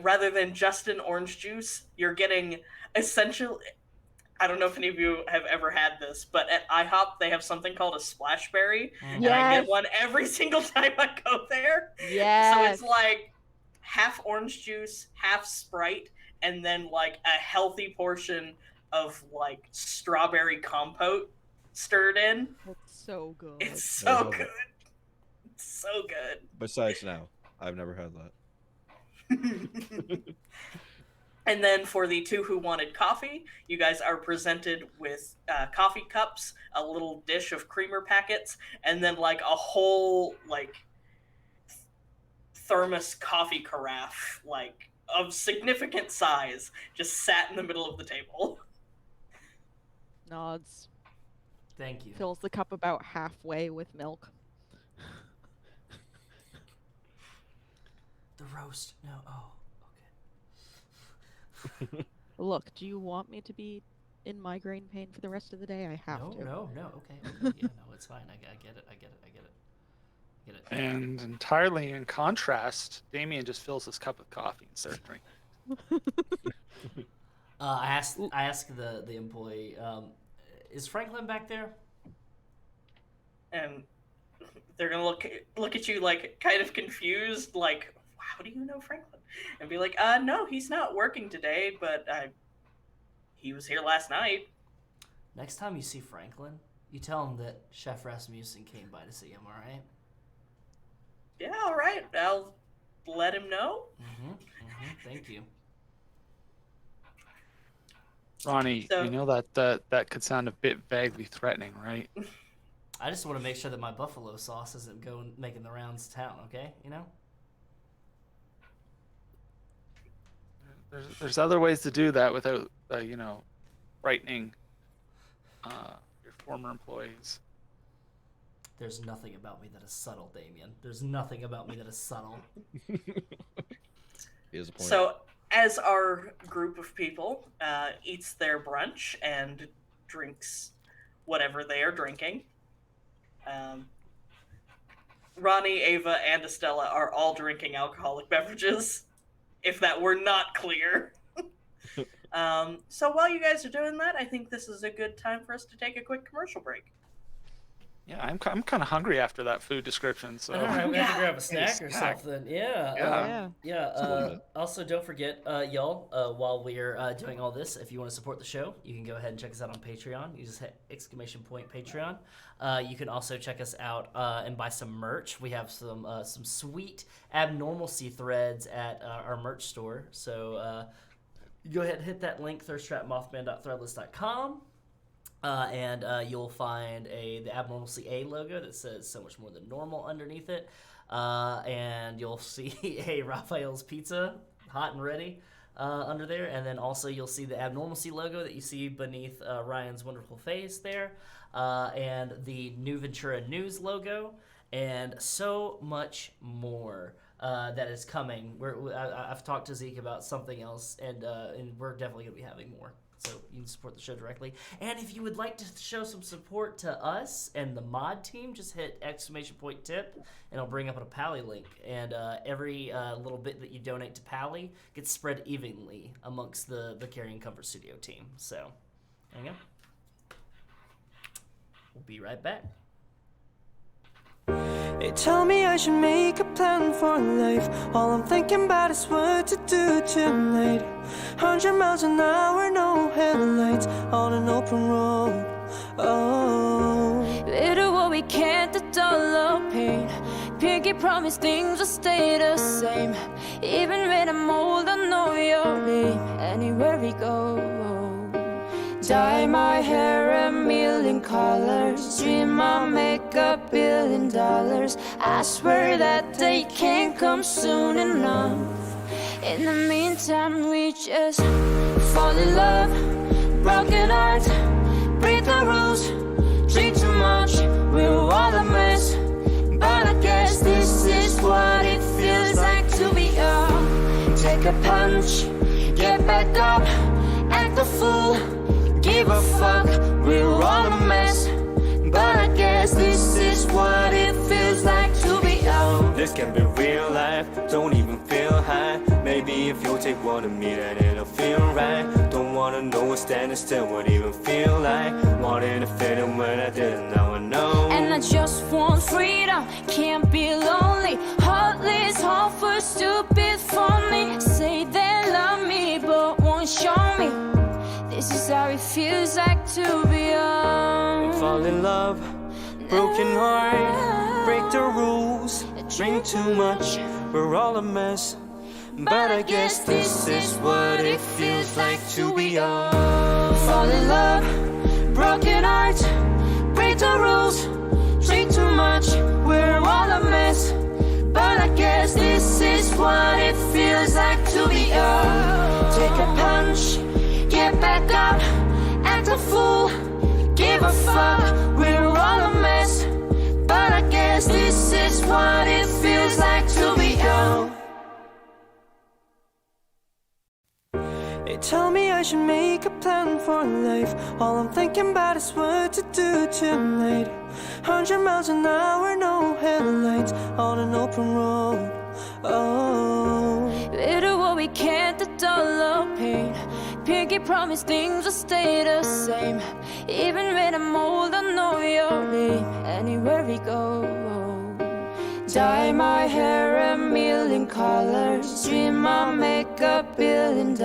rather than just an orange juice, you're getting essentially, I don't know if any of you have ever had this, but at IHOP they have something called a splashberry, and I get one every single time I go there. Yes. So it's half orange juice, half Sprite, and then a healthy portion of strawberry compote stirred in. That's so good. It's so good. It's so good. Besides now, I've never had that. And then for the two who wanted coffee, you guys are presented with coffee cups, a little dish of creamer packets, and then a whole thermos coffee carafe of significant size just sat in the middle of the table. Nods. Thank you. Fills the cup about halfway with milk. The roast. No. Oh. Look, do you want me to be in migraine pain for the rest of the day? I have to. No. Okay. Yeah, no, it's fine. I get it. And entirely in contrast, Damian just fills his cup with coffee and starts drinking. I asked the employee, is Franklin back there? And they're gonna look at you kind of confused, how do you know Franklin? And be no, he's not working today, but he was here last night. Next time you see Franklin, you tell him that Chef Rasmussen came by to see him, alright? Yeah, alright. I'll let him know. Thank you. Ronnie, So- you know that could sound a bit vaguely threatening, right? I just want to make sure that my buffalo sauce isn't making the rounds to town, okay? There's other ways to do that without, frightening former employees. There's nothing about me that is subtle, Damian. There's nothing about me that is subtle. Here's a point. So, as our group of people eats their brunch and drinks whatever they are drinking, Ronnie, Ava, and Estella are all drinking alcoholic beverages, if that were not clear. So while you guys are doing that, I think this is a good time for us to take a quick commercial break. Yeah, I'm kind of hungry after that food description. So All right, we have to grab a snack or snack. something. Yeah. Also, don't forget, y'all, while we're doing all this, if you want to support the show, you can go ahead and check us out on Patreon. You just hit !Patreon. You can also check us out and buy some merch. We have some sweet Abnormalcy threads at our merch store. So go ahead and hit that link, thirsttrapmothman.threadless.com. And you'll find the Abnormalcy A logo that says so much more than normal underneath it. And you'll see a Raphael's Pizza, hot and ready, under there. And then also you'll see the Abnormalcy logo that you see beneath Ryan's wonderful face there. And the New Ventura News logo. And so much more that is coming. I've talked to Zeke about something else, and we're definitely going to be having more. So you can support the show directly. And if you would like to show some support to us and the mod team, just hit !tip, and it'll bring up a Pally link. And every little bit that you donate to Pally gets spread evenly amongst the Carrion Comfort Studio team. So there you go. We'll be right back. They tell me I should make a plan for life. All I'm thinking about is what to do tonight. 100 miles an hour, no headlights, on an open road. Oh, little what we can't, the dull of pain. Pinky promise things will stay the same. Even when I'm old, I know your name. Anywhere we go. Dye my hair a million colors. Dream I'll make $1 billion. I swear that day can't come soon enough. In the meantime, we just fall in love. Broken hearts, break the rules. Drink too much, we're all a mess. But I guess this is what it feels like to be young. Take a punch, get back up, act a fool. Give a fuck, we're all a mess. But I guess this is what it feels like to be young. This can be real life, don't even feel high. Maybe if you take one of me, then it'll feel right. Don't wanna know what standing still would even feel like. Wanted to fit in when I didn't, now I know. And I just want freedom, can't be lonely. Heartless, all for stupid, phony. Say they love me, but won't show me. This is how it feels like to be young. Fall in love, broken heart, break the rules. Drink too much, we're all a mess. But I guess this is what it feels like to be young. Fall in love, broken heart, break the rules. Drink too much, we're all a mess. But I guess this is what it feels like to be young. Take a punch, get back up, act a fool. Give a fuck, we're all a mess. But I guess this is what it feels like to be young. They tell me I should make a plan for life. All I'm thinking about is what to do tonight. 100 miles an hour, no headlights, on an open road. Oh, little what we can't, the dull of pain. Pinky promise things will stay the same. Even when I'm old, I know your name. Anywhere we go. Dye my hair a million colors. Dream I'll make $1 billion.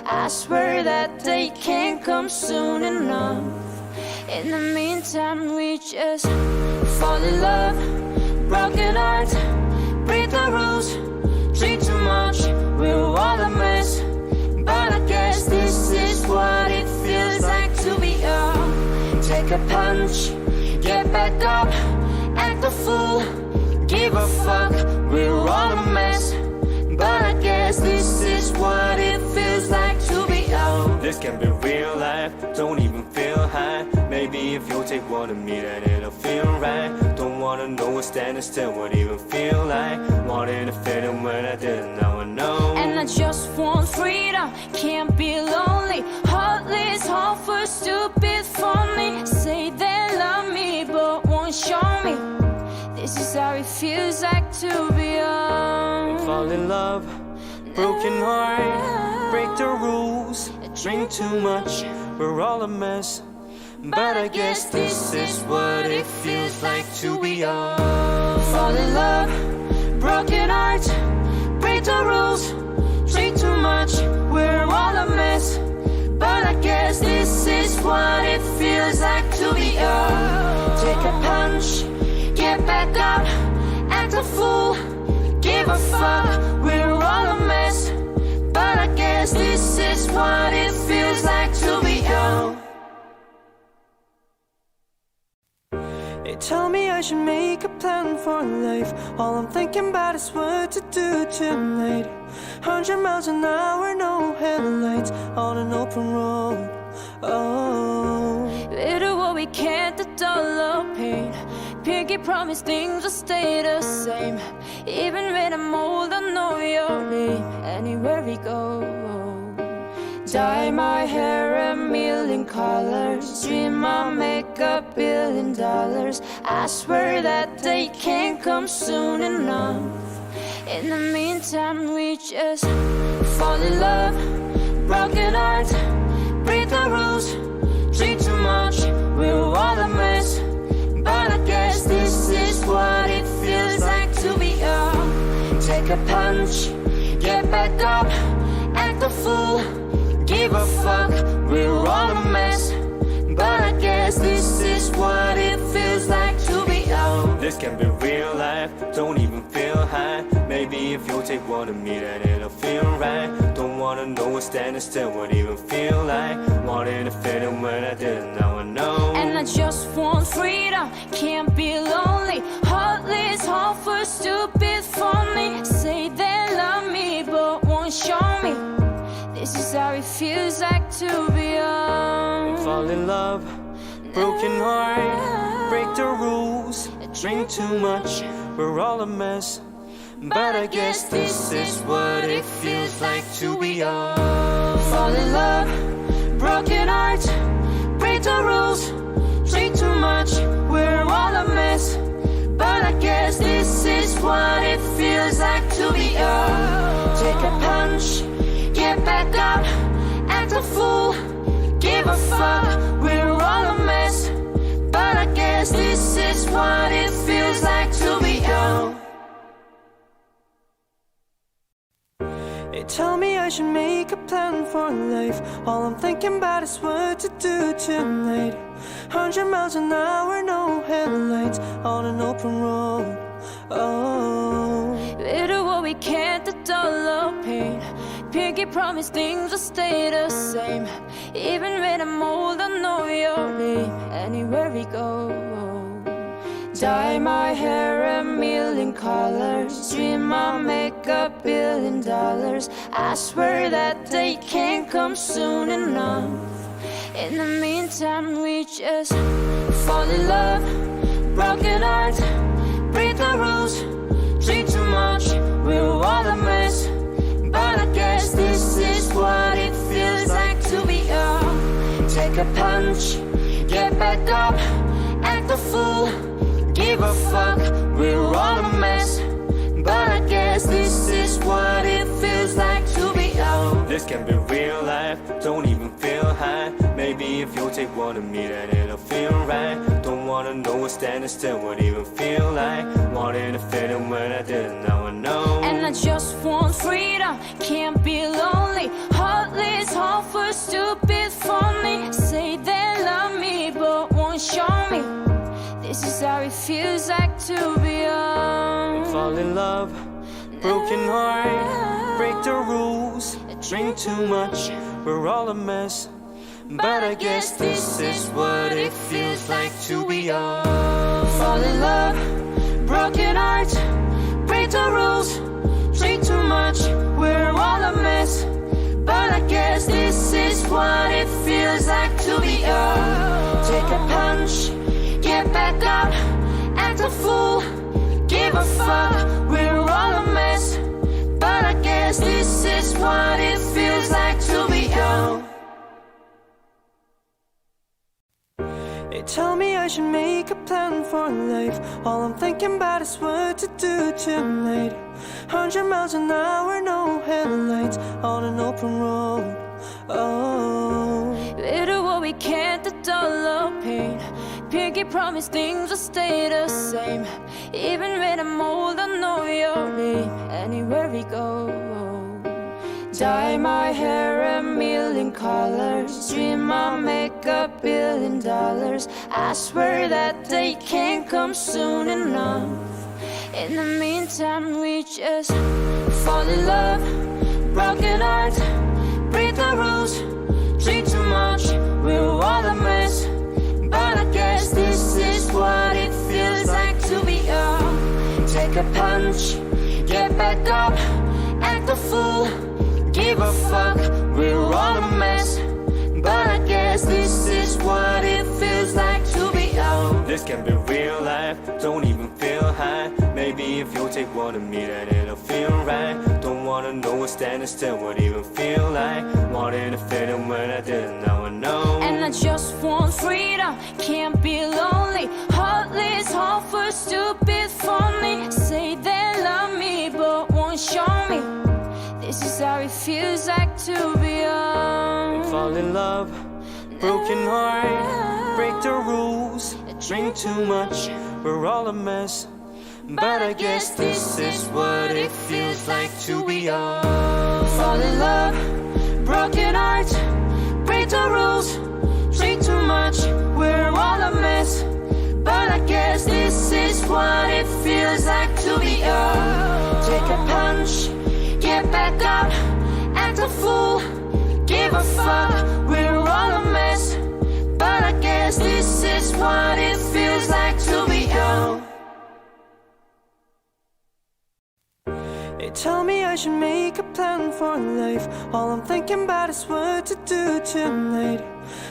I swear that day can't come soon enough. In the meantime, we just fall in love. Broken hearts, break the rules. Drink too much, we're all a mess. But I guess this is what it feels like to be young. Take a punch, get back up, act a fool. Give a fuck, we're all a mess. But I guess this is what it feels like to be young. This can be real life, don't even feel high. Maybe Maybe if you'll take one of me, then it'll feel right. Don't wanna know what standing still would even feel like. Wanted to fit in when I didn't, now I know. And I just want freedom, can't be lonely. Heartless, all for stupid, funny. Say they love me, but won't show me. This is how it feels like to be young. Fall in love, broken heart, break the rules, drink too much, we're all a mess. But I guess this is what it feels like to be young. Fall in love, broken heart, break the rules, drink too much, we're all a mess. But I guess this is what it feels like to be young. Take a punch, get back up, act a fool, give a fuck, we're all a mess. But I guess this is what it feels like to be young. They tell me I should make a plan for life. All I'm thinking about is what to do tonight. 100 miles an hour, no headlights, on an open road. Oh, We do what we can to dull our pain. Pinky promise things will stay the same. Even when I'm old, I know your name. Anywhere we go, dye my hair a million colors, dream I'll make $1 billion. I swear that day can't come soon enough. In the meantime, we just fall in love, broken heart, break the rules, drink too much, we're all a mess. But I guess this is what it feels like to be young. Take a punch, get back up, act a fool, give a fuck, we're all a mess. But I guess this is what it feels like to be young. this can be real life, don't even feel high. Maybe if you'll take one of me, then it'll feel right. Don't wanna know what standing still would even feel like. Wanted to fit in when I didn't, now I know. And I just want freedom, can't be lonely. Heartless, all for stupid, funny. Say they love me, but won't show me. This is how it feels like to be young. Fall in love, broken heart, break the rules, drink too much, we're all a mess. But I guess this is what it feels like to be young. Fall in love, broken heart, break the rules, drink too much, we're all a mess. But I guess this is what it feels like to be young. Take a punch, get back up, act a fool, give a fuck, we're all a mess. But I guess this is what it feels like to be young. They tell me I should make a plan for life. All I'm thinking about is what to do tonight. 100 miles an hour, no headlights, on an open road. Oh, We do what we can to dull our pain. Pinky promise things will stay the same. Even when I'm old, I know your name. Anywhere we go, dye my hair a million colors, dream I'll make $1 billion. I swear that day can't come soon enough. In the meantime, we just fall in love, broken heart, break the rules, drink too much, we're all a mess. But I guess this is what it feels like to be young. Take a punch, get back up, act a fool, give a fuck, we're all a mess. But I guess this is what it feels like to be young. this can be real life, don't even feel high. Maybe if you'll take one of me, then it'll feel right. Don't wanna know what standing still would even feel like. Wanted to fit in when I didn't, now I know. And I just want freedom, can't be lonely. Heartless, all for stupid, funny. Say they love me, but won't show me. This is how it feels like to be young. Fall in love, broken heart, break the rules, drink too much, we're all a mess. But I guess this is what it feels like to be young. Fall in love, broken heart, break the rules, drink too much, we're all a mess. But I guess this is what it feels like to be young. Take a back up, act a fool, give a fuck, we're all a mess. But I guess this is what it feels like to be young. They tell me I should make a plan for life. All I'm thinking about is what to do tonight. 100 miles an hour, no headlights, on an open road. Oh, we do what we can to dull our pain. Pinky promise things will stay the same. Even when I'm old, I know your name. Anywhere we go, dye my hair a million colors, dream I'll make $1 billion. I swear that day can't come soon enough. In the meantime, we just fall in love, broken hearts, break the rules, drink too much, we're all a mess. But I guess this is what it feels like to be young. Take a punch, get back up, act a fool, give a fuck, we're all a mess. But I guess this is what it feels like to be young. This can be real life, don't even feel high. Maybe if you take one of me, then it'll feel right. Don't wanna know what standing still would even feel like. Wanted to fit in when I didn't, now I know. And I just want freedom, can't be lonely. Heartless, all for stupid, funny. Say they love me, but won't show me. This is how it feels like to be young. Fall in love, broken heart, break the rules, drink too much, we're all a mess. But I guess this is what it feels like to be young. Fall in love, broken heart, break the rules, drink too much, we're all a mess. But I guess this is what it feels like to be young. Take a punch, get back up, act a fool, give a fuck, we're all a mess. But I guess this is what it feels like to be young. They tell me I should make a plan for life. All I'm thinking about is what to do tonight.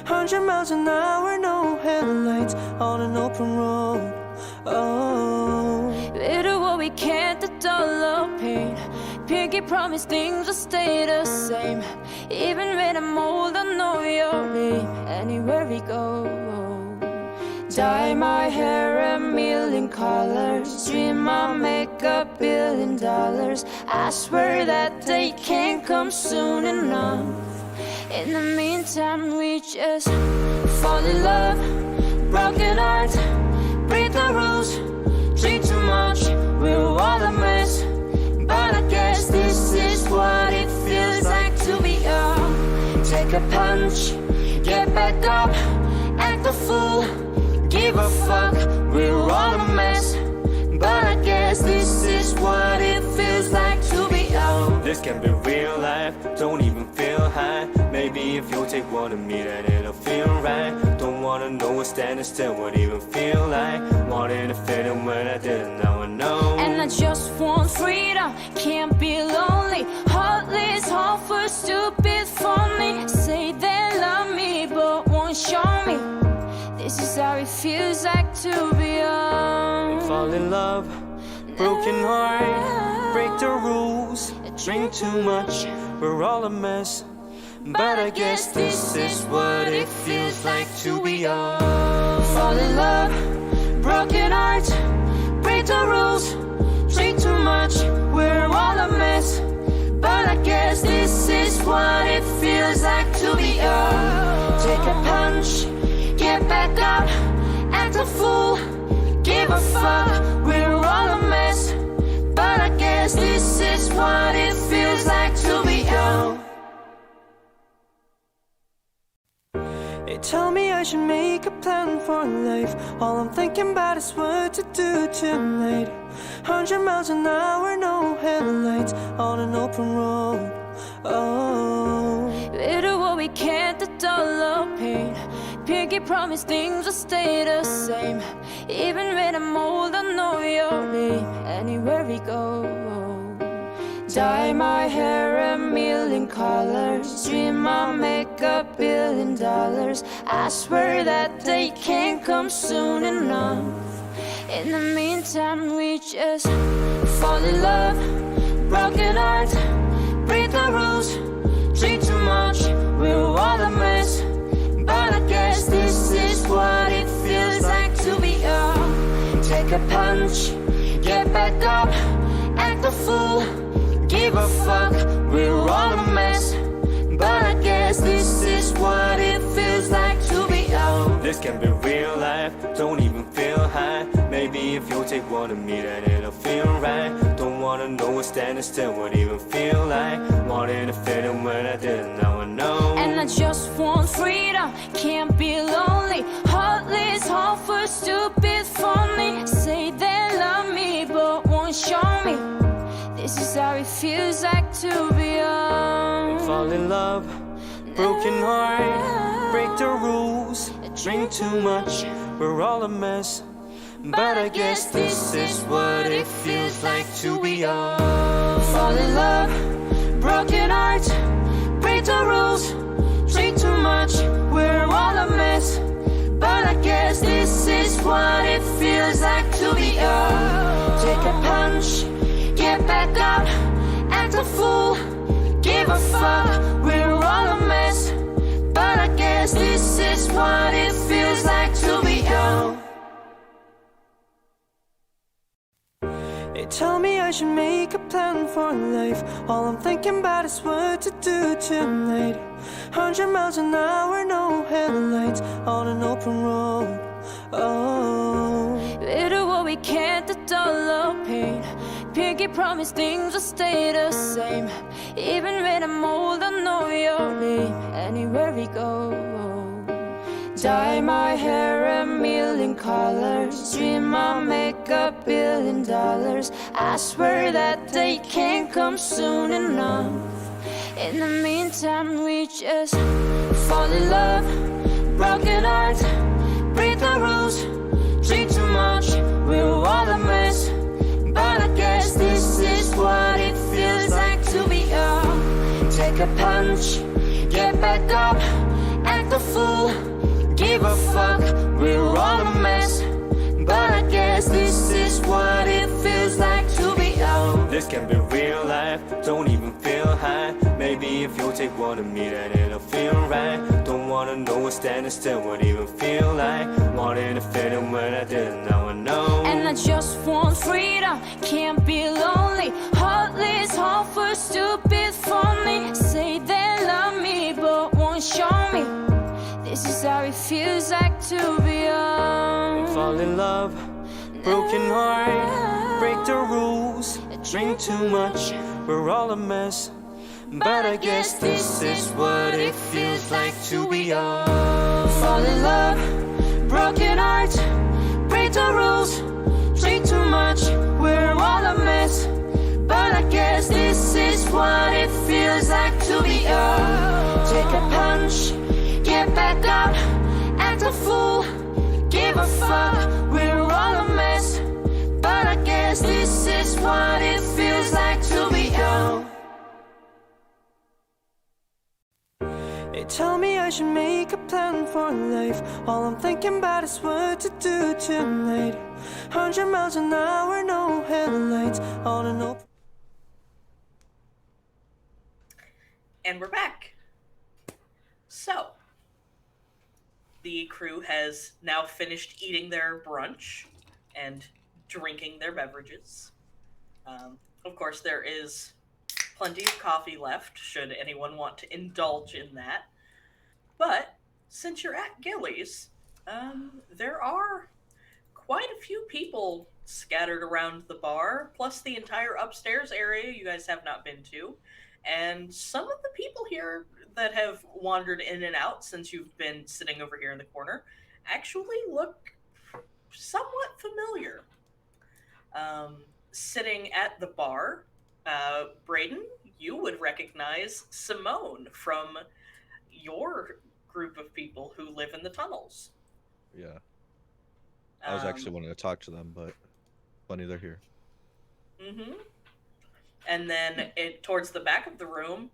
100 miles an hour, no headlights, on an open road. Oh, we do what we can to dull our pain. Pinky promise things will stay the same. Even when I'm old, I know your name. Anywhere we go, dye my hair a million colors, dream I'll make $1 billion. I swear that day can't come soon enough. In the meantime, we just fall in love, broken hearts, break the rules, drink too much, we're all a mess. But I guess this is what it feels like to be young. Take a punch, get back up, act a fool, give a fuck, we're all a mess. But I guess this is what it feels like to be young. This can be real life, don't even feel high. Maybe if you take one of me, then it'll feel right. Don't wanna know what standing still would even feel like. Wanted to fit in when I didn't, now I know. And I just want freedom, can't be lonely. Heartless, all for stupid, funny. Say they love me, but won't show me. This is how it feels like to be young. Fall in love, broken heart, break the rules, drink too much, we're all a mess. But I guess this is what it feels like to be young. Fall in love, broken heart, break the rules, drink too much, we're all a mess. But I guess this is what it feels like to be young. Take a punch, get back up, act a fool, give a fuck, we're all a mess. But I guess this is what it feels like to be young. They tell me I should make a plan for life. All I'm thinking about is what to do tonight. 100 miles an hour, no headlights, on an open road. Oh, we do what we can to dull our pain. Pinky promise things will stay the same. Even when I'm old, I know your name. Anywhere we go, Dye my hair a million colors, dream my makeup $1 billion. I swear that they can't come soon enough. In the meantime, we just fall in love, broken hearts, break the rules, drink too much, we're all a mess. But I guess this is what it feels like to be young. Take a punch, get back up, act a fool, give a fuck, we're all a mess. But I guess this is what it feels like to be young. This can be real life, don't even feel high. Maybe if you take one of me, then it'll feel right. Don't wanna know what standing still would even feel like. Wanted to fit in when I didn't, now I know. And I just want freedom, can't be lonely. Heartless, all for stupid, funny. Say they love me, but won't show me. This is how it feels like to be young. Fall in love, broken heart, break the rules, drink too much, we're all a mess. But I guess this is what it feels like to be young. Fall in love, broken heart, break the rules, drink too much, we're all a mess. But I guess this is what it feels like to be young. Take a punch, get back up, act a fool, give a fuck, we're all a mess. But I guess this is what it feels like to be young. They tell me I should make a plan for life. All I'm thinking about is what to do tonight. 100 miles an hour, no headlights, on an open road. Oh, We do what we can to dull our pain. Pinky promise things will stay the same. Even when I'm old, I know your name. Anywhere we go, dye my hair a million colors, dream my makeup $1 billion. I swear that they can't come soon enough. In the meantime, we just fall in love, broken hearts, break the rules, drink too much, we're all a mess. But I guess this is what it feels like to be young. Take a punch, get back up, act a fool, give a fuck, we're all a mess. But I guess this is what it feels like to be young. This can be real life, don't even feel high. Maybe if you take one of me, then it'll feel right. Don't wanna know what standing still would even feel like. Wanted to fit in when I didn't, now I know. And I just want freedom, can't be lonely. Heartless, all for stupid, funny. Say they love me, but won't show me. This is how it feels like to be young. Fall in love, broken heart, break the rules, drink too much, we're all a mess. But I guess this is what it feels like to be young. Fall in love, broken heart, break the rules, drink too much, we're all a mess. But I guess this is what it feels like to be young. Take a punch, get back up, act a fool, give a fuck, we're all a mess. But I guess this is what it feels like to be young. they tell me I should make a plan for life. All I'm thinking about is what to do tonight. 100 miles an hour, no headlights, on an open. And we're back. So, the crew has now finished eating their brunch and drinking their beverages. Of course, there is plenty of coffee left, should anyone want to indulge in that. But, since you're at Gilly's, there are quite a few people scattered around the bar, plus the entire upstairs area you guys have not been to. And some of the people here that have wandered in and out since you've been sitting over here in the corner actually look somewhat familiar. Sitting at the bar, Brayden, you would recognize Simone from your group of people who live in the tunnels. Yeah. I was actually wanting to talk to them, but funny they're here. Mm-hmm. And then towards the back of the room,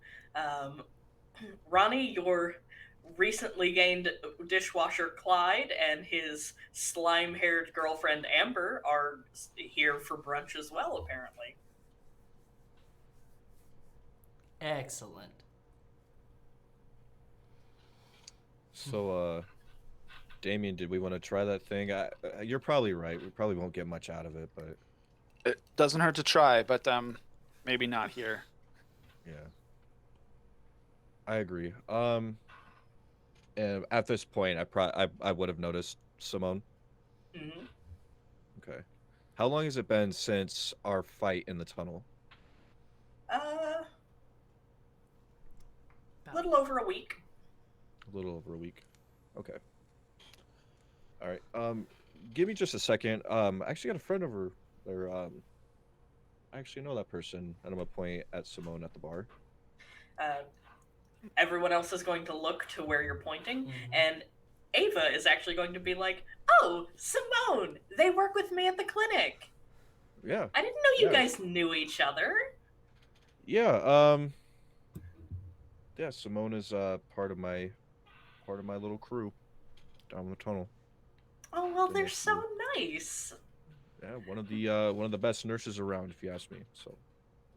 Ronnie, your recently gained dishwasher Clyde and his slime-haired girlfriend Amber are here for brunch as well, apparently. Excellent. So, Damian, did we want to try that thing? You're probably right. We probably won't get much out of it, but It doesn't hurt to try, but maybe not here. yeah, I agree. And at this point, I would have noticed Simone. Mm-hmm. Okay. How long has it been since our fight in the tunnel? A little over a week. A little over a week. Okay. All right. Give me just a second. I actually got a friend over there. I actually know that person, and I'm gonna point at Simone at the bar. Everyone else is going to look to where you're pointing, and Ava is actually going to be like, "Oh, Simone! They work with me at the clinic. Yeah. I didn't know you guys knew each other." Yeah. Yeah. Simone is part of my little crew down the tunnel. Oh well, they're so nice. Yeah, one of the best nurses around, if you ask me. So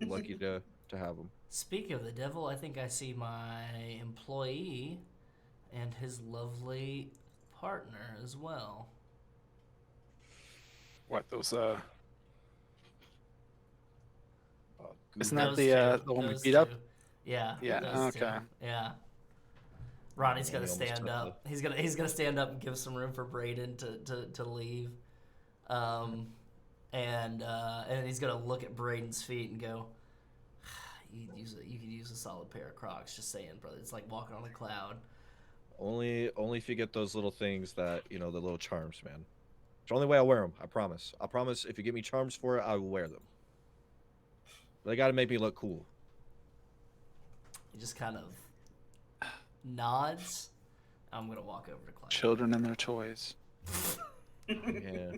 lucky to have them. Speaking of the devil, I think I see my employee and his lovely partner as well. What, those isn't Those that the one we beat up? Yeah. Yeah. those Okay. two. Yeah. Ronnie's gonna we almost stand got up. He's gonna stand up and give some room for Brayden to leave. And he's gonna look at Brayden's feet and go, you could use a solid pair of Crocs. Just saying, brother. It's like walking on a cloud. Only if you get those little things that, the little charms, man. It's the only way I wear them. I promise. I promise. If you give me charms for it, I will wear them. But they got to make me look cool. He just kind of nods. I'm gonna walk over to Clyde. Children and their toys. Yeah.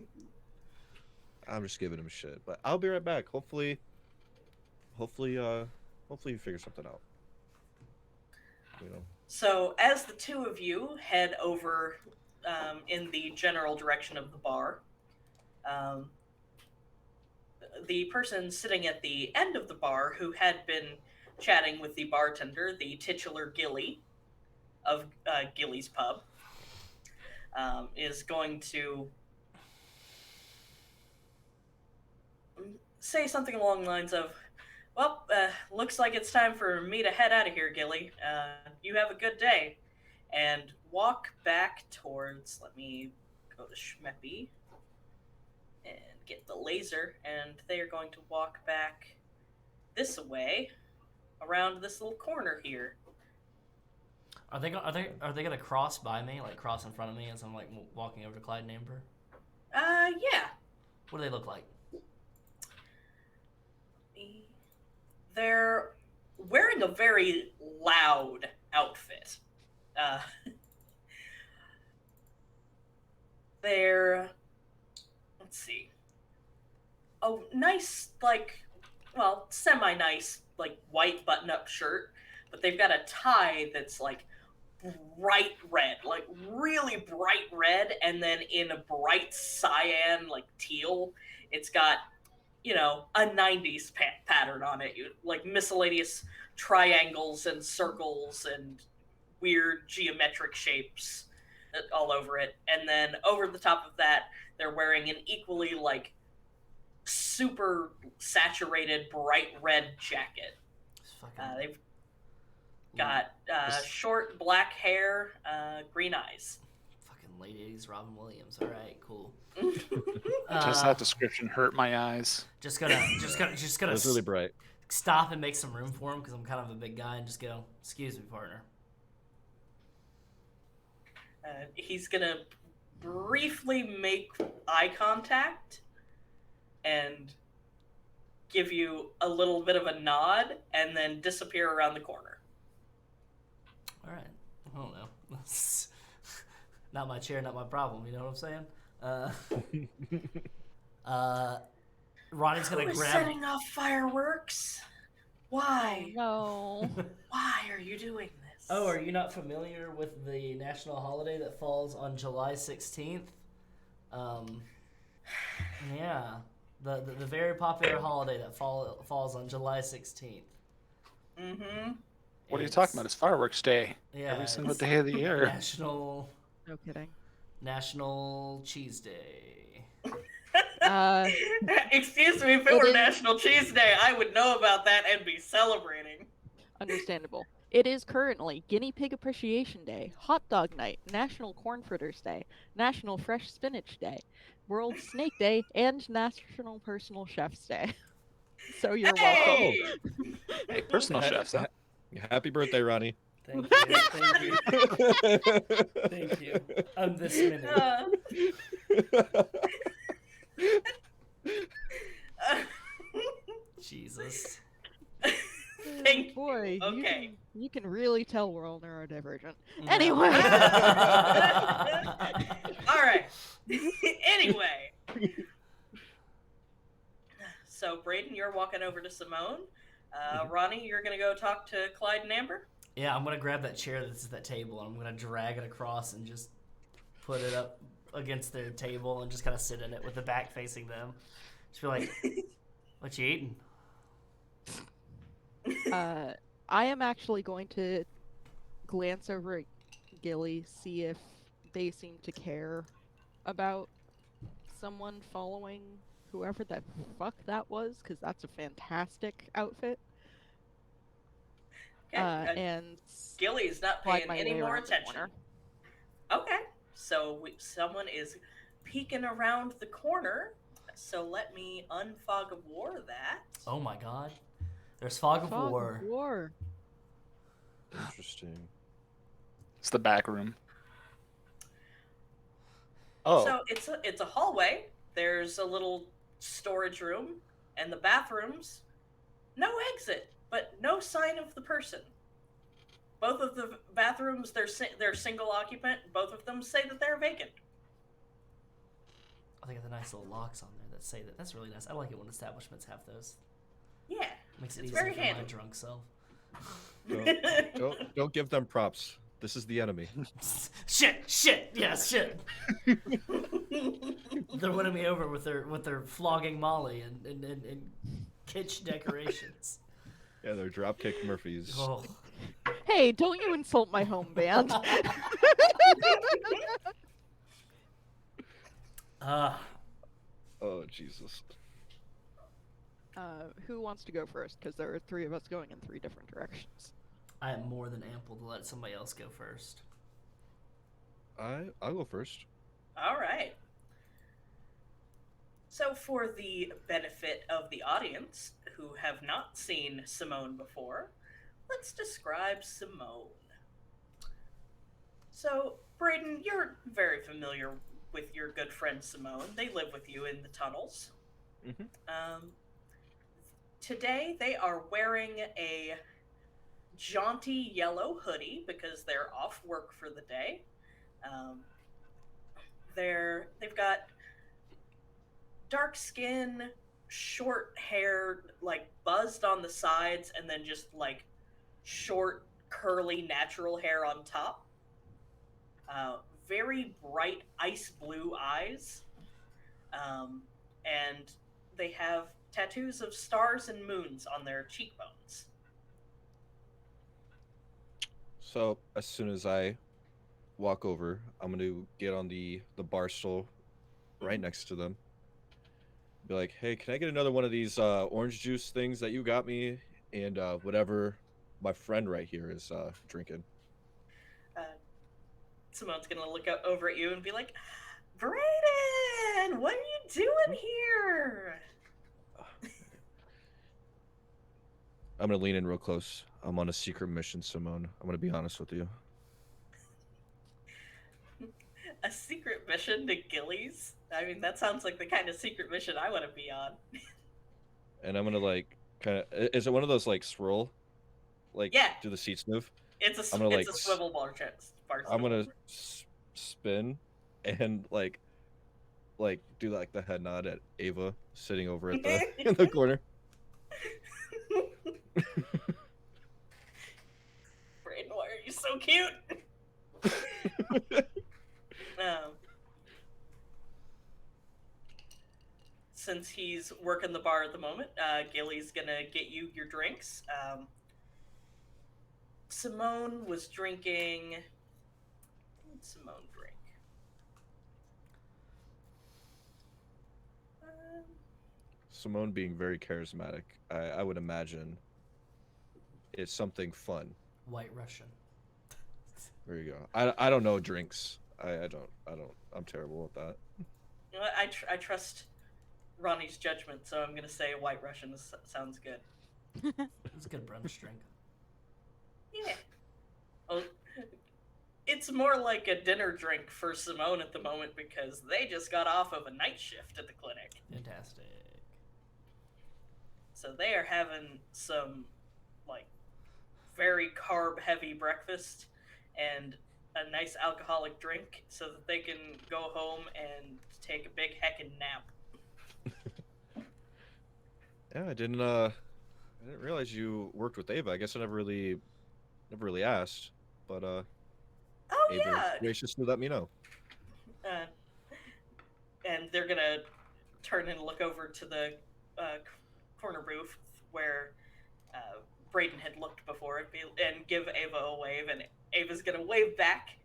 I'm just giving him shit, but I'll be right back. Hopefully you figure something out. So as the two of you head over in the general direction of the bar, the person sitting at the end of the bar who had been chatting with the bartender, the titular Gilly of Gilly's Pub, is going to say something along the lines of, "Well, looks like it's time for me to head out of here, Gilly. You have a good day." And walk back towards, let me go to Schmeppy and get the laser, and they are going to walk back this way around this little corner here. Are they gonna cross by me, like cross in front of me as I'm like walking over to Clyde and Amber? Yeah. What do they look like? They're wearing a very loud outfit. They're, let's see, a nice, semi-nice, white button-up shirt, but they've got a tie that's, bright red, really bright red, and then in a bright cyan, teal, it's got, a 90s pattern on it, miscellaneous triangles and circles and weird geometric shapes all over it. And then over the top of that, they're wearing an equally, super saturated bright red jacket. They've got short black hair, green eyes. Fucking late 80s Robin Williams. All right, cool. Just that description hurt my eyes. Just gonna It was really bright. stop and make some room for him because I'm kind of a big guy and just go, "Excuse me, partner." He's gonna briefly make eye contact and give you a little bit of a nod and then disappear around the corner. All right. I don't know. Not my chair, not my problem. You know what I'm saying? Ronnie's gonna Who is grab. setting off fireworks? Why? No. Why are you doing this? Oh, are you not familiar with the national holiday that falls on July 16th? Yeah, the very popular holiday that falls on July 16th. Mm-hmm. What are you talking about? It's fireworks day. Yeah, Every single it's day of the year. No kidding. National Cheese Day. Excuse me, if it were National Cheese Day, I would know about that and be celebrating. Understandable. It is currently Guinea Pig Appreciation Day, Hot Dog Night, National Corn Fritters Day, National Fresh Spinach Day, World Snake Day, and National Personal Chef's Day. So you're welcome. Hey, personal chefs, huh? Happy birthday, Ronnie. Thank you. Thank you. Thank you. I'm this minute. Jesus. Thank boy, you. Okay. You can really tell we're all neurodivergent. No. Anyway. All right. Anyway. So, Brayden, you're walking over to Simone. Ronnie, you're going to go talk to Clyde and Amber? Yeah, I'm going to grab that chair that's at that table, and I'm going to drag it across and just put it up against their table and just kind of sit in it with the back facing them. Just be like, what you eating? I am actually going to glance over at Gilly, see if they seem to care about someone following whoever the fuck that was, because that's a fantastic outfit. Okay. And Gilly's not slide paying my any way more around the attention. corner. Okay. So someone is peeking around the corner. So let me unfog of war that. Oh my god. There's fog of war. Interesting. It's the back room. Oh. So it's a hallway. There's a little storage room and the bathrooms. No exit, but no sign of the person. Both of the bathrooms, they're single occupant. Both of them say that they're vacant. I think the nice little locks on there that say that. That's really nice. I like it when establishments have those. Yeah. Makes it It's easier very for handy. my drunk self. Don't give them props. This is the enemy. Shit, yes, shit. They're winning me over with their flogging Molly and kitsch decorations. Yeah, they're Dropkick Murphys. Oh. Hey, don't you insult my home band. Oh, Jesus. Who wants to go first? Because there are three of us going in three different directions. I am more than ample to let somebody else go first. I'll go first. All right. So for the benefit of the audience who have not seen Simone before, let's describe Simone. So, Brayden, you're very familiar with your good friend Simone. They live with you in the tunnels. Mm-hmm. Today, they are wearing a jaunty yellow hoodie because they're off work for the day. They've got dark skin, short hair, like buzzed on the sides, and then just like short, curly, natural hair on top. Very bright ice blue eyes. And they have tattoos of stars and moons on their cheekbones. So as soon as I walk over, I'm gonna get on the bar stool right next to them. Be like, hey, can I get another one of these orange juice things that you got me, and whatever my friend right here is drinking. Simone's gonna look over at you and be like, Brayden, what are you doing here? I'm gonna lean in real close. I'm on a secret mission, Simone. I'm gonna be honest with you. A secret mission to Gillies? I mean, that sounds like the kind of secret mission I want to be on. And I'm gonna like kind of. Is it one of those like swirl? Like, yeah. Do the seats move? It's a swivel bar chest. I'm gonna spin and like like do like the head nod at Ava sitting over at the in the corner. Brayden, why are you so cute? um, since he's working the bar at the moment, Gilly's gonna get you your drinks. Simone was drinking. What did Simone drink? Simone being very charismatic, I would imagine it's something fun. White Russian. There you go. I don't know drinks. I don't. I'm terrible at that. You know what? I trust Ronnie's judgment, so I'm gonna say White Russian sounds good. It's a good brunch drink. Yeah. Well, it's more like a dinner drink for Simone at the moment because they just got off of a night shift at the clinic. Fantastic. So they are having some, like, very carb-heavy breakfast and a nice alcoholic drink so that they can go home and take a big heckin' nap. Yeah, I didn't realize you worked with Ava. I guess I never really asked, but Oh, Ava yeah! gracious to let me know. And they're gonna turn and look over to the corner booth where Brayden had looked before and give Ava a wave, and Ava's gonna wave back,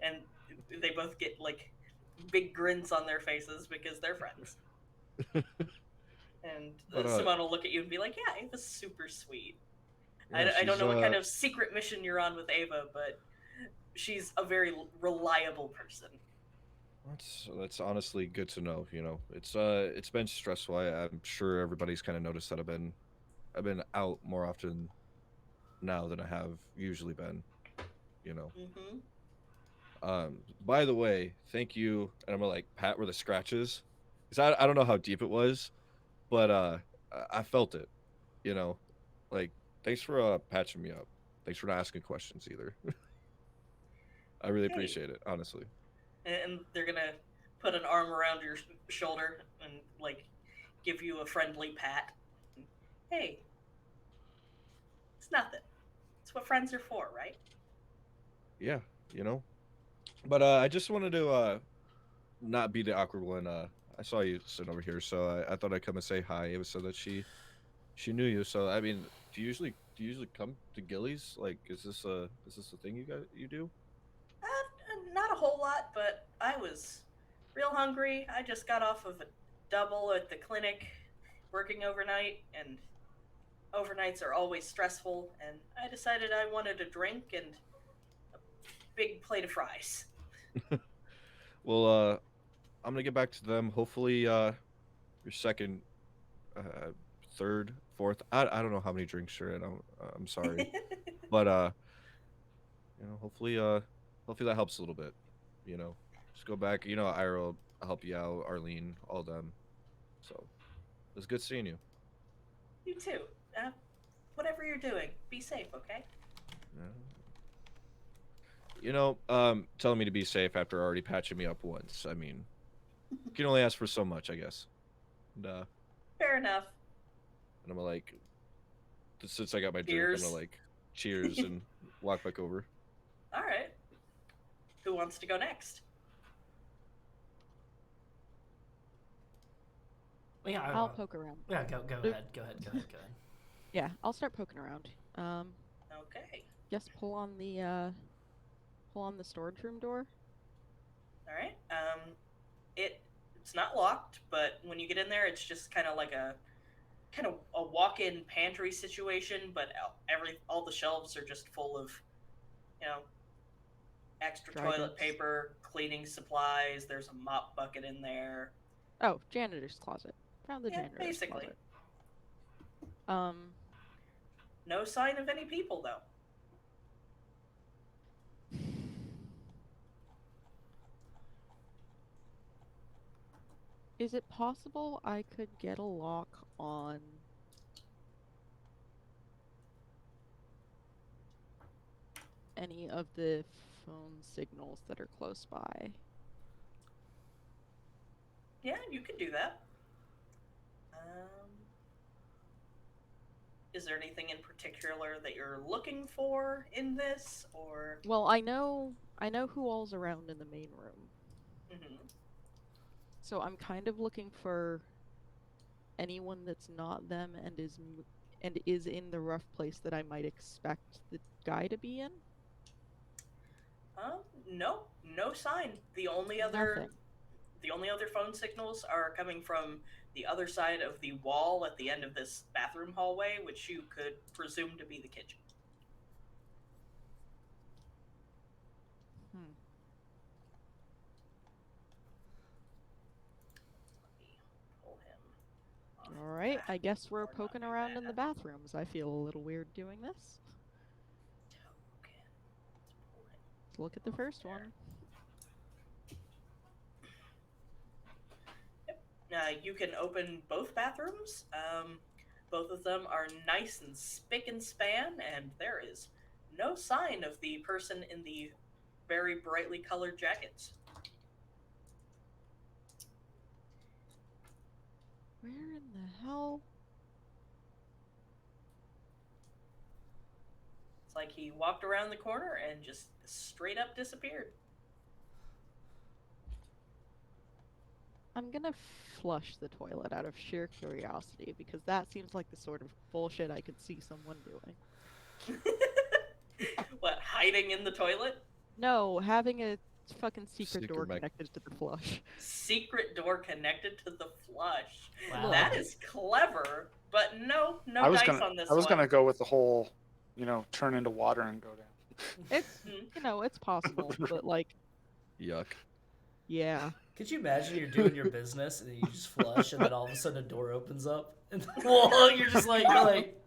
and they both get like big grins on their faces because they're friends. And Simone will look at you and be like, "Yeah, Ava's super sweet." Yeah, I don't know what kind of secret mission you're on with Ava, but she's a very reliable person. That's honestly good to know. You know, it's been stressful. I'm sure everybody's kind of noticed that I've been out more often now than I have usually been. You know. Mm-hmm. By the way, thank you. And I'm gonna like pat where the scratches, because I don't know how deep it was, but I felt it. You know, like thanks for patching me up. Thanks for not asking questions either. I really appreciate it, honestly. And they're gonna put an arm around your shoulder and like give you a friendly pat. Hey, it's nothing. It's what friends are for, right? Yeah, you know. But I just wanted to not be the awkward one. I saw you sitting over here, so I thought I'd come and say hi. It was so that she knew you. So I mean, do you usually come to Gillies? Like, is this a thing you do? Not a whole lot, but I was real hungry. I just got off of a double at the clinic, working overnight, and overnights are always stressful. And I decided I wanted a drink and a big plate of fries. Well, I'm gonna get back to them. Hopefully, your second, third, fourth. I don't know how many drinks you're in. I'm sorry, but you know, hopefully that helps a little bit. You know, just go back. You know, Ira will help you out. Arlene, all them. So it was good seeing you. You too. Whatever you're doing, be safe, okay? Yeah. You know, telling me to be safe after already patching me up once. I mean, you can only ask for so much, I guess. And, Fair enough. and I'm gonna like, since I got my Cheers. drink, I'm gonna like, cheers and walk back over. All right. Who wants to go next? Yeah, I'll poke around. Yeah, go ahead. Yeah, I'll start poking around. Okay. Just pull on the storage room door. All right. It's not locked, but when you get in there, it's just kind of like a walk-in pantry situation. But all the shelves are just full of, extra Dry toilet goods. paper, cleaning supplies. There's a mop bucket in there. Oh, janitor's closet. Found the Yeah, janitor's basically. closet. No sign of any people though. Is it possible I could get a lock on any of the phone signals that are close by? Yeah, you could do that. Is there anything in particular that you're looking for in this, or? Well, I know who all's around in the main room. Mhm. So I'm kind of looking for anyone that's not them and is in the rough place that I might expect the guy to be in. No, no sign. The only other phone signals are coming from the other side of the wall at the end of this bathroom hallway, which you could presume to be the kitchen. Hmm. Let me pull him off All right, that I guess we're or not poking do around in the that. bathrooms. I feel a little weird doing this. Okay, let's pull him Let's look at the off first there. one. You can open both bathrooms. Both of them are nice and spick and span, and there is no sign of the person in the very brightly colored jackets. Where in the hell? It's like he walked around the corner and just straight up disappeared. I'm gonna flush the toilet out of sheer curiosity because that seems like the sort of bullshit I could see someone doing. What, hiding in the toilet? No, having a fucking secret door Secret connected to the flush. Secret door connected to the flush. Wow. That is clever, but no I was dice gonna, on this I was one. gonna go with the whole, turn into water and go down. It's, it's possible, but like, Yuck. yeah. Could you imagine you're doing your business and then you just flush and then all of a sudden a door opens up and whoa, you're like,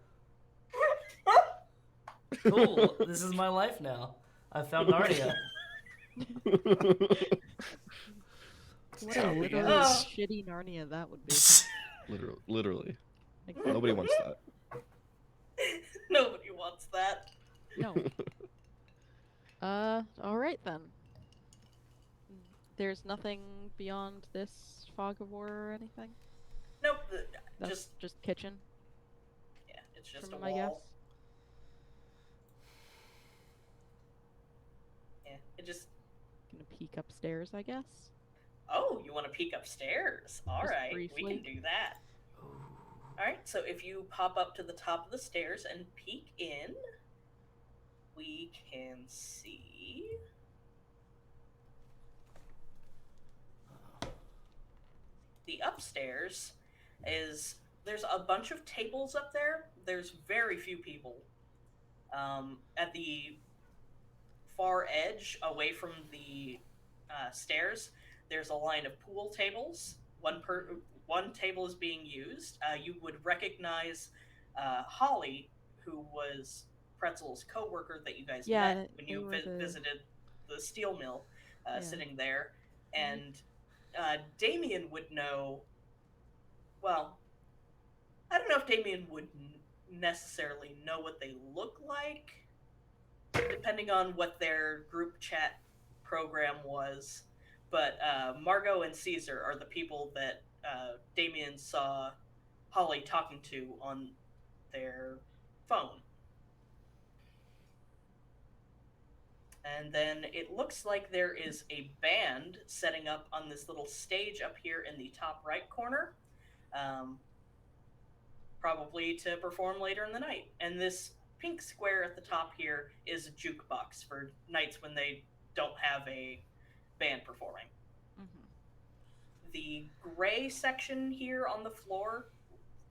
cool, this is my life now. I found Narnia. What a literally Oh. shitty Narnia that would be. Literally. Like, Nobody wants that. Nobody wants that. no. Alright then. There's nothing beyond this fog of war or anything? Nope, That's just kitchen, yeah, it's just from a my wall. guess. Yeah, it just. Gonna peek upstairs, I guess. Oh, you want to peek upstairs? All Just right, we briefly. can do that. All right, so if you pop up to the top of the stairs and peek in, we can see. The upstairs is there's a bunch of tables up there. There's very few people. At the far edge, away from the stairs, there's a line of pool tables. One table is being used. You would recognize Holly, who was Pretzel's co-worker that you guys met when you visited the steel mill, sitting there, and Damian would know. Well, I don't know if Damian would necessarily know what they look like, depending on what their group chat program was. But Margot and Caesar are the people that Damian saw Holly talking to on their phone. And then it looks like there is a band setting up on this little stage up here in the top right corner, probably to perform later in the night. And this pink square at the top here is a jukebox for nights when they don't have a band performing. Mm-hmm. The gray section here on the floor,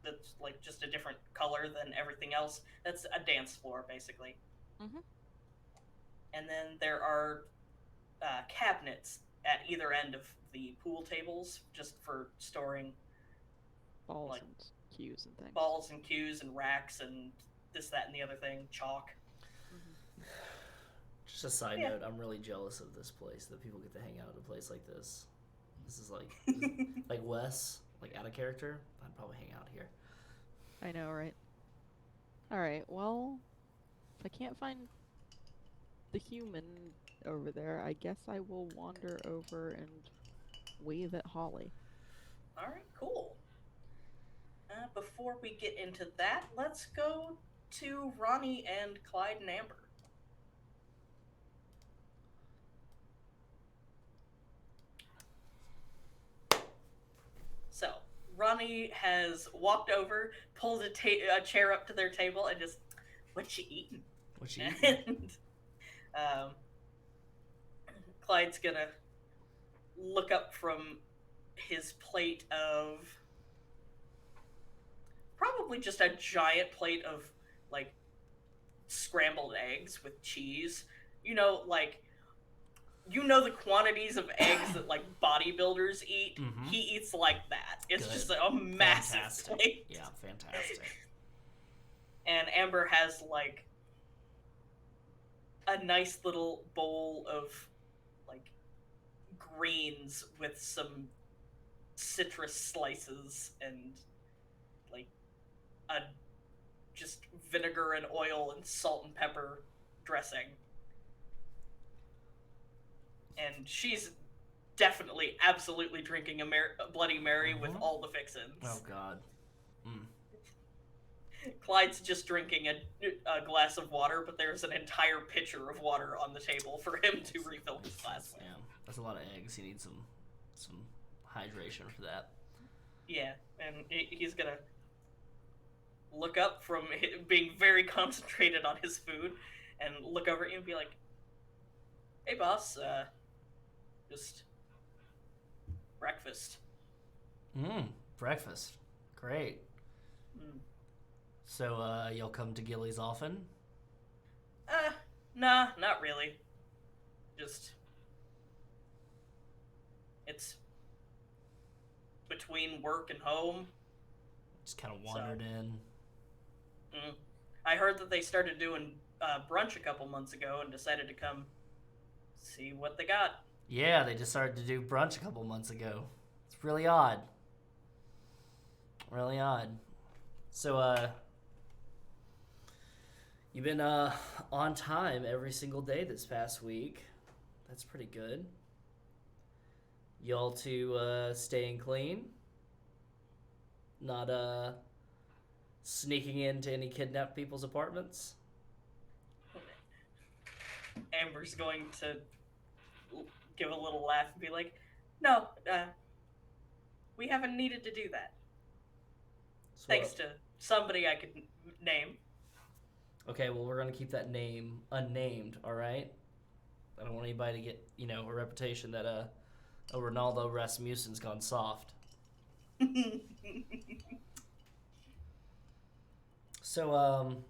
that's like just a different color than everything else, that's a dance floor, basically. Mm-hmm. And then there are cabinets at either end of the pool tables, just for storing Balls like, and cues and things. balls and cues and racks and this, that, and the other thing, chalk. Mm-hmm. Just a side note, I'm really jealous of this place that people get to hang out at a place like this. This is like like Wes, like out of character. I'd probably hang out here. I know, right? Alright, well, if I can't find the human over there, I guess I will wander over and wave at Holly. All right, cool. Before we get into that, let's go to Ronnie and Clyde and Amber. So, Ronnie has walked over, pulled a chair up to their table, and just, what you eating? What you eating? And Clyde's gonna look up from his plate of probably just a giant plate of like scrambled eggs with cheese. You know, like the quantities of eggs that like bodybuilders eat. Mhm. He eats like that. It's Good. just a massive Fantastic. plate. Yeah, fantastic. And Amber has like a nice little bowl of like greens with some citrus slices and like a just vinegar and oil and salt and pepper dressing. And she's definitely, absolutely drinking a Bloody Mary with all the fixins. Oh, God. Clyde's just drinking a glass of water, but there's an entire pitcher of water on the table for him to refill his glass with. Yeah, that's a lot of eggs. He needs some hydration for that. Yeah, and he's gonna look up from being very concentrated on his food and look over at you and be like, hey boss, just breakfast. Breakfast. Great. So, you'll come to Gilly's often? Nah, not really. Just, it's between work and home. Just kind of wandered in. I heard that they started doing brunch a couple months ago and decided to come see what they got. Yeah, they just started to do brunch a couple months ago. It's really odd. Really odd. So, you've been on time every single day this past week. That's pretty good. Y'all two staying clean? Not sneaking into any kidnapped people's apartments? Amber's going to give a little laugh and be like, no, we haven't needed to do that. So, Thanks to somebody I could name. Okay, well, we're going to keep that name unnamed, all right? I don't want anybody to get, a reputation that a Ronaldo Rasmussen's gone soft. So,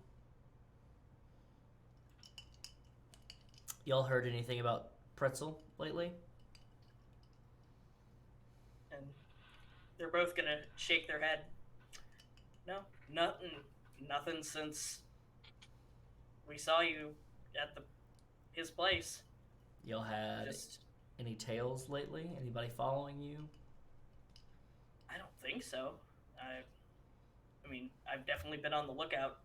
y'all heard anything about Pretzel lately? And they're both gonna shake their head. No, nothing since we saw you at his place. Y'all had any tales lately? Anybody following you? I don't think so. I mean, I've definitely been on the lookout.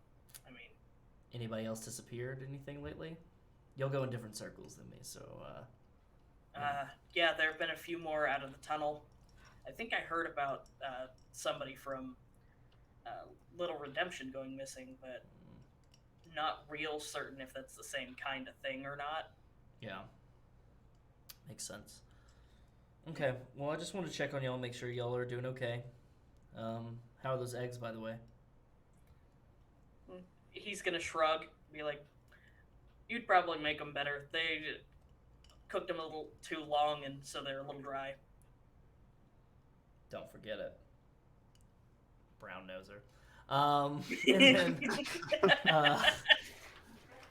Anybody else disappeared? Anything lately? You'll go in different circles than me, so, yeah, there have been a few more out of the tunnel. I think I heard about somebody from Little Redemption going missing, but not real certain if that's the same kind of thing or not. Yeah. Makes sense. Okay, well, I just want to check on y'all, make sure y'all are doing okay. How are those eggs, by the way? He's gonna shrug, be like, you'd probably make them better. They cooked them a little too long, and so they're a little dry. Don't forget it. Brown noser. And then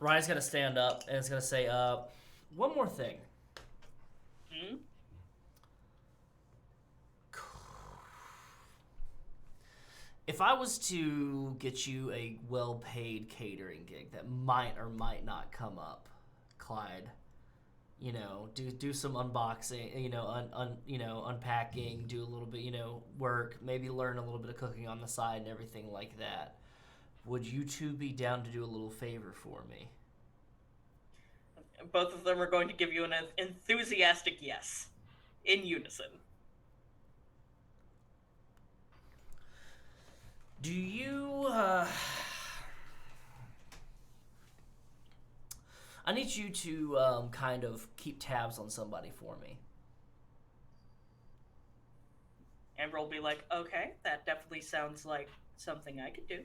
Ryan's gonna stand up and it's gonna say, one more thing. If I was to get you a well-paid catering gig that might or might not come up, Clyde, do some unboxing, unpacking, do a little bit, work, maybe learn a little bit of cooking on the side and everything like that. Would you two be down to do a little favor for me? Both of them are going to give you an enthusiastic yes, in unison. Do you, I need you to kind of keep tabs on somebody for me. Amber will be like, okay, that definitely sounds like something I could do.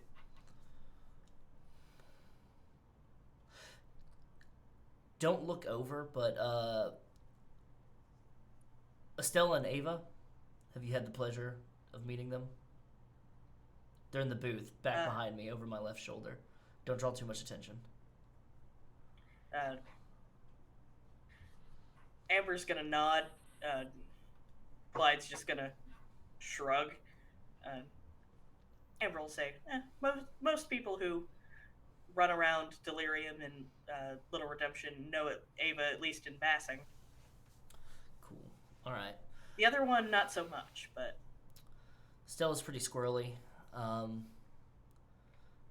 Don't look over, but Estella and Ava, have you had the pleasure of meeting them? They're in the booth, back behind me, over my left shoulder. Don't draw too much attention. Amber's gonna nod. Clyde's just gonna shrug. Amber will say, most people who run around Delirium and Little Redemption know it, Ava, at least in passing. Cool. All right. The other one, not so much, but... Stella's pretty squirrely.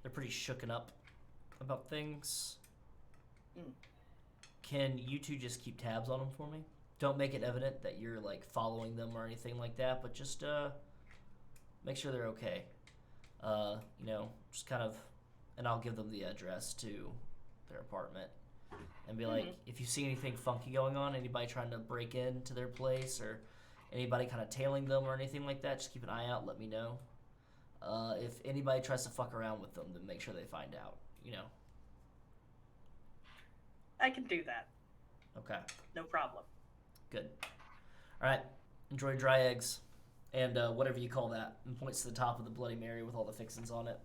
They're pretty shooken up about things. Can you two just keep tabs on them for me? Don't make it evident that you're like following them or anything like that, but just make sure they're okay. You know, just kind of, and I'll give them the address to their apartment and be like, if you see anything funky going on, anybody trying to break into their place or anybody kind of tailing them or anything like that, just keep an eye out, let me know. If anybody tries to fuck around with them, then make sure they find out, you know. I can do that. Okay. No problem. Good. All right. Enjoy dry eggs and whatever you call that. And points to the top of the Bloody Mary with all the fixins on it.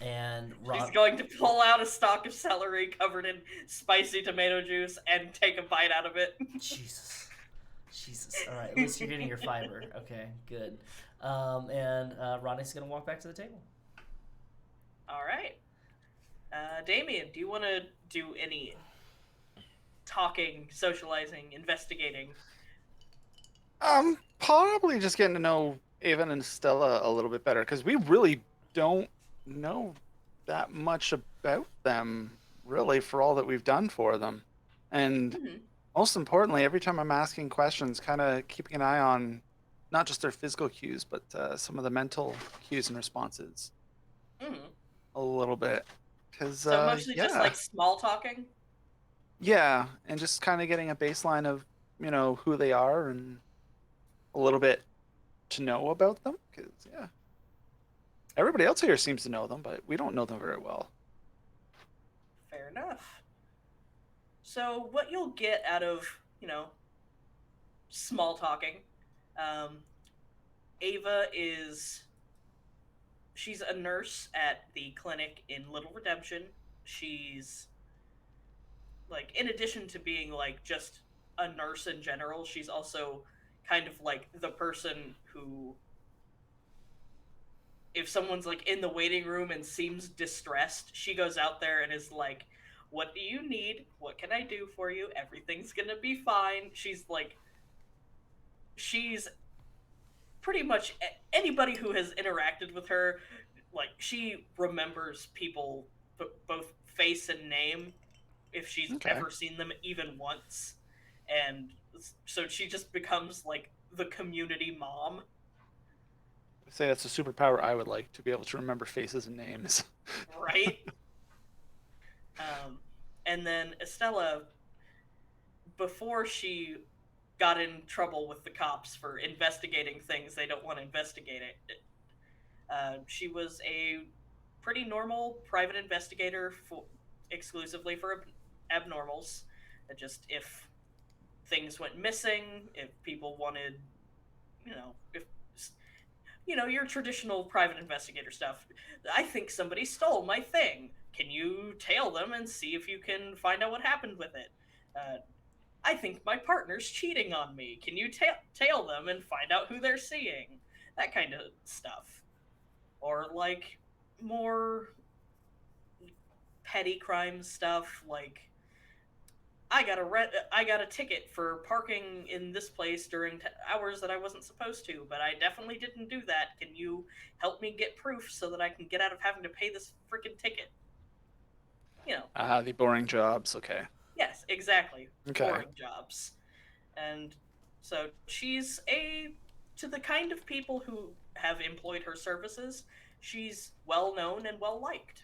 And She's going to pull out a stalk of celery covered in spicy tomato juice and take a bite out of it. Jesus. All right. At least you're getting your fiber. Okay. Good. And Ronnie's gonna walk back to the table. All right. Damian, do you want to do any talking, socializing, investigating? Probably just getting to know Ava and Stella a little bit better, because we really don't know that much about them, really, for all that we've done for them. And most importantly, every time I'm asking questions, kind of keeping an eye on not just their physical cues, but some of the mental cues and responses a little bit. So mostly just like small talking? Yeah, and just kind of getting a baseline of, you know, who they are and a little bit to know about them. Because, yeah, everybody else here seems to know them, but we don't know them very well. Fair enough. So what you'll get out of, you know, small talking, Ava she's a nurse at the clinic in Little Redemption. She's, like, in addition to being, like, just a nurse in general, she's also kind of, like, the person who, if someone's, like, in the waiting room and seems distressed, she goes out there and is like, what do you need? What can I do for you? Everything's gonna be fine. She's pretty much anybody who has interacted with her, like, she remembers people both face and name if she's ever seen them even once. And so she just becomes, like, the community mom. I'd say that's a superpower I would like, to be able to remember faces and names. Right? And then Estella, before she got in trouble with the cops for investigating things they don't want to investigate she was a pretty normal private investigator exclusively for abnormals. Just if things went missing, if people wanted, your traditional private investigator stuff. I think somebody stole my thing. Can you tail them and see if you can find out what happened with it? I think my partner's cheating on me. Can you tail them and find out who they're seeing? That kind of stuff. Or, like, more petty crime stuff, like, I got a ticket for parking in this place during hours that I wasn't supposed to, but I definitely didn't do that. Can you help me get proof so that I can get out of having to pay this freaking ticket? The boring jobs, okay. Yes, exactly. Okay. Boring jobs. And so she's to the kind of people who have employed her services, she's well known and well liked.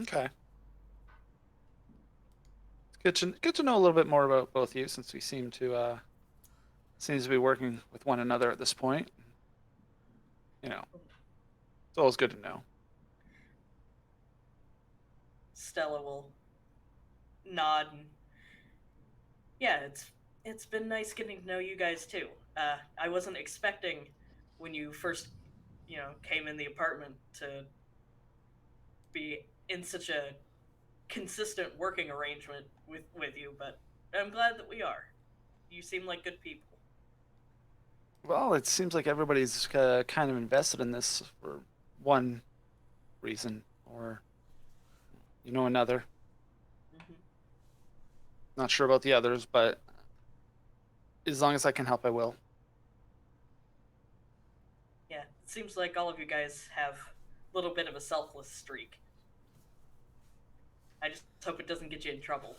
Okay. It's good to know a little bit more about both of you since we seems to be working with one another at this point. You know, it's always good to know. Stella will nod and yeah, it's been nice getting to know you guys too. I wasn't expecting when you first, came in the apartment to be in such a consistent working arrangement with you, but I'm glad that we are. You seem like good people. Well, it seems like everybody's kind of invested in this for one reason or another. Hmm. Not sure about the others, but as long as I can help, I will. Yeah, it seems like all of you guys have a little bit of a selfless streak. I just hope it doesn't get you in trouble.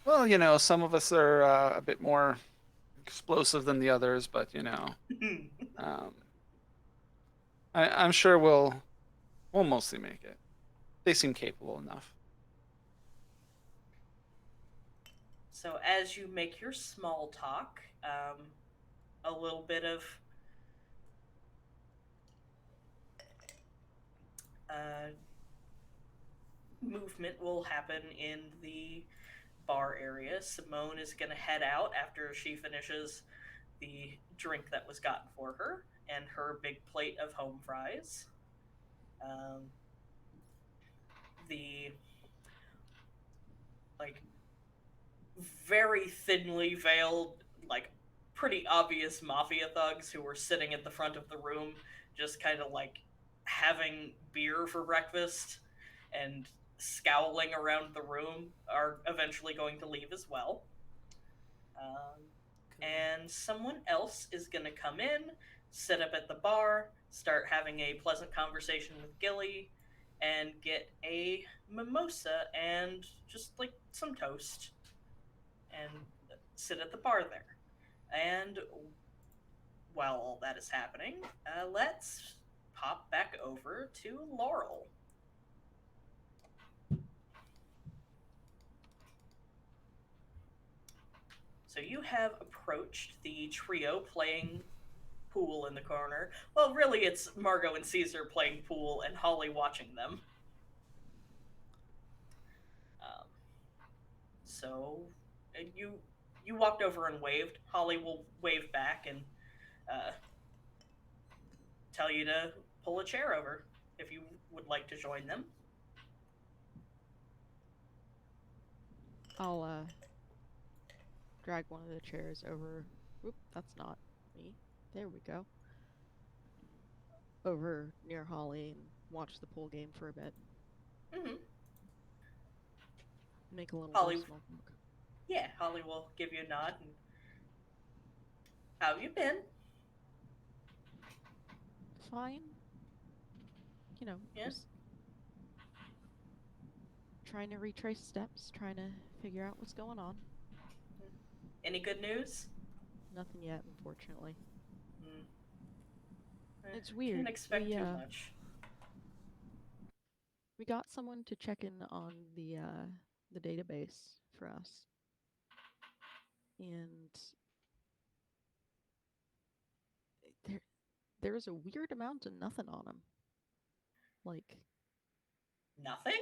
Well, some of us are a bit more explosive than the others, but um, I'm sure we'll mostly make it. They seem capable enough. So as you make your small talk, a little bit of uh, movement will happen in the bar area. Simone is going to head out after she finishes the drink that was gotten for her and her big plate of home fries. Um, the like very thinly veiled, like pretty obvious mafia thugs who were sitting at the front of the room, just kind of like having beer for breakfast and scowling around the room, are eventually going to leave as well. Um, and someone else is going to come in, sit up at the bar, start having a pleasant conversation with Gilly, and get a mimosa and just like some toast and sit at the bar there. And while all that is happening, let's pop back over to Laurel. So you have approached the trio playing pool in the corner. Well, really, it's Margot and Caesar playing pool and Holly watching them. Um, so you walked over and waved. Holly will wave back and uh, tell you to pull a chair over if you would like to join them. I'll drag one of the chairs over. Oop, that's not me. There we go. Over near Holly and watch the pool game for a bit. Mm-hmm. Make a little Holly, more small talk. yeah, Holly will give you a nod. And how have you been? Fine. Yeah. Just trying to retrace steps, trying to figure out what's going on. Any good news? Nothing yet, unfortunately. Mm. It's weird. Can't expect too much. We got someone to check in on the database for us. And there's a weird amount of nothing on them. Like, Nothing?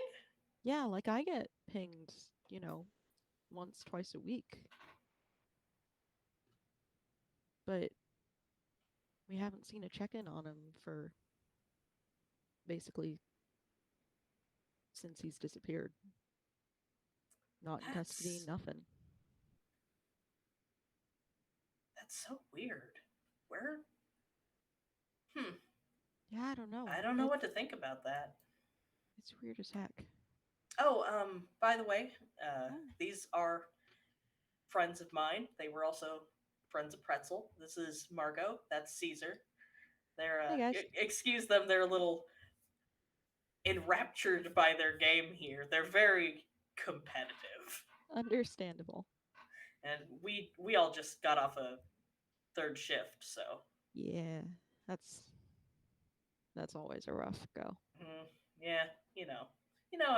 yeah, like I get pinged, once, twice a week. But we haven't seen a check-in on him for basically since he's disappeared. Not in custody, nothing. That's so weird. Where? Hmm. Yeah, I don't know. I don't know what to think about that. It's weird as heck. Oh, by the way, these are friends of mine. They were also friends of Pretzel. This is Margot. That's Caesar. They're Hey guys. excuse them. They're a little enraptured by their game here. They're very competitive, Understandable. and we all just got off a third shift, so Yeah, that's always a rough go. Yeah, you know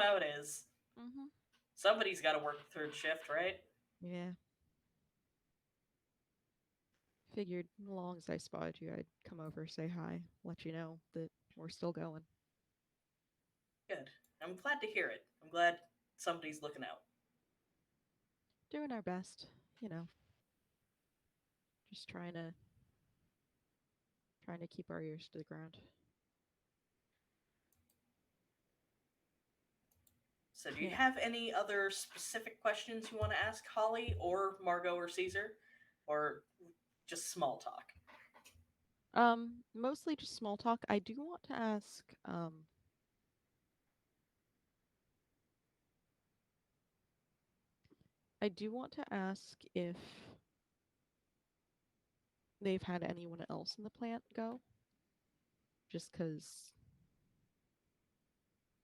how it is. Mhm. Somebody's got to work the third shift, right? Yeah. Figured as long as I spotted you, I'd come over, say hi, let you know that we're still going. Good. I'm glad to hear it. I'm glad somebody's looking out. Doing our best, you know. Just trying to keep our ears to the ground. So, do you Can't. have any other specific questions you want to ask Holly or Margot or Caesar? Or just small talk? Mostly just small talk. I do want to ask, if they've had anyone else in the plant go. Just because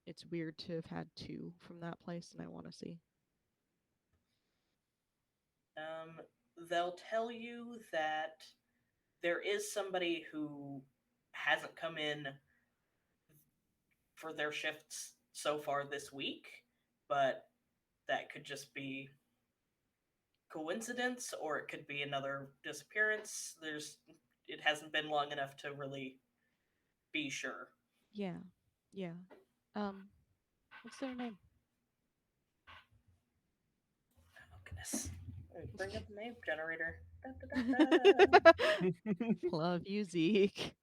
it's weird to have had two from that place, and I want to see. They'll tell you that there is somebody who hasn't come in for their shifts so far this week, but that could just be coincidence or it could be another disappearance. It hasn't been long enough to really be sure. Yeah, yeah. What's their name? Oh goodness. Bring up the name generator. Da, da, da, da. Love you, Zeke.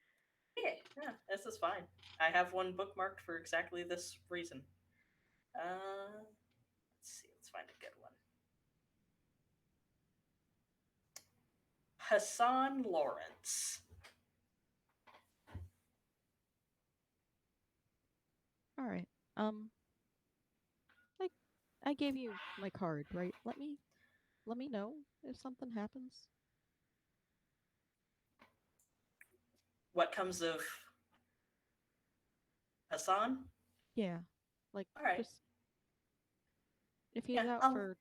Yeah, this is fine. I have one bookmarked for exactly this reason. Let's see, let's find a good one. Hassan Lawrence. All right. I I gave you my card, right? Let me know if something happens. What comes of Hassan? Yeah. Like All right. just if he's Yeah, out for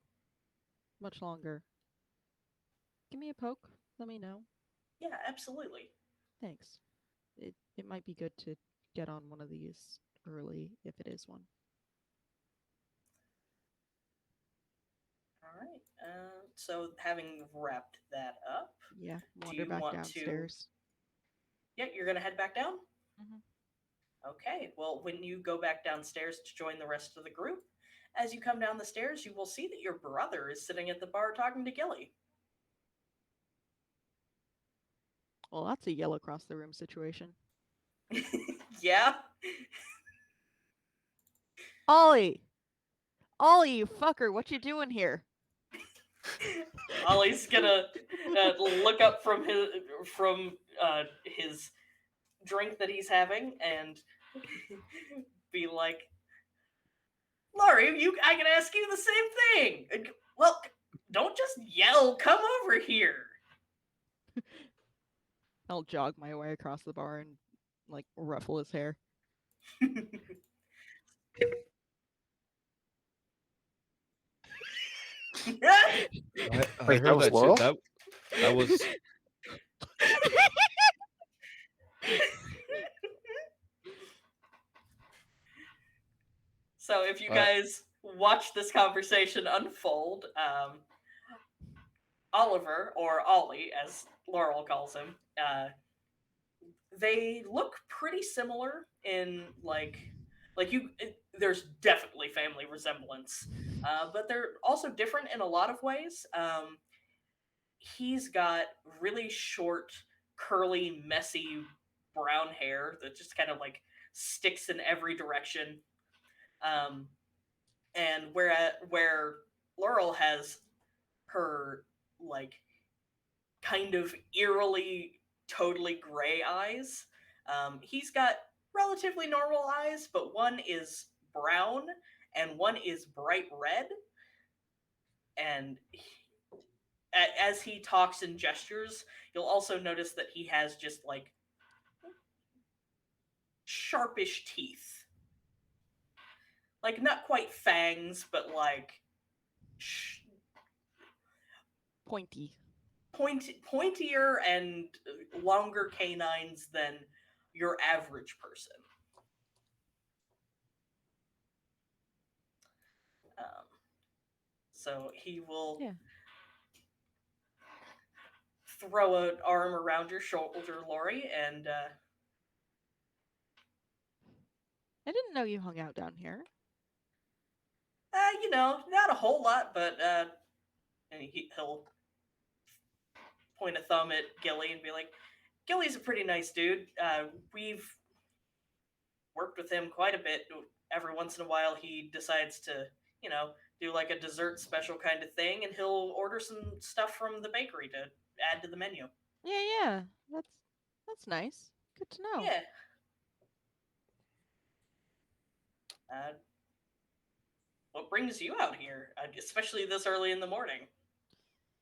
much longer, give me a poke. Let me know. yeah, absolutely. Thanks. It might be good to get on one of these early if it is one. All right. So having wrapped that up, Yeah, do wander you back want to? downstairs. Yeah, you're gonna head back down. Mhm. Okay. Well, when you go back downstairs to join the rest of the group, as you come down the stairs, you will see that your brother is sitting at the bar talking to Gilly. Well, that's a yell across the room situation. Yeah. Ollie! Ollie, you fucker, what you doing here? Ollie's gonna look up from his drink that he's having and be like, Laurie, I can ask you the same thing. Well, don't just yell. Come over here. I'll jog my way across the bar and like ruffle his hair. I Wait, heard that was that Laurel? shit. That was So if you guys watch this conversation unfold, Oliver, or Ollie, as Laurel calls him, they look pretty similar in there's definitely family resemblance, but they're also different in a lot of ways. He's got really short, curly, messy brown hair that just kind of like sticks in every direction. And where Laurel has her like kind of eerily, totally gray eyes, he's got relatively normal eyes, but one is brown and one is bright red. And as he talks and gestures, you'll also notice that he has just like sharpish teeth. Like, not quite fangs, but like Pointy. pointier and longer canines than your average person. Um, so he will Yeah. throw an arm around your shoulder, Lori, and I didn't know you hung out down here. not a whole lot, but and he'll point a thumb at Gilly and be like, Gilly's a pretty nice dude. We've worked with him quite a bit. Every once in a while, he decides to, do like a dessert special kind of thing, and he'll order some stuff from the bakery to add to the menu. Yeah. That's nice. Good to know. Yeah. Uh, what brings you out here, especially this early in the morning?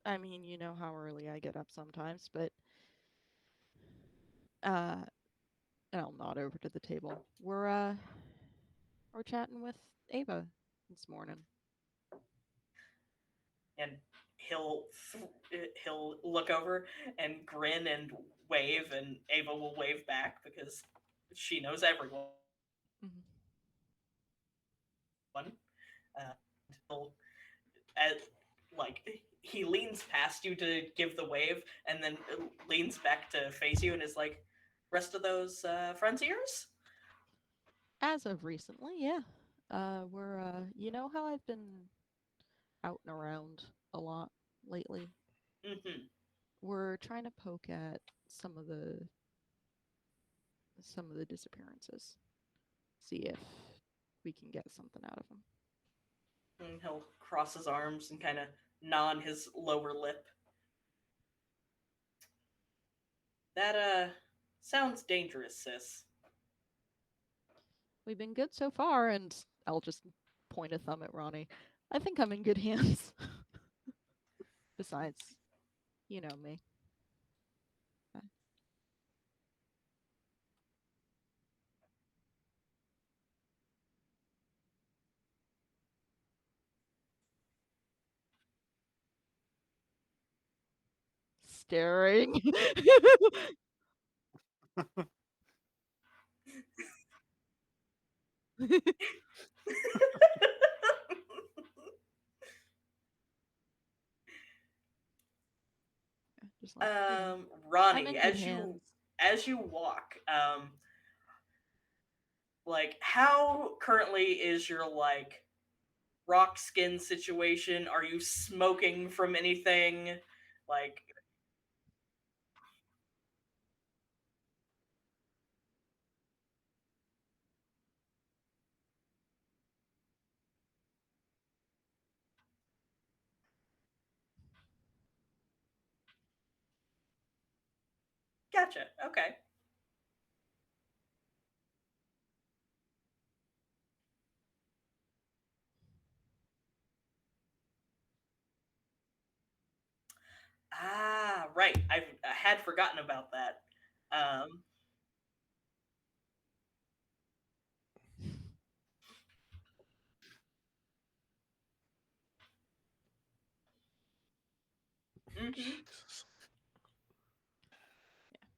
I mean, you know how early I get up sometimes, but and I'll nod over to the table. We're chatting with Ava this morning. And he'll look over and grin and wave, and Ava will wave back because she knows everyone. Mm-hmm. He'll, like, he leans past you to give the wave, and then leans back to face you, and is like, "Rest of those friends of yours?" As of recently, yeah. We're you know how I've been out and around a lot lately? Mm-hmm. We're trying to poke at some of the disappearances. See if we can get something out of them. And he'll cross his arms and kind of gnaw on his lower lip. That sounds dangerous, sis. We've been good so far, and I'll just point a thumb at Ronnie. I think I'm in good hands. Besides, you know me. Staring. Just like, I'm Ronnie, in good hands. as you walk, like, how currently is your like rock skin situation? Are you smoking from anything? Like, gotcha. Okay. Ah, right. I had forgotten about that. Um, mm-hmm.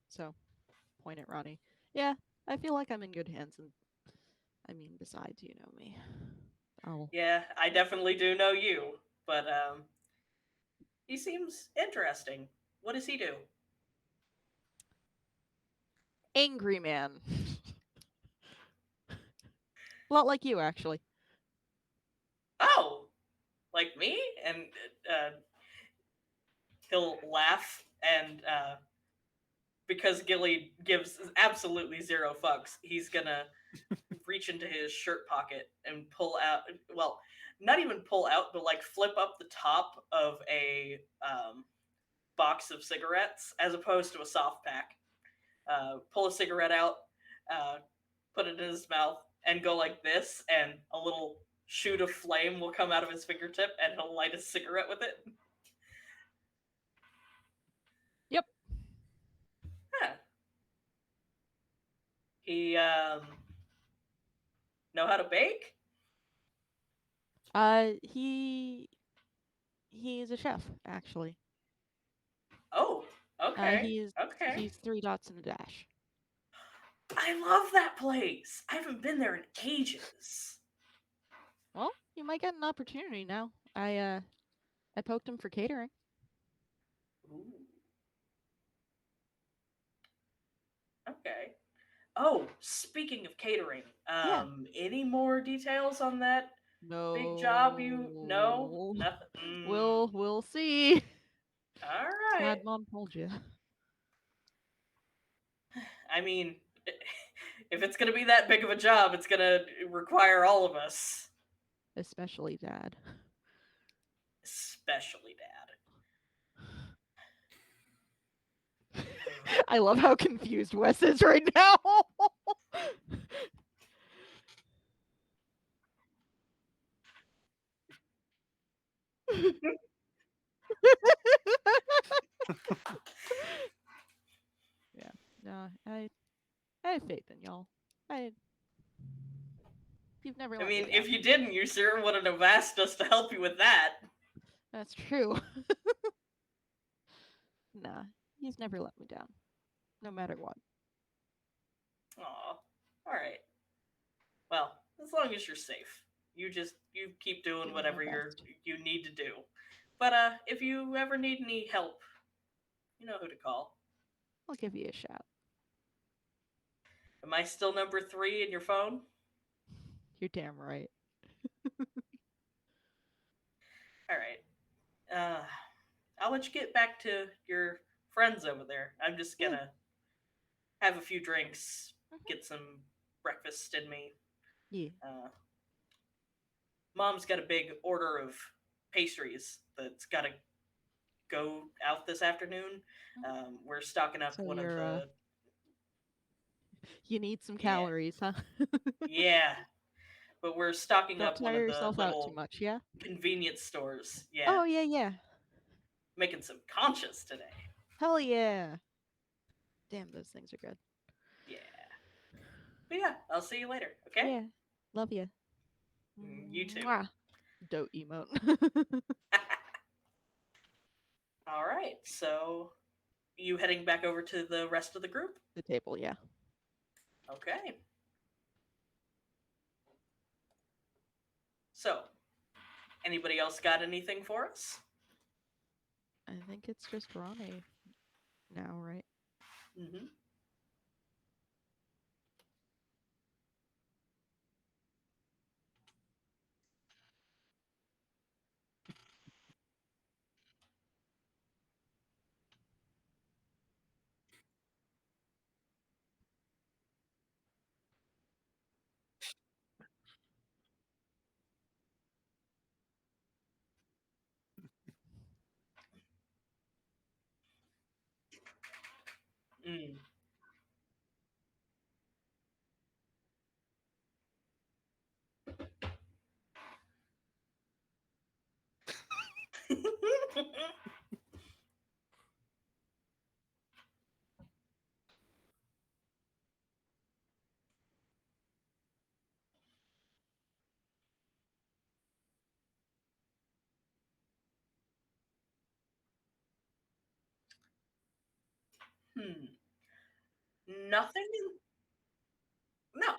So, point at Ronnie. Yeah, I feel like I'm in good hands, and I mean, besides, you know me. I'll. Yeah, I definitely do know you, but he seems interesting. What does he do? Angry man. A lot like you, actually. Oh, like me? And uh, he'll laugh, and because Gilly gives absolutely zero fucks, he's gonna reach into his shirt pocket and pull out, well, not even pull out, but like flip up the top of a box of cigarettes as opposed to a soft pack. Pull a cigarette out, uh, put it in his mouth, and go like this, and a little shoot of flame will come out of his fingertip, and he'll light a cigarette with it. Yep. Huh. He know how to bake? He is a chef, actually. Okay. He's Okay. 3 dots and a dash. I love that place. I haven't been there in ages. Well, you might get an opportunity now. I poked him for catering. Ooh. Okay. Oh, speaking of catering, Yeah. any more details on that big job you know? No. Nothing. We'll see. All Glad right. Mom told you. I mean, if it's gonna be that big of a job, it's gonna require all of us, Especially Dad. especially Dad. I love how confused Wes is right now. Yeah. No, I have faith in y'all. You've never I let mean, me if down. you didn't, you sure wouldn't have asked us to help you with that. That's true. Nah, he's never let me down. No matter what. Aw. Alright. Well, as long as you're safe. You keep doing Doing my whatever best. you need to do. But if you ever need any help, you know who to call. I'll give you a shout. Am I still number 3 in your phone? You're damn right. Alright. I'll let you get back to your friends over there. I'm just Yeah. gonna have a few drinks, get some breakfast in me. Yeah. Mom's got a big order of pastries that's got to go out this afternoon. We're stocking up So one of you're the you need some yeah calories, huh? yeah, but we're stocking Don't up one tire of the yourself out too little much, yeah? convenience stores. Yeah, Oh yeah. making some conchas today. Hell yeah. Damn, those things are good. Yeah, but yeah, I'll see you later. Okay. Yeah. Love you. You too. Dote emote. All right, so you heading back over to the rest of the group? The table, yeah. Okay. So, anybody else got anything for us? I think it's just Ronnie now, right? Mm-hmm. Mm. Nothing. No.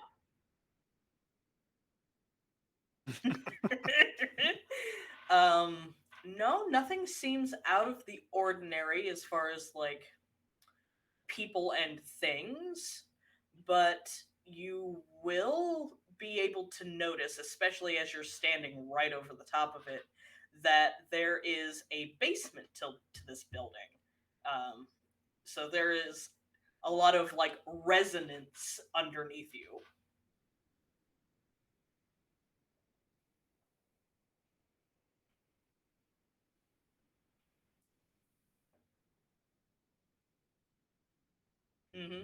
No, nothing seems out of the ordinary as far as like people and things, but you will be able to notice, especially as you're standing right over the top of it, that there is a basement to this building. Um, so there is a lot of like resonance underneath you. Mm-hmm.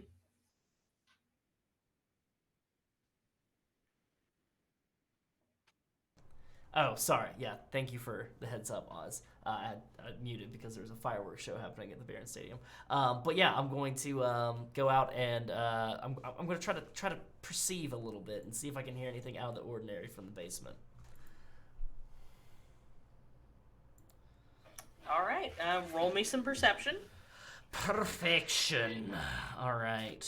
Oh, sorry. Yeah, thank you for the heads up, Oz. I muted because there's a fireworks show happening at the Barron Stadium. But yeah, I'm going to go out and I'm going to try to perceive a little bit and see if I can hear anything out of the ordinary from the basement. All right, roll me some perception. Perfection. All right.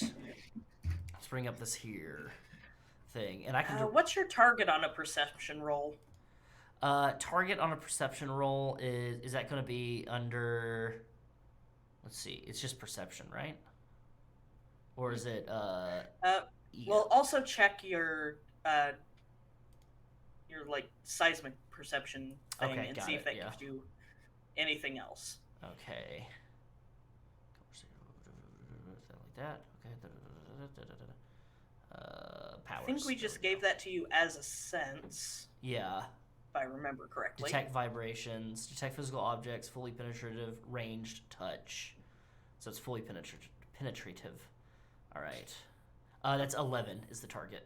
Let's bring up this here thing, and I can. What's your target on a perception roll? Target on a perception roll is that going to be under? Let's see. It's just perception, right? Or is it Well, also check your like seismic perception thing Okay, and got see if it, that yeah. gives you anything else. Okay. Something like that. Okay. Powers. I think we just gave that to you as a sense, Yeah. if I remember correctly. Detect vibrations. Detect physical objects. Fully penetrative. Ranged touch. So it's fully penetrative. All right. That's 11 is the target.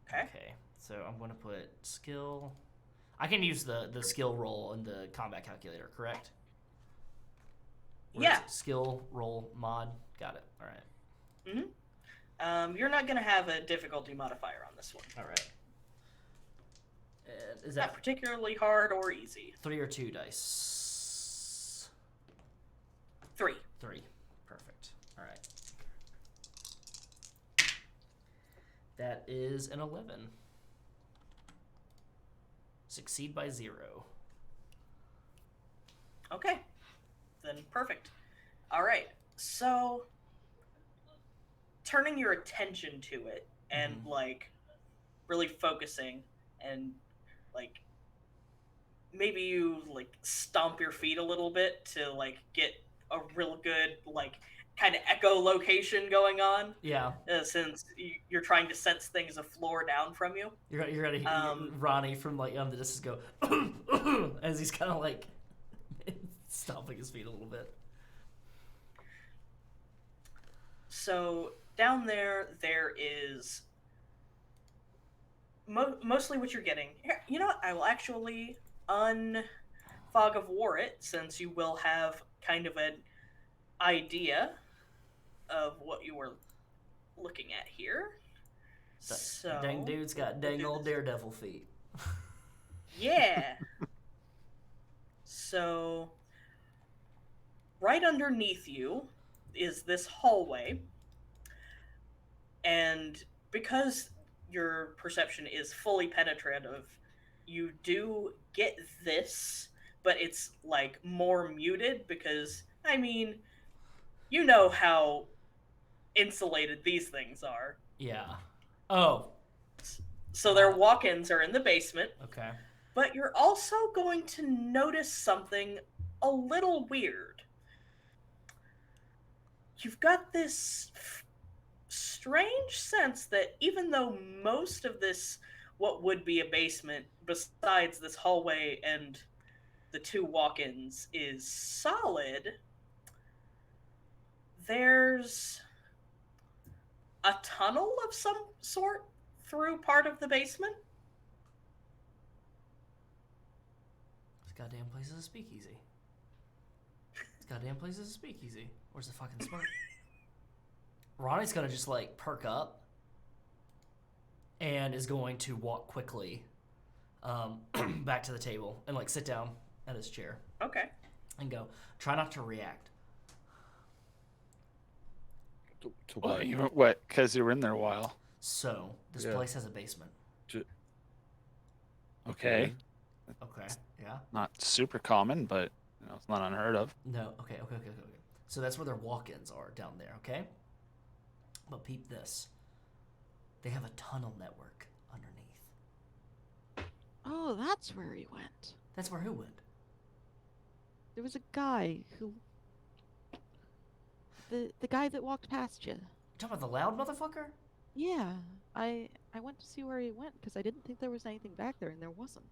Okay. Okay. So I'm going to put skill. I can use the skill roll in the combat calculator, correct? Or Yeah. Skill roll mod. Got it. All right. Mm-hmm. You're not going to have a difficulty modifier on this one. All right. And is Not that particularly hard or easy. 3 or 2 dice? 3. 3. Perfect. All right. That is an 11. Succeed by 0. Okay. Then perfect. All right. So turning your attention to it and like really focusing and like maybe you like stomp your feet a little bit to like get a real good like kind of echolocation going on. Yeah. Since you're trying to sense things a floor down from you. You're gonna hear Ronnie from like the distance go as he's kind of like stomping his feet a little bit. So down there is mostly what you're getting. Here, you know what? I will actually unfog of war it, since you will have kind of an idea of what you were looking at here. So Dang dude's got dang old daredevil feet. yeah. So right underneath you is this hallway, and because your perception is fully penetrative, you do get this, but it's like more muted because, I mean, you know how insulated these things are. Yeah. Oh. So their walk-ins are in the basement. Okay. But you're also going to notice something a little weird. You've got this strange sense that even though most of this, what would be a basement, besides this hallway and the 2 walk-ins, is solid, there's a tunnel of some sort through part of the basement. This goddamn place is a speakeasy. This goddamn place is a speakeasy. Where's the fucking smoke? Ronnie's gonna just like perk up and is going to walk quickly back to the table and like sit down at his chair. Okay. And go, try not to react. To Well, you what? Because you were in there a while. So, this Yeah. place has a basement. Okay. Okay, yeah? Not super common, but it's not unheard of. No, okay. So that's where their walk-ins are down there, okay? But peep this. They have a tunnel network underneath. Oh, that's where he went. That's where who went? There was a guy who... The guy that walked past you. You talking about the loud motherfucker? Yeah, I went to see where he went because I didn't think there was anything back there, and there wasn't.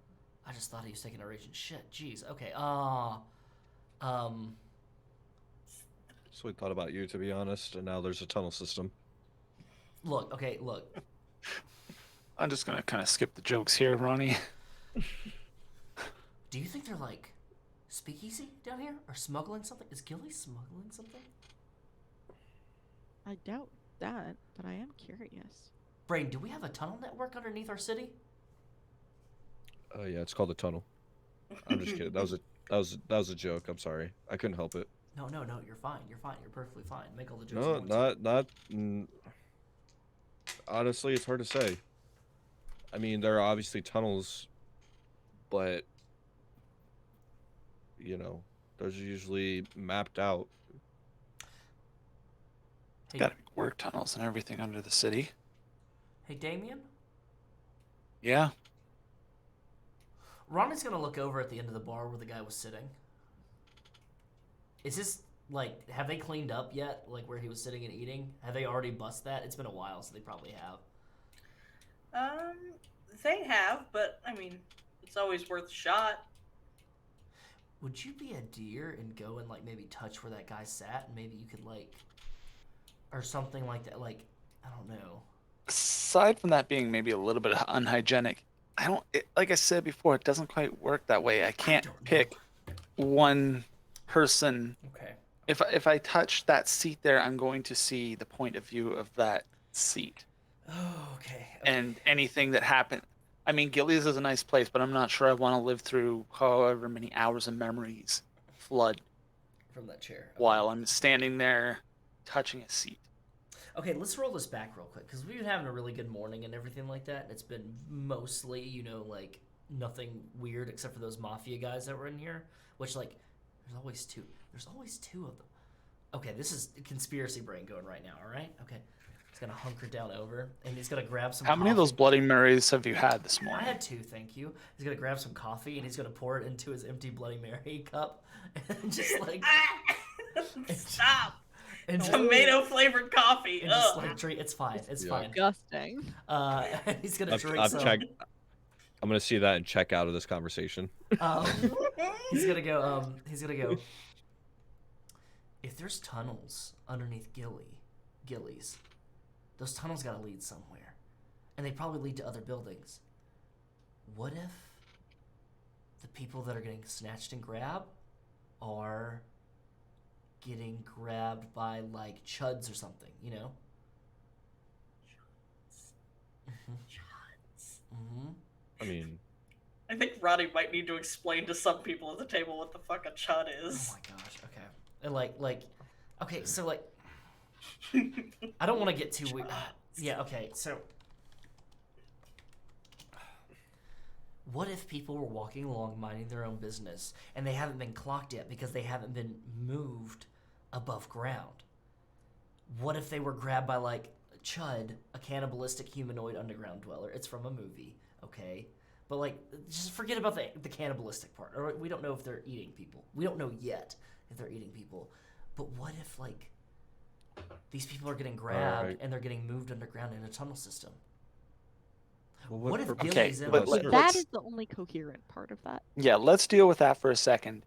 I just thought he was taking a raging shit. Jeez, okay. So we thought about you, to be honest, and now there's a tunnel system. Look. I'm just gonna kind of skip the jokes here, Ronnie. Do you think they're like speakeasy down here? Or smuggling something? Is Gilly smuggling something? I doubt that, but I am curious. Brayden, do we have a tunnel network underneath our city? Yeah, it's called the tunnel. I'm just kidding. That was a joke. I'm sorry. I couldn't help it. No, you're fine. You're fine. You're perfectly fine. Make all the jokes. No, you want not. Honestly, it's hard to say. I mean, there are obviously tunnels, but those are usually mapped out. Hey, Gotta be work tunnels and everything under the city. Hey, Damian. Yeah. Ronnie's gonna look over at the end of the bar where the guy was sitting. Is this like, have they cleaned up yet? Like where he was sitting and eating? Have they already bust that? It's been a while, so they probably have. They have, but I mean, it's always worth a shot. Would you be a deer and go and like maybe touch where that guy sat, and maybe you could like, or something like that? Like, I don't know. Aside from that being maybe a little bit unhygienic, like I said before, it doesn't quite work that way. I can't pick one person. Okay. If I touch that seat there, I'm going to see the point of view of that seat. Oh, okay. And anything that happened. I mean, Gillies is a nice place, but I'm not sure I want to live through however many hours of memories flood From that chair. Okay. while I'm standing there touching a seat. Okay, let's roll this back real quick, because we've been having a really good morning and everything like that, and it's been mostly, like, nothing weird except for those mafia guys that were in here, which, like, there's always two. There's always two of them. Okay, this is conspiracy brain going right now, all right? Okay. He's going to hunker down over, and he's going to grab some How coffee. many of those Bloody Marys have you had this morning? I had 2, thank you. He's going to grab some coffee, and he's going to pour it into his empty Bloody Mary cup, and just, like... Stop! And Tomato-flavored coffee. And just, like, drink. It's fine. It's fine. Disgusting. He's going to drink I've some... checked. I'm going to see that and check out of this conversation. He's going to go, if there's tunnels underneath Gillies, those tunnels got to lead somewhere. And they probably lead to other buildings. What if the people that are getting snatched and grabbed are getting grabbed by, like, chuds or something, Chuds. I mean... I think Ronnie might need to explain to some people at the table what the fuck a chud is. Oh my gosh, okay. And okay, so like, I don't want to get too weird. Yeah, okay, so. What if people were walking along minding their own business and they haven't been clocked yet because they haven't been moved above ground? What if they were grabbed by like Chud, a cannibalistic humanoid underground dweller? It's from a movie, okay? But, like, just forget about the cannibalistic part. Or we don't know if they're eating people. We don't know yet if they're eating people. But what if, like, these people are getting grabbed and they're getting moved underground in a tunnel system? Well, what if Okay, Gilly's in That is the only coherent part of that. Yeah, let's deal with that for a second.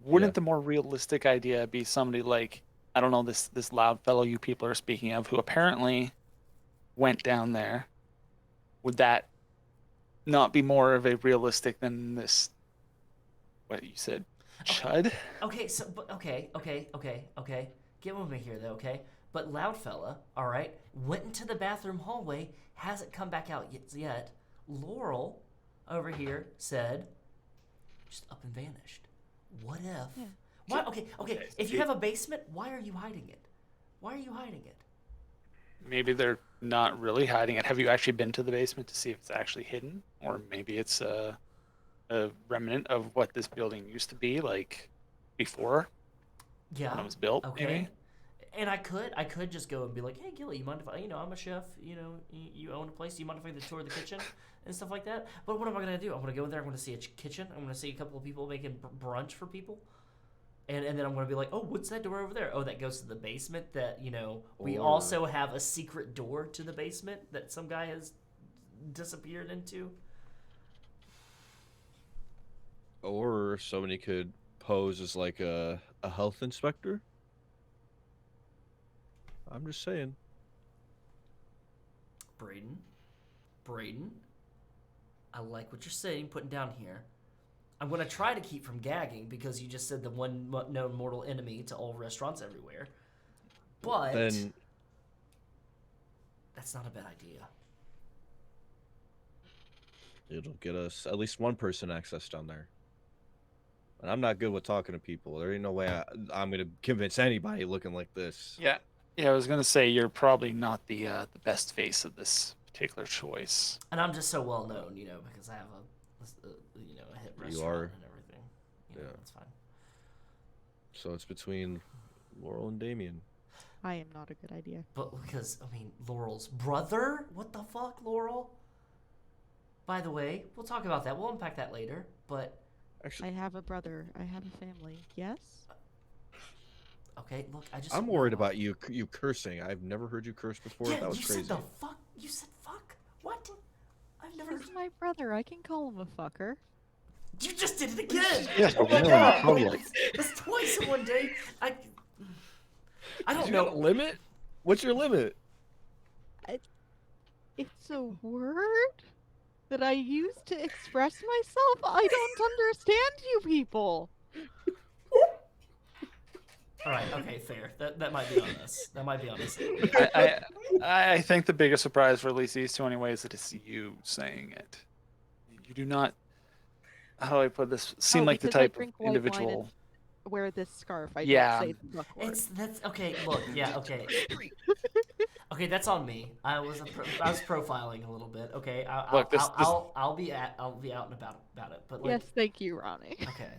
Wouldn't the more realistic idea be somebody like, I don't know, this loud fellow you people are speaking of, who apparently went down there? Would that not be more of a realistic than this, what you said, Chud? Okay, so, but, okay. Get with me here, though, okay? But loud fella, all right, went into the bathroom hallway, hasn't come back out yet. Laurel over here said, just up and vanished. What if? Yeah. Why? Okay. If you have a basement, why are you hiding it? Maybe they're not really hiding it. Have you actually been to the basement to see if it's actually hidden? Or maybe it's a remnant of what this building used to be, like, before? Yeah. When it was built, okay. maybe? And I could just go and be like, hey, Gilly, you mind if I'm a chef, you own a place, do you mind if I get a tour of the kitchen and stuff like that? But what am I going to do? I'm going to go in there, I'm going to see a kitchen, I'm going to see a couple of people making brunch for people. And then I'm going to be like, oh, what's that door over there? Oh, that goes to the basement that, we also have a secret door to the basement that some guy has disappeared into. Or somebody could pose as like a health inspector. I'm just saying. Brayden, I like what you're saying, putting down here. I'm going to try to keep from gagging because you just said the one known mortal enemy to all restaurants everywhere. But then that's not a bad idea. It'll get us at least one person access down there. And I'm not good with talking to people. There ain't no way I'm gonna convince anybody looking like this. Yeah. Yeah, I was gonna say you're probably not the best face of this particular choice. And I'm just so well known, because I have a hit restaurant are. and everything. Yeah. That's fine. So it's between Laurel and Damian. I am not a good idea. But because Laurel's brother? What the fuck, Laurel? By the way, we'll talk about that. We'll unpack that later. But Actually, I have a brother. I have a family. Yes? okay, look, I'm worried about you cursing. I've never heard you curse before. Yeah, That was you crazy. said the fuck. You said fuck. What? I've never. He's my brother. I can call him a fucker. You just did it again. Yes, Oh my no, god. totally. That's twice in one day. I don't You know. got a limit? What's your limit? It's a word that I use to express myself. I don't understand you people. All right. Okay. Fair. That might be on us. That might be on us. I think the biggest surprise for at least these two anyway is that it's you saying it. You do not. How do I put this? Seem like the because I type of drink white wine individual. and wear this scarf. I Yeah. don't say the fuck word. That's okay. Look. Yeah. Okay. Okay. That's on me. I was profiling a little bit. Okay. Look, I'll be out and about it. But like, Yes, thank you, Ronnie. okay.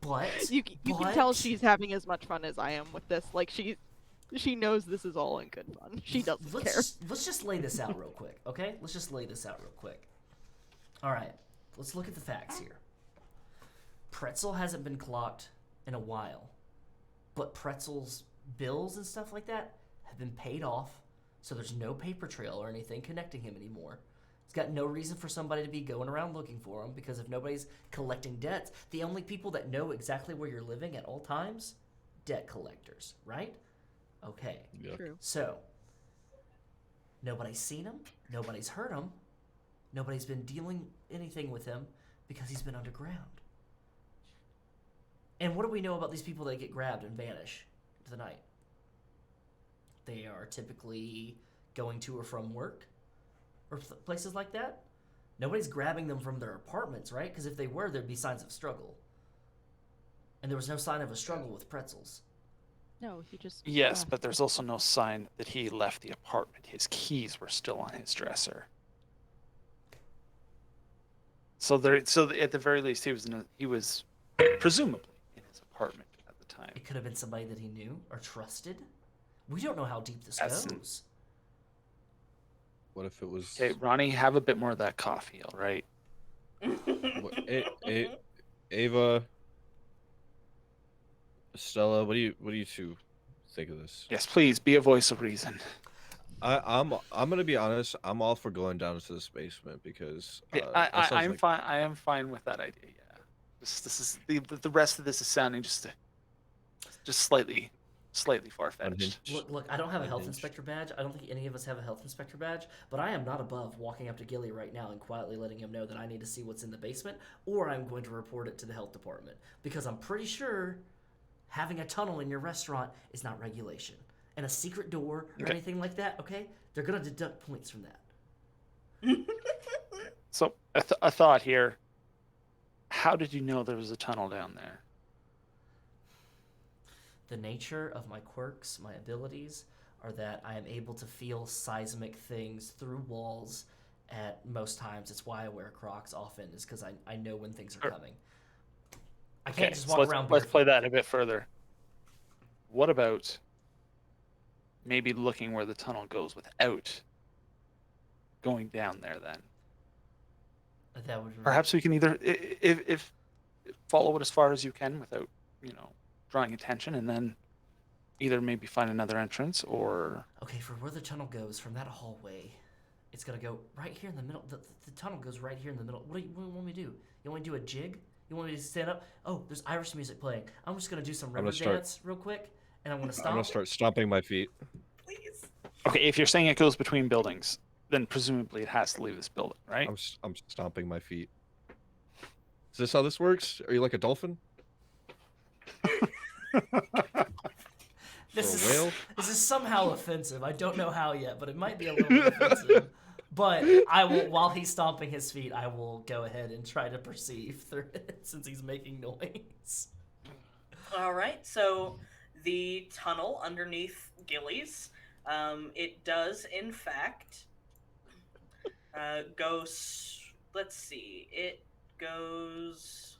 But You can tell she's having as much fun as I am with this. Like she knows this is all in good fun. She doesn't care. Let's just lay this out real quick, okay? Let's just lay this out real quick. All right, let's look at the facts here. Pretzel hasn't been clocked in a while, but Pretzel's bills and stuff like that have been paid off, so there's no paper trail or anything connecting him anymore. He's got no reason for somebody to be going around looking for him, because if nobody's collecting debts, the only people that know exactly where you're living at all times, debt collectors, right? Okay. Yeah. True. So, nobody's seen him, nobody's heard him, nobody's been dealing anything with him because he's been underground. And what do we know about these people that get grabbed and vanish into the night? They are typically going to or from work or places like that. Nobody's grabbing them from their apartments, right? Because if they were, there'd be signs of struggle. And there was no sign of a struggle with Pretzels. No, he just Yes, but there's also no sign that he left the apartment. His keys were still on his dresser. So at the very least, he was presumably in his apartment at the time. It could have been somebody that he knew or trusted. We don't know how deep this That's- goes. What if it was Okay, Ronnie, have a bit more of that coffee, all right? Ava, Stella? What do you two think of this? Yes, please be a voice of reason. I'm gonna be honest. I'm all for going down into this basement because Yeah, that sounds I'm like- fine. I am fine with that idea. Yeah, this is the rest of this is sounding just slightly far fetched. Unhinged. Look, I don't have a health Unhinged. inspector badge. I don't think any of us have a health inspector badge, but I am not above walking up to Gilly right now and quietly letting him know that I need to see what's in the basement, or I'm going to report it to the health department, because I'm pretty sure having a tunnel in your restaurant is not regulation. And a secret door or Okay. anything like that, okay? They're going to deduct points from that. So a thought here. How did you know there was a tunnel down there? The nature of my quirks, my abilities, are that I am able to feel seismic things through walls at most times. It's why I wear Crocs often, is because I know when things are Sure. coming. I can't just so walk let's, around let's barefoot. play that a bit further. What about maybe looking where the tunnel goes without going down there then? That would Perhaps we can either if follow it as far as you can without, drawing attention, and then either maybe find another entrance or Okay, for where the tunnel goes, from that hallway, it's gonna go right here in the middle. The tunnel goes right here in the middle. What do you want me to do? You want me to do a jig? You want me to stand up? Oh, there's Irish music playing. I'm just gonna do some river gonna start- dance real quick, and I'm gonna I'm gonna stomp. start stomping my feet. Please. okay, if you're saying it goes between buildings, then presumably it has to leave this building, right? I'm stomping my feet. Is this how this works? Are you like a dolphin? This Or a is whale? this is somehow offensive. I don't know how yet, but it might be a little bit offensive. But I will, while he's stomping his feet, I will go ahead and try to perceive through it since he's making noise. All right, so the tunnel underneath Gillies, it does in fact go. Let's see, it goes.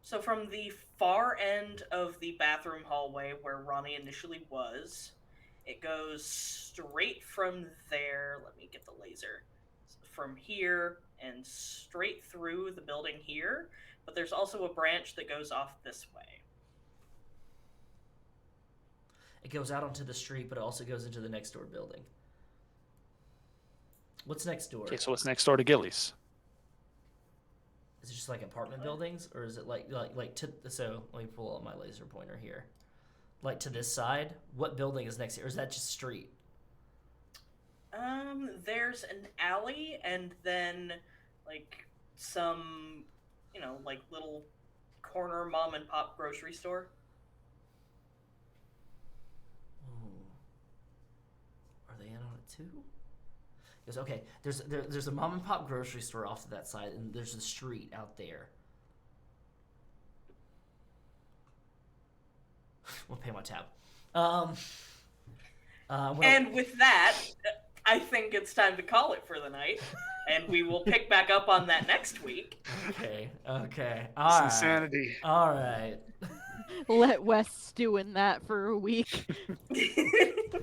So from the far end of the bathroom hallway where Ronnie initially was, it goes straight from there. Let me get the laser. From here and straight through the building here, but there's also a branch that goes off this way. It goes out onto the street, but it also goes into the next door building. What's next door? Okay, so what's next door to Gillies? Is it just like apartment buildings, or is it like to? So let me pull out my laser pointer here. Like to this side, what building is next here? Or is that just street? There's an alley and then like some, like little corner mom and pop grocery store. Ooh. Are they in on it too? Because okay, there's a mom and pop grocery store off to that side, and there's a street out there. We'll pay my tab. And with that, I think it's time to call it for the night, and we will pick back up on that next week. Okay. All right. Insanity. All right. Let Wes stew in that for a week.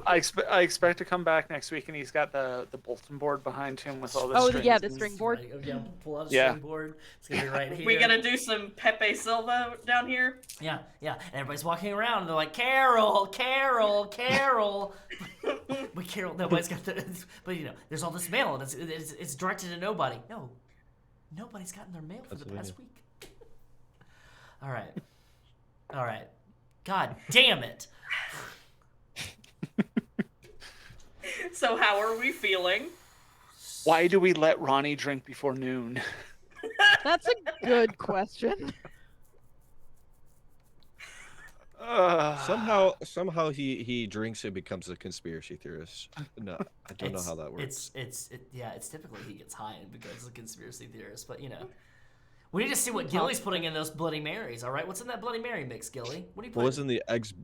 I expect to come back next week, and he's got the bulletin board behind him with all the Oh, strings. yeah, the string board. Right, yeah, pull out a Yeah. string board. It's gonna be right here. We gonna do some Pepe Silva down here? Yeah. And everybody's walking around, and they're like, Carol. But Carol, nobody's got the. But there's all this mail, and it's directed to nobody. No, nobody's gotten their mail for the past week. All right. God damn it. So how are we feeling? Why do we let Ronnie drink before noon? That's a good question. Somehow he drinks and becomes a conspiracy theorist. No, I don't know how that works. It's typically he gets high and becomes a conspiracy theorist, but we need to see what Gilly's putting in those Bloody Marys. All right, what's in that Bloody Mary mix, Gilly? What are you putting? What was in the eggs?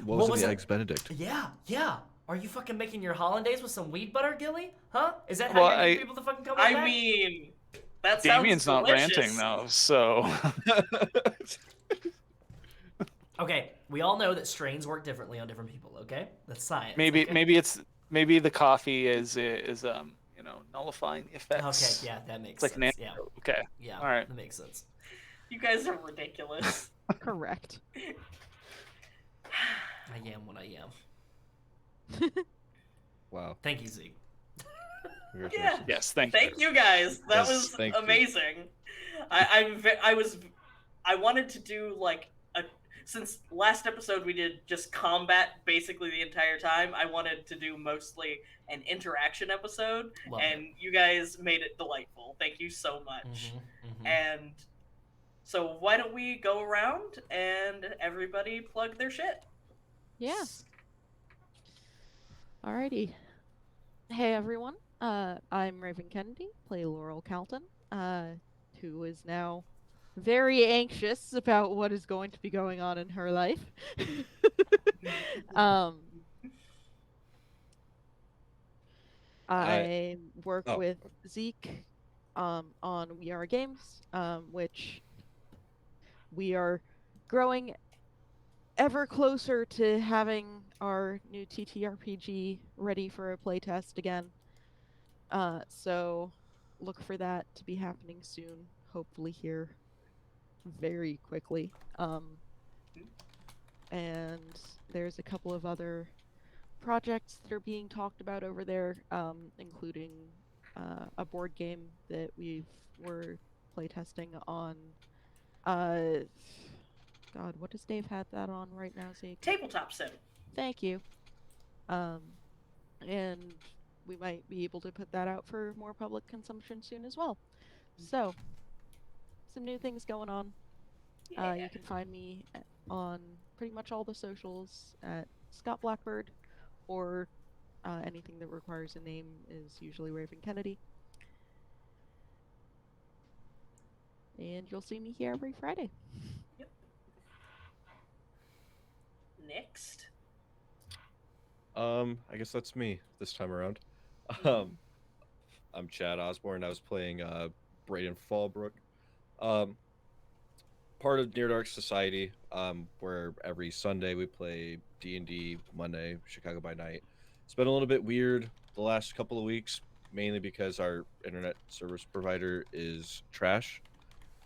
What was in the eggs Benedict? Yeah. Are you fucking making your hollandaise with some weed butter, Gilly? Huh? Is that how you get people to fucking come on that? Mean, that sounds Damian's not delicious. ranting though, so. Okay, we all know that strains work differently on different people. Okay, that's science. Maybe okay? maybe the coffee is nullifying the effects. Okay, yeah, that makes it's sense. like Yeah. Okay. Yeah. All right. That makes sense. You guys are ridiculous. Correct. I am what I am. Wow. Thank you, Zeke. Yeah. Yes, thank you. Thank you guys. That was thank you. amazing. I wanted to do since last episode we did just combat basically the entire time. I wanted to do mostly an interaction episode, and you guys made it delightful. Thank you so much. And so why don't we go around and everybody plug their shit? Yeah. Alrighty. Hey everyone. I'm Raven Kennedy, play Laurel Calton, who is now very anxious about what is going to be going on in her life. I work with Zeke on We Are Games, which we are growing ever closer to having our new TTRPG ready for a playtest again. So look for that to be happening soon, hopefully here very quickly. And there's a couple of other projects that are being talked about over there, including a board game that we're playtesting on. God, what does Dave have that on right now, Zeke? Tabletop Sim. Thank you. And we might be able to put that out for more public consumption soon as well. So, some new things going on. Yeah. You can find me on pretty much all the socials at Scott Blackbird, or Anything that requires a name is usually Raven Kennedy. And you'll see me here every Friday. Yep. Next. I guess that's me this time around. I'm Chad Osborn. I was playing Brayden Fallbrook. Part of Near Dark Society, where every Sunday we play D&D, Monday, Chicago by Night. It's been a little bit weird the last couple of weeks, mainly because our internet service provider is trash.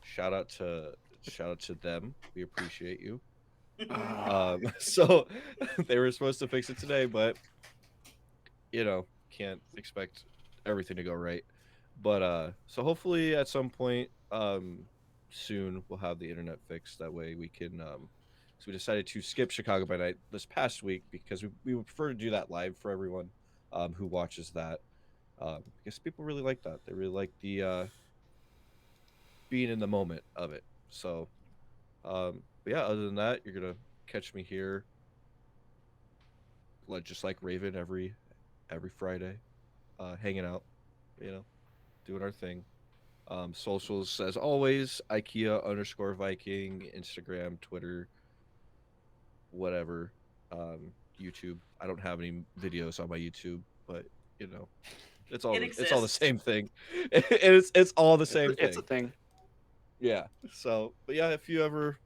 Shout out to them. We appreciate you. So they were supposed to fix it today, but can't expect everything to go right. But so hopefully at some point soon we'll have the internet fixed. That way we can so we decided to skip Chicago by Night this past week because we would prefer to do that live for everyone who watches that. Because people really like that. They really like the being in the moment of it. So but yeah, other than that, you're gonna catch me here just like Raven every Friday, hanging out, doing our thing. Socials as always, IKEA_Viking, Instagram, Twitter, whatever. YouTube. I don't have any videos on my YouTube, but it's all the same thing. It's all the same thing. It's a thing. Yeah. So, but yeah, if you're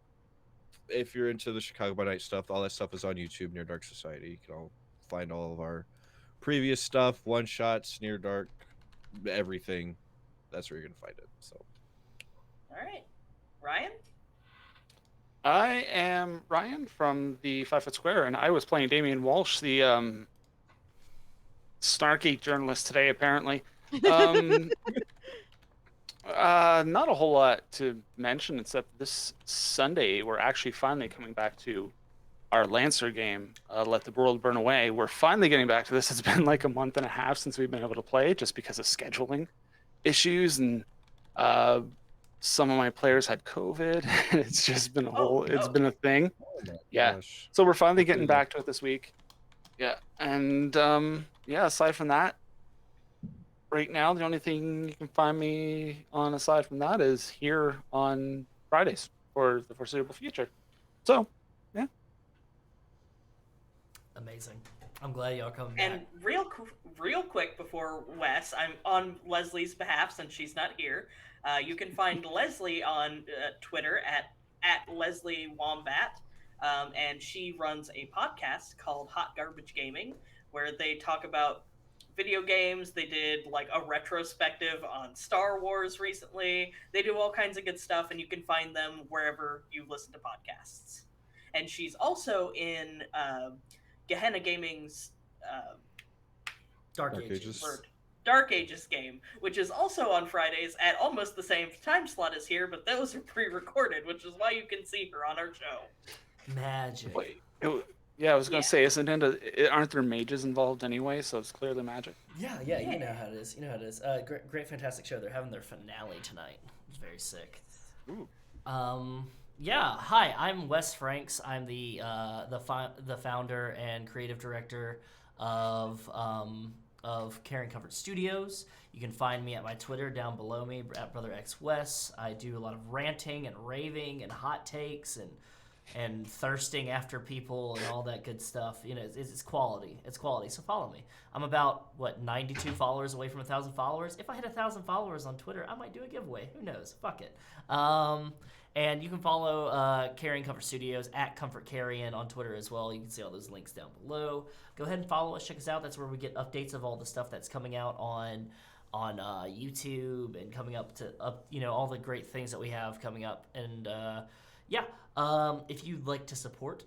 into the Chicago by Night stuff, all that stuff is on YouTube, Near Dark Society. You can all find all of our previous stuff, one shots, Near Dark, everything. That's where you're gonna find it. So, All right, Ryan. I am Ryan from the 5 Foot Square, and I was playing Damian Walsh, the snarky journalist today, apparently. Not a whole lot to mention, except this Sunday we're actually finally coming back to our Lancer game, Let the World Burn Away. We're finally getting back to this. It's been like a month and a half since we've been able to play, just because of scheduling issues, and some of my players had COVID. It's just been it's been a thing. Yeah. gosh. So we're finally getting back to it this week. Yeah. And yeah, aside from that, right now the only thing you can find me on aside from that is here on Fridays for the foreseeable future. So, yeah. Amazing. I'm glad y'all coming back. And real quick before Wes, I'm on Leslie's behalf since she's not here. You can find Leslee on Twitter at Leslee Wombat, and she runs a podcast called Hot Garbage Gaming, where they talk about video games. They did like a retrospective on Star Wars recently. They do all kinds of good stuff, and you can find them wherever you listen to podcasts. And she's also in Gehenna Gaming's Dark Ages. Dark Ages game, which is also on Fridays at almost the same time slot as here, but those are pre-recorded, which is why you can see her on our show. Magic. Wait, yeah, I was going to say, aren't there mages involved anyway, so it's clearly magic? Yeah, you know how it is. Great, fantastic show. They're having their finale tonight. It's very sick. Ooh. Yeah, hi, I'm Wes Franks. I'm the founder and creative director of Carrion Comfort Studios. You can find me at my Twitter down below me at BrotherXWes. I do a lot of ranting and raving and hot takes and thirsting after people and all that good stuff. It's quality. It's quality. So follow me. I'm about 92 followers away from 1,000 followers. If I hit 1,000 followers on Twitter, I might do a giveaway. Who knows? Fuck it. And you can follow Carrion Comfort Studios at Comfort Carrion on Twitter as well. You can see all those links down below. Go ahead and follow us. Check us out. That's where we get updates of all the stuff that's coming out on YouTube and coming up all the great things that we have coming up. And if you'd like to support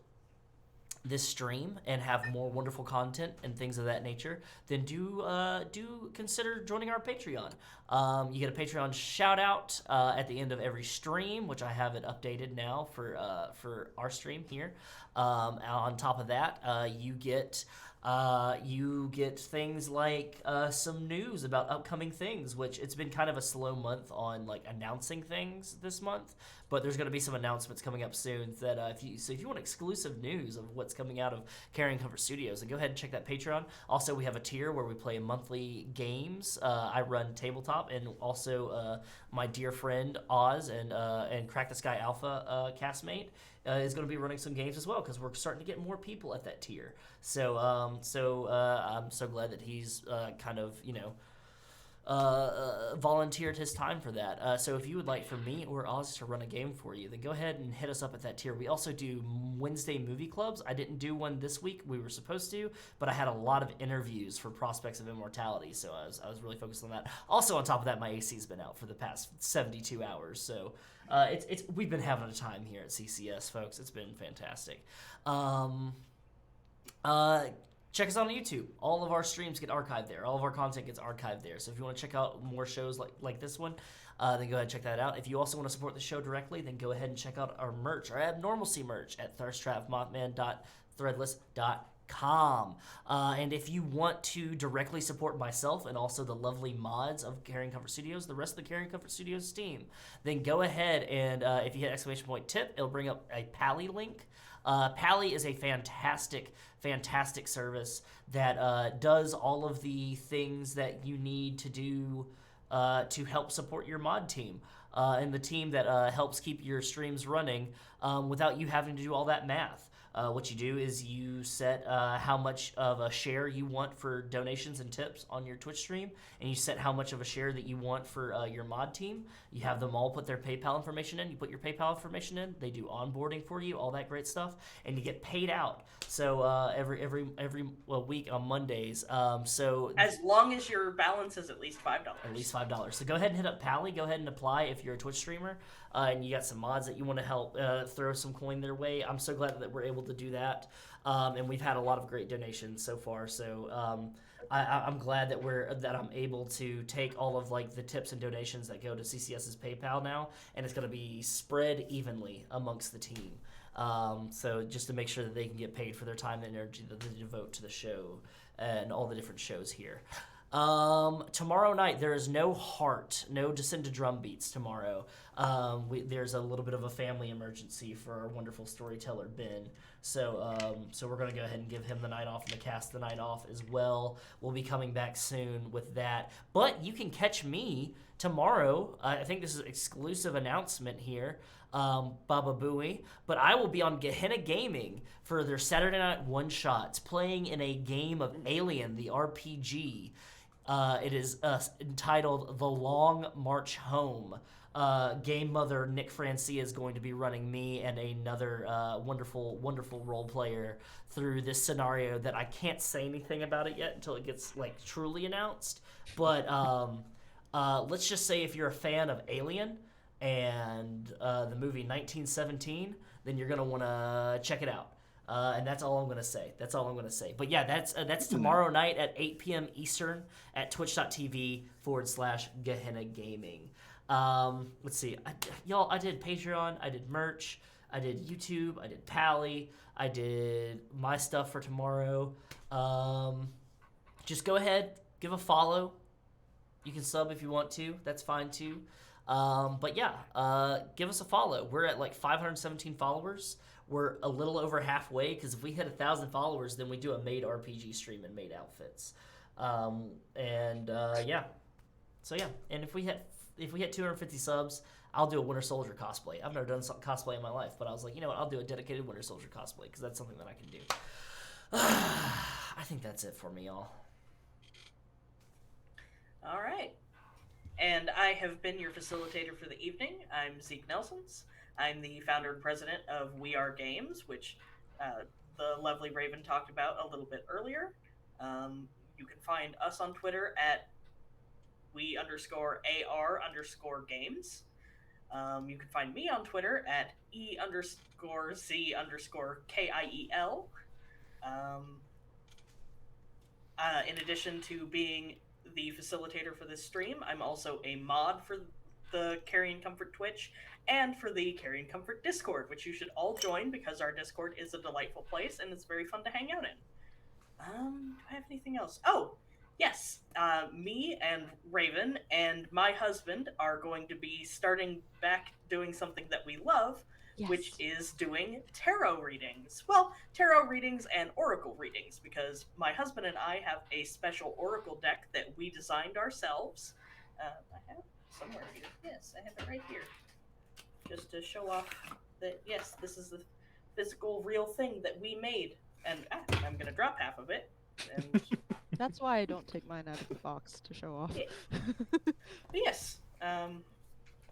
this stream and have more wonderful content and things of that nature, then do consider joining our Patreon. You get a Patreon shout out at the end of every stream, which I have it updated now for our stream here. On top of that, you get You get things like some news about upcoming things, which it's been kind of a slow month on like announcing things this month, but there's going to be some announcements coming up soon that if you want exclusive news of what's coming out of Carrion Comfort Studios, then go ahead and check that Patreon. Also, we have a tier where we play monthly games. I run tabletop, and also my dear friend Oz and Crack the Sky Alpha castmate is going to be running some games as well, because we're starting to get more people at that tier. So I'm so glad that he's kind of, volunteered his time for that. So if you would like for me or Oz to run a game for you, then go ahead and hit us up at that tier. We also do Wednesday movie clubs. I didn't do one this week. We were supposed to, but I had a lot of interviews for Prospects of Immortality, so I was really focused on that. Also, on top of that, my AC's been out for the past 72 hours, so we've been having a time here at CCS, folks. It's been fantastic. Check us out on YouTube. All of our streams get archived there. All of our content gets archived there. So if you want to check out more shows like this one, then go ahead and check that out. If you also want to support the show directly, then go ahead and check out our merch, our Abnormalcy merch at thirsttrapmothman.threadless.com. And if you want to directly support myself and also the lovely mods of Carrion Comfort Studios, the rest of the Carrion Comfort Studios team, then go ahead and if you hit !tip, it'll bring up a Pally link. Pally is a fantastic service that does all of the things that you need to do to help support your mod team and the team that helps keep your streams running without you having to do all that math. What you do is you set how much of a share you want for donations and tips on your Twitch stream, and you set how much of a share that you want for your mod team. You have them all put their PayPal information in. You put your PayPal information in. They do onboarding for you, all that great stuff, and you get paid out. So every week on Mondays. So as long as your balance is at least $5. At least $5. So go ahead and hit up Pally. Go ahead and apply if you're a Twitch streamer. And you got some mods that you want to help throw some coin their way. I'm so glad that we're able to do that. And we've had a lot of great donations so far. So I'm glad that I'm able to take all of like the tips and donations that go to CCS's PayPal now, and it's going to be spread evenly amongst the team. So just to make sure that they can get paid for their time and energy that they devote to the show and all the different shows here. Tomorrow night there is no Descend to Drum Beats tomorrow. There's a little bit of a family emergency for our wonderful storyteller Ben, so we're gonna go ahead and give him the night off and the cast the night off as well. We'll be coming back soon with that, but you can catch me tomorrow. I think this is an exclusive announcement here, Baba Booey, but I will be on Gehenna Gaming for their Saturday night one-shots, playing in a game of Alien, the RPG. It is entitled The Long March Home. Game mother Nick Francia is going to be running me and another wonderful role player through this scenario that I can't say anything about it yet until it gets like truly announced. But let's just say if you're a fan of Alien and the movie 1917, then you're gonna want to check it out. And that's all I'm going to say. But yeah, that's tomorrow night at 8 p.m. Eastern at twitch.tv/Gehenna Gaming. Let's see. I did Patreon. I did merch. I did YouTube. I did Pally. I did my stuff for tomorrow. Just go ahead, give a follow. You can sub if you want to. That's fine too. But yeah, give us a follow. We're at like 517 followers. We're a little over halfway, because if we hit 1,000 followers, then we do a made RPG stream and made outfits. Yeah. So yeah, and if we hit 250 subs, I'll do a Winter Soldier cosplay. I've never done cosplay in my life, but I was like, you know what? I'll do a dedicated Winter Soldier cosplay, because that's something that I can do. I think that's it for me, y'all. All right. And I have been your facilitator for the evening. I'm Zeke Nelsons. I'm the founder and president of We Are Games, which the lovely Raven talked about a little bit earlier. You can find us on Twitter at we_AR_games. You can find me on Twitter at E_Z_KIEL. In addition to being the facilitator for this stream, I'm also a mod for the Carrion Comfort Twitch and for the Carrion Comfort Discord, which you should all join because our Discord is a delightful place and it's very fun to hang out in. Do I have anything else? Oh, yes. Me and Raven and my husband are going to be starting back doing something that we love, which is doing tarot readings. Well, tarot readings and oracle readings, because my husband and I have a special oracle deck that we designed ourselves. I have somewhere here. Yes, I have it right here. Just to show off that, yes, this is the physical, real thing that we made. And I'm going to drop half of it. And That's why I don't take mine out of the box to show off. yes.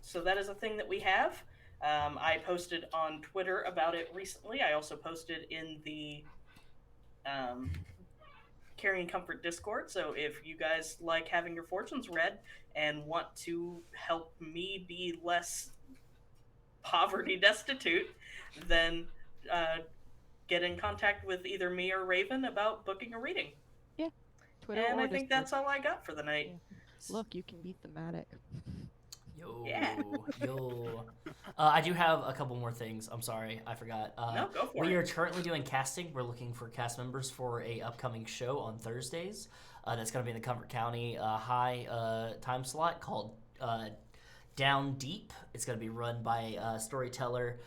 So that is a thing that we have. I posted on Twitter about it recently. I also posted in the Carrion Comfort Discord. So if you guys like having your fortunes read and want to help me be less poverty destitute, then get in contact with either me or Raven about booking a reading. Yeah. Twitter and or I think Discord. that's all I got for the night. Yeah. Look, you can be thematic. Yo, Yeah. yo. I do have a couple more things. I'm sorry, I forgot. No, go for we it. are currently doing casting. We're looking for cast members for a upcoming show on Thursdays. That's going to be in the Comfort County high time slot called Down Deep. It's going to be run by storyteller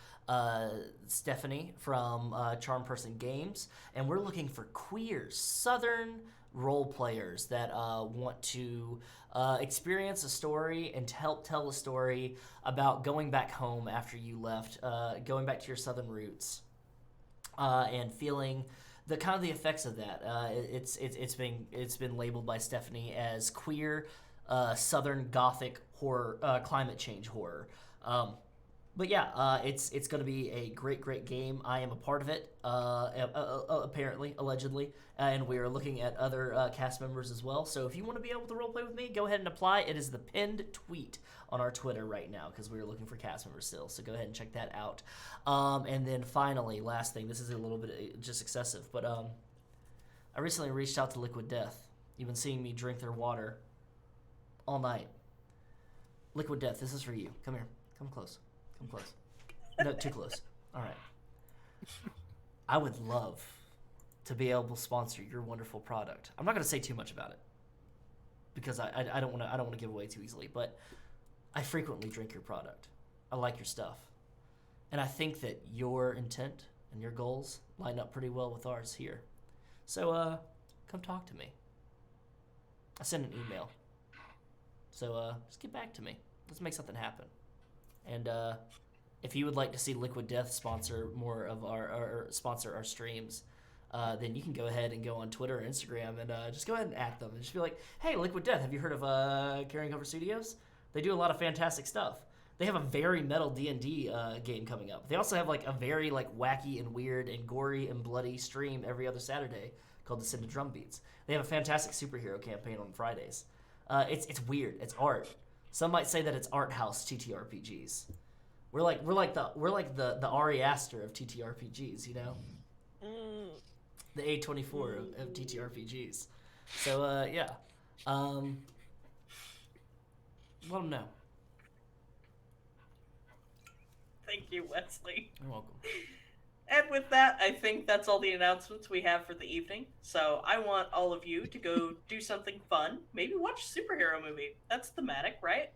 Stephanie from Charm Person Games, and we're looking for queer Southern role players that want to experience a story and help tell a story about going back home after you left, going back to your Southern roots, and feeling the kind of the effects of that. It's been labeled by Stephanie as queer Southern Gothic horror, climate change horror. But yeah, it's going to be a great game. I am a part of it, apparently, allegedly, and we are looking at other cast members as well. So if you want to be able to roleplay with me, go ahead and apply. It is the pinned tweet on our Twitter right now because we are looking for cast members still. So go ahead and check that out. And then finally, last thing, this is a little bit just excessive, but I recently reached out to Liquid Death. You've been seeing me drink their water all night. Liquid Death, this is for you. Come here. Come close. Come close. No, too close. All right. I would love to be able to sponsor your wonderful product. I'm not going to say too much about it because I don't want to give away too easily. But I frequently drink your product. I like your stuff, and I think that your intent and your goals line up pretty well with ours here. So come talk to me. I sent an email. So just get back to me. Let's make something happen. And if you would like to see Liquid Death sponsor more of our sponsor our streams, then you can go ahead and go on Twitter or Instagram and just go ahead and at them and just be like, "Hey, Liquid Death, have you heard of Carrion Cover Studios? They do a lot of fantastic stuff. They have a very metal D&D game coming up. They also have like a very like wacky and weird and gory and bloody stream every other Saturday called the Send to Drum Beats. They have a fantastic superhero campaign on Fridays. It's weird. It's art." Some might say that it's art house TTRPGs. We're like the Ari Aster of TTRPGs, you know? The A24 of TTRPGs. So yeah. Let them know. Thank you, Leslee. You're welcome. And with that, I think that's all the announcements we have for the evening. So I want all of you to go do something fun. Maybe watch a superhero movie. That's thematic, right?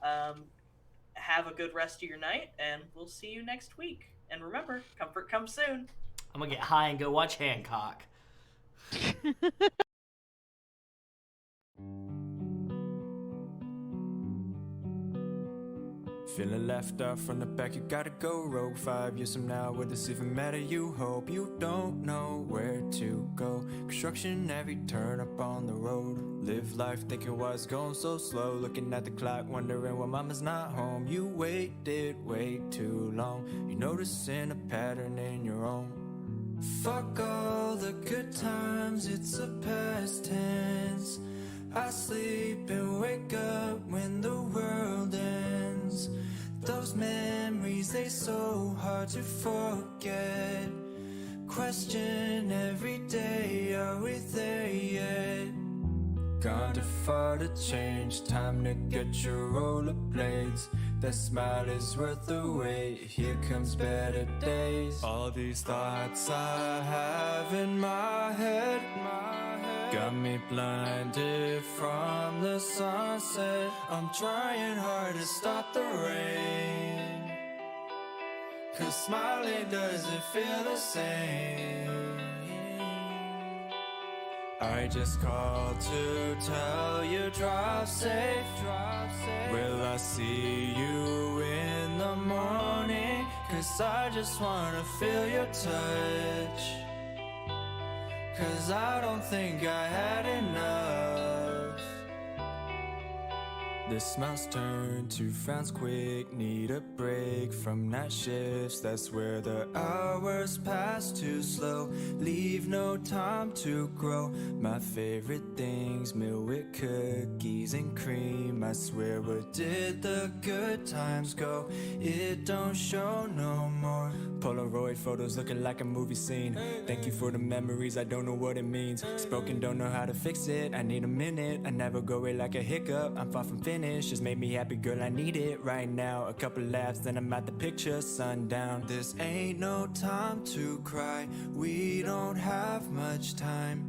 Have a good rest of your night, and we'll see you next week. And remember, comfort comes soon. I'm gonna get high and go watch Hancock. Feeling left out from the back, you gotta go rogue. 5 years from now, will this even matter? You hope you don't know where to go. Construction every turn up on the road. Live life thinking why it's going so slow. Looking at the clock, wondering why mama's not home. You waited way too long. You noticing a pattern in your own. Fuck all the good times, it's a past tense. I sleep and wake up when the world ends. Those memories, they so hard to forget. Question every day, are we there yet? Gone too far to change, time to get your rollerblades. That smile is worth the wait. Here comes better days. All these thoughts I have in my head got me blinded from the sunset. I'm trying hard to stop the rain, 'cause smiling doesn't feel the same. I just called to tell you drive safe. Will I see you in the morning? 'Cause I just wanna feel your touch, 'cause I don't think I had enough. The smiles turn to frowns quick. Need a break from night shifts. That's where the hours pass too slow. Leave no time to grow. My favorite things, Milk with cookies and cream. I swear, where did the good times go? It don't show no more. Polaroid photos looking like a movie scene. Thank you for the memories, I don't know what it means. Spoken, don't know how to fix it. I need a minute, I never go away like a hiccup. I'm far from finished, just made me happy, girl, I need it right now. A couple laughs, then I'm at the picture, sundown. This ain't no time to cry, we don't have much time.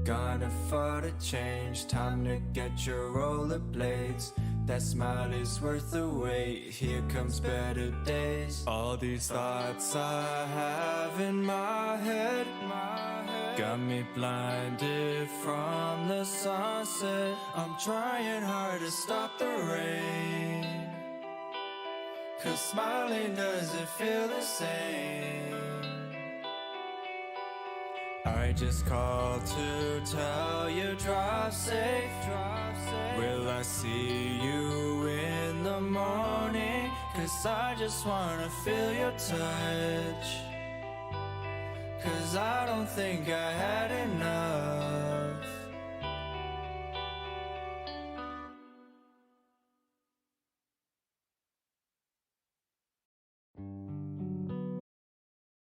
Gonna for the change, time to get your rollerblades. That smile is worth the wait, here comes better days. All these thoughts I have in my head got me blinded from the sunset. I'm trying hard to stop the rain, 'cause smiling doesn't feel the same. I just called to tell you drive safe. Will I see you in the morning? 'Cause I just wanna feel your touch, 'cause I don't think I had enough.